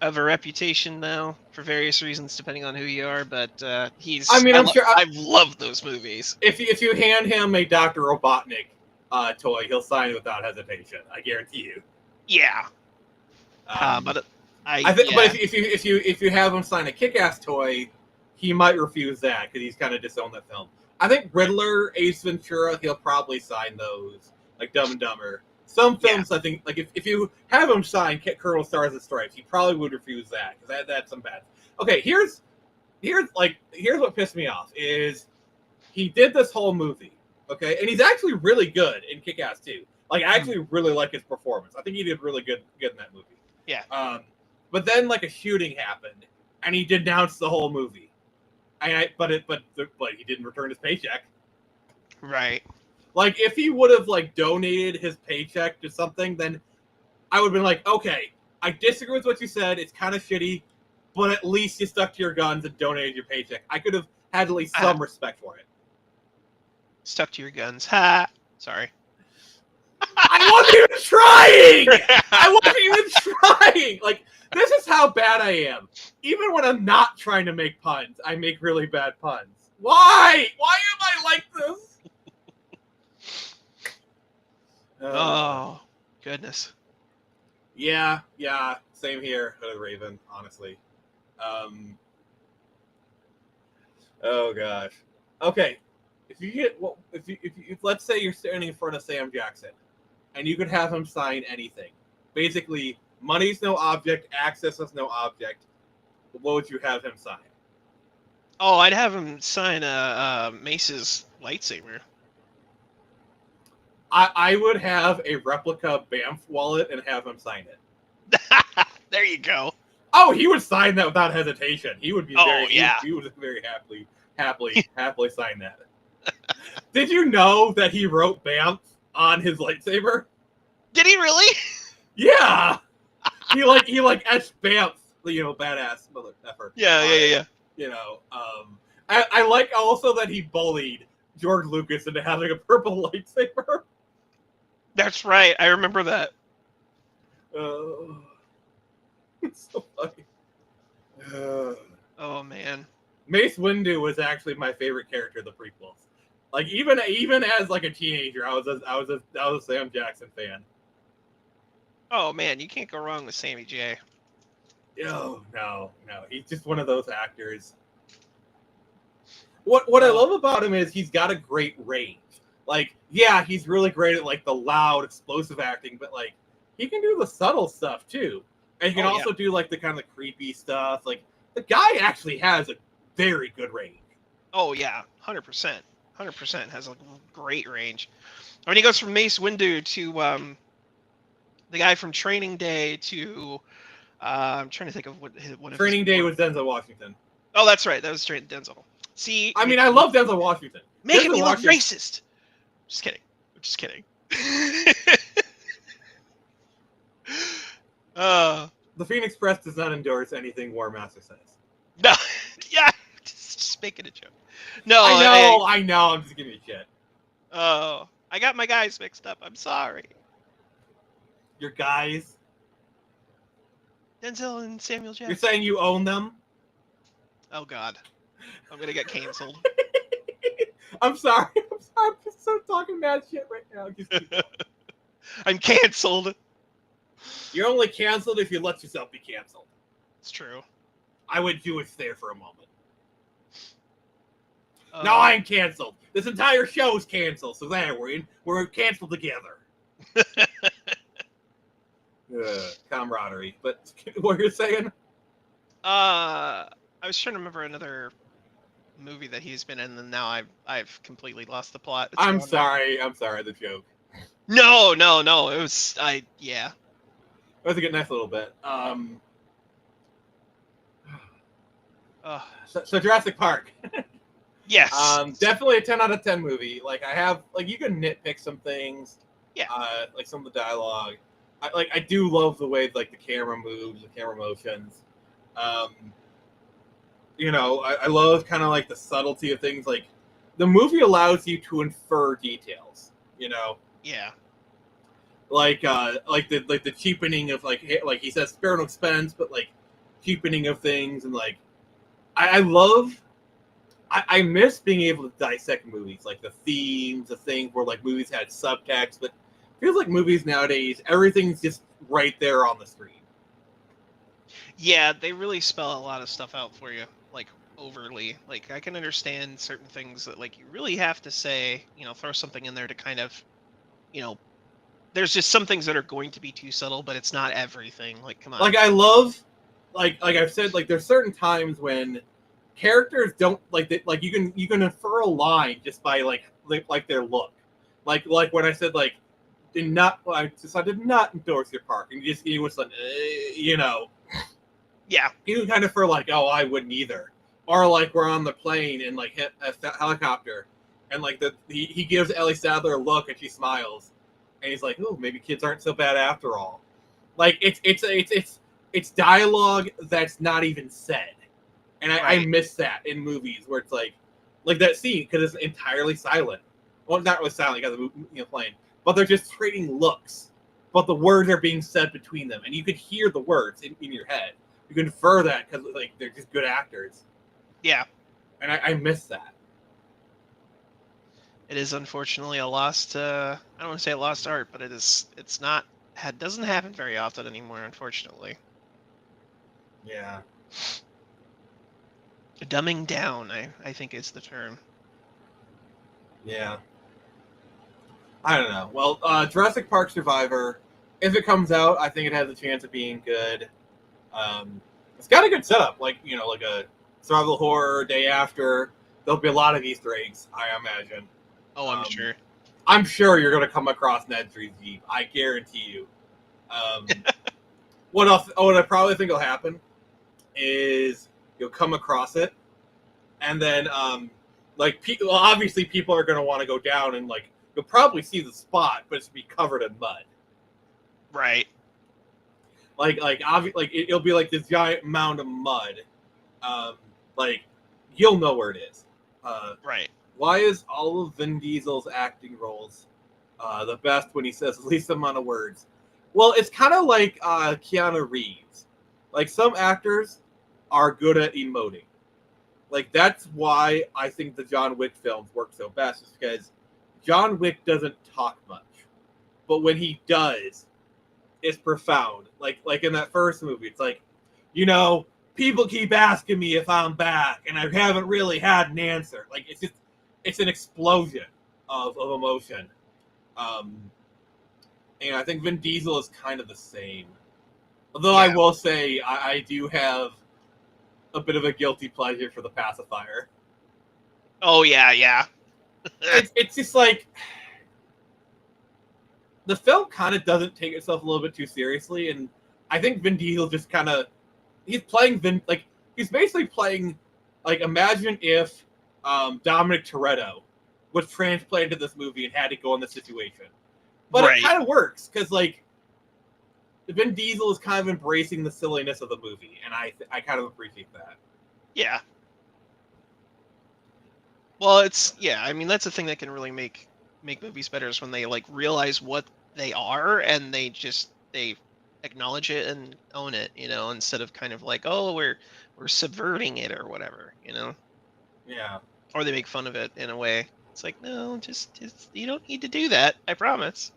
of a reputation now for various reasons, depending on who you are, but he's. I'm sure I've loved those movies. If you hand him a Dr. Robotnik toy, he'll sign it without hesitation. I guarantee you. Yeah. But if you have him sign a Kick-Ass toy, he might refuse that because he's kind of disowned that film. I think Riddler, Ace Ventura, he'll probably sign those, like Dumb and Dumber. Some films, I think, like if you have him sign Colonel Stars and Stripes, he probably would refuse that because that's some bad. Okay, here's what pissed me off is he did this whole movie, okay, and he's actually really good in Kick-Ass 2. Like I actually really like his performance. I think he did really good in that movie. Yeah. But then like a shooting happened, and he denounced the whole movie. But he didn't return his paycheck. Right. Like if he would have like donated his paycheck to something, then I would have been like, okay, I disagree with what you said. It's kind of shitty, but at least you stuck to your guns and donated your paycheck. I could have had at least some respect for it. Stuck to your guns. Ha! Sorry. I wasn't even trying! I wasn't even trying! Like, this is how bad I am. Even when I'm not trying to make puns, I make really bad puns. Why? Why am I like this? Oh, goodness. Yeah, same here, Raven, honestly. Oh gosh. Okay. If let's say you're standing in front of Sam Jackson and you could have him sign anything. Basically, money's no object, access is no object. What would you have him sign? Oh, I'd have him sign Mace's lightsaber. I would have a replica Banff wallet and have him sign it. There you go. Oh, he would sign that without hesitation. He would be he would very happily sign that. Did you know that he wrote Banff on his lightsaber? Did he really? Yeah. He etched Banff, badass mother effer. Yeah. You know, I like also that he bullied George Lucas into having a purple lightsaber. That's right. I remember that. It's so funny. Oh man. Mace Windu was actually my favorite character of the prequels. Like even as like a teenager, I was a Sam Jackson fan. Oh man, you can't go wrong with Sammy J. No, he's just one of those actors. What I love about him is he's got a great range. Like, yeah, he's really great at like the loud, explosive acting, but like he can do the subtle stuff too, and he can also do like the kind of creepy stuff. Like the guy actually has a very good range. Oh yeah, 100%. 100% has a great range. I mean, he goes from Mace Windu to the guy from Training Day to I'm trying to think of what Training Day was Denzel Washington. Oh, that's right. That was straight Denzel. See, I mean, I love Denzel Washington. Making me look racist. Just kidding. Just kidding. The Phoenix Press does not endorse anything War Master says. No, yeah, just making a joke. No, I know. I'm just giving you shit. Oh, I got my guys mixed up. I'm sorry. Your guys? Denzel and Samuel Jackson. You're saying you own them? Oh God, I'm gonna get canceled. I'm sorry. I'm just so talking mad shit right now. I'm canceled. You're only canceled if you let yourself be canceled. It's true. I went Jewish there for a moment. No, I'm canceled. This entire show's canceled. So there, we're canceled together. Camaraderie. But what you're saying? I was trying to remember another movie that he's been in, and now I've completely lost the plot. I'm sorry, the joke. No. It was yeah. It was a good, nice little bit. So Jurassic Park. Yes. Definitely a 10 out of 10 movie. Like I have, like you can nitpick some things. Yeah. Like some of the dialogue. I do love the way like the camera moves, the camera motions. You know, I love kind of like the subtlety of things. Like the movie allows you to infer details. You know. Yeah. Like the cheapening of like he says spare no expense, but like cheapening of things and like I miss being able to dissect movies, like the themes, the things where like movies had subtext, but it feels like movies nowadays, everything's just right there on the screen. Yeah, they really spell a lot of stuff out for you, like overly. Like I can understand certain things that like you really have to say, throw something in there to kind of, there's just some things that are going to be too subtle, but it's not everything. Like, come on. Like I love, like I've said, like there's certain times when characters don't you can infer a line just by like their look, like when I said like I did not endorse your park, and he was like yeah, you can kind of infer like, oh, I wouldn't either, or like we're on the plane and like hit a helicopter, and like he gives Ellie Sadler a look and she smiles, and he's like, oh, maybe kids aren't so bad after all. Like it's dialogue that's not even said. And I miss that in movies where it's like that scene because it's entirely silent. Well, not really silent because the playing, but they're just trading looks. But the words are being said between them, and you could hear the words in your head. You can infer that because like they're just good actors. Yeah, and I miss that. It is unfortunately a lost. I don't want to say a lost art, but it's not. It doesn't happen very often anymore, unfortunately. Yeah. Dumbing down, I think is the term. Yeah. I don't know. Well, Jurassic Park Survivor, if it comes out, I think it has a chance of being good. It's got a good setup, like a survival horror day after. There'll be a lot of Easter eggs, I imagine. Oh, I'm sure. I'm sure you're going to come across Ned's Jeep. I guarantee you. What else? Oh, what I probably think will happen is you'll come across it, and then obviously people are going to want to go down and like you'll probably see the spot, but it's be covered in mud. Right. It'll be like this giant mound of mud. Like you'll know where it is. Right. Why is all of Vin Diesel's acting roles the best when he says the least amount of words? Well, it's kind of like Keanu Reeves. Like some actors are good at emoting. Like that's why I think the John Wick films work so best, is because John Wick doesn't talk much, but when he does, it's profound. Like in that first movie, it's like, people keep asking me if I'm back, and I haven't really had an answer. Like it's an explosion of emotion. And I think Vin Diesel is kind of the same. Although I will say I do have a bit of a guilty pleasure for the pacifier. Oh yeah. It's just like the film kind of doesn't take itself a little bit too seriously, and I think Vin Diesel just kind of he's basically playing like imagine if Dominic Toretto was transplanted to this movie and had to go in this situation, but it kind of works because like Vin Diesel is kind of embracing the silliness of the movie, and I kind of appreciate that. Yeah. Well, I mean, that's the thing that can really make movies better is when they like realize what they are and they acknowledge it and own it, instead of kind of like, oh, we're subverting it or whatever, Yeah. Or they make fun of it in a way. It's like, no, just you don't need to do that. I promise.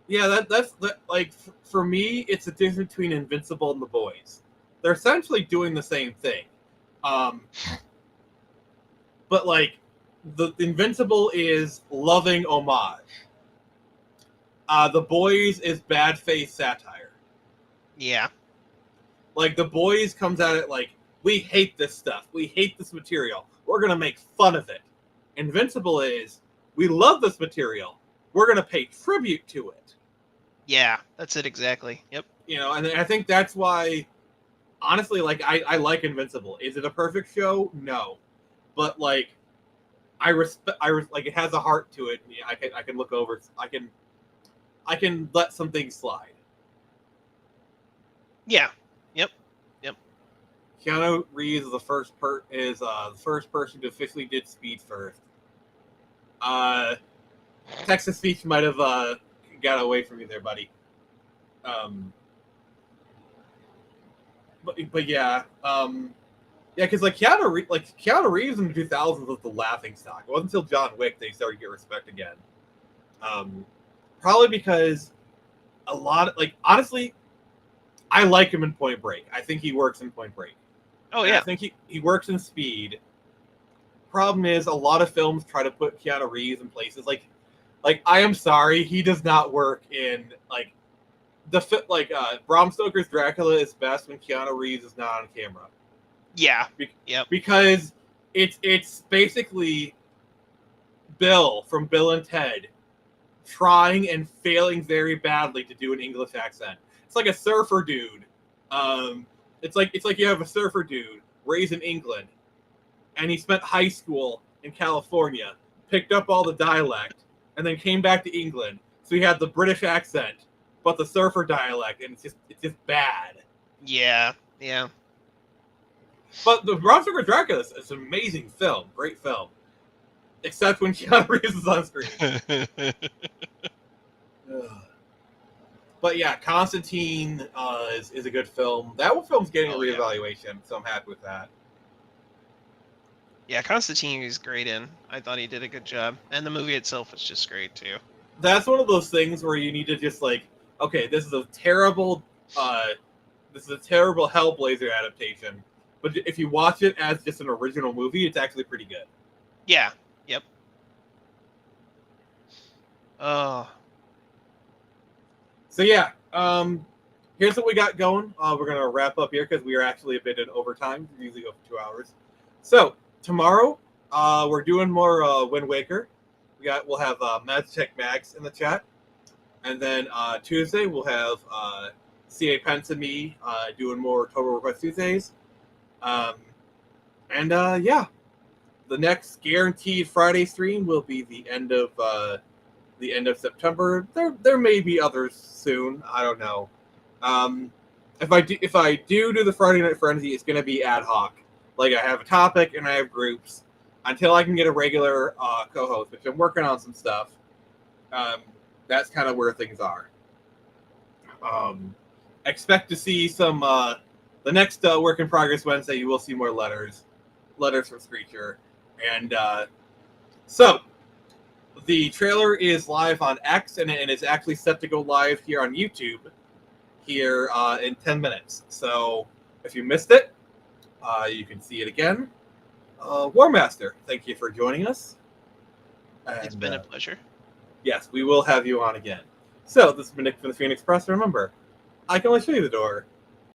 Yeah, that's like for me, it's the difference between Invincible and The Boys. They're essentially doing the same thing. But like, the Invincible is loving homage. The Boys is bad faith satire. Yeah. Like, The Boys comes at it like, we hate this stuff. We hate this material. We're going to make fun of it. Invincible is, we love this material. We're going to pay tribute to it. Yeah, that's it exactly. Yep. You know, and I think that's why, honestly, like, I like Invincible. Is it a perfect show? No. But, like, like, it has a heart to it. Yeah, I can look over. I can let some things slide. Yeah. Yep. Keanu Reeves is the first person to officially did Speed first. Texas Speech might have got away from you there, buddy. But yeah, because like Keanu Reeves in the 2000s was the laughing stock. It wasn't until John Wick they started to get respect again. Probably because a lot of, like, honestly, I like him in Point Break. I think he works in Point Break. Oh, And yeah. I think he works in Speed. Problem is, a lot of films try to put Keanu Reeves in places like I am sorry, he does not work in like Bram Stoker's Dracula is best when Keanu Reeves is not on camera. Yeah. Yep. Because it's basically Bill from Bill and Ted trying and failing very badly to do an English accent. It's like a surfer dude. It's like you have a surfer dude raised in England, and he spent high school in California, picked up all the dialect, and then came back to England. So he had the British accent, but the surfer dialect, and it's just bad. Yeah. But the Bram Stoker Dracula is an amazing film, great film, except when Keanu Reeves is on screen. But yeah, Constantine is a good film. That one film's getting a reevaluation, so I'm happy with that. Yeah, Constantine is great in. I thought he did a good job, and the movie itself is just great too. That's one of those things where you need to just like, okay, this is a terrible Hellblazer adaptation, but if you watch it as just an original movie, it's actually pretty good. Yeah. Yep. Oh. So yeah, here's what we got going. We're gonna wrap up here because we are actually a bit in overtime. We usually go for 2 hours. So tomorrow, we're doing more Wind Waker. We'll have Magitech Max in the chat, and then Tuesday we'll have CA Pence and me doing more Total Request Tuesdays. Yeah, the next guaranteed Friday stream will be the end of September. There may be others soon. I don't know. If I do the Friday Night Frenzy, it's going to be ad hoc. Like, I have a topic and I have groups until I can get a regular co-host, which I'm working on some stuff. That's kind of where things are. Expect to see some the next Work in Progress Wednesday. You will see more letters from Screecher, and so the trailer is live on X, and it's actually set to go live here on YouTube here in 10 minutes. So if you missed it, you can see it again. War Master, thank you for joining us. And, it's been a pleasure. Yes, we will have you on again. So this has been Nick from the Phoenix Press. Remember, I can only show you the door.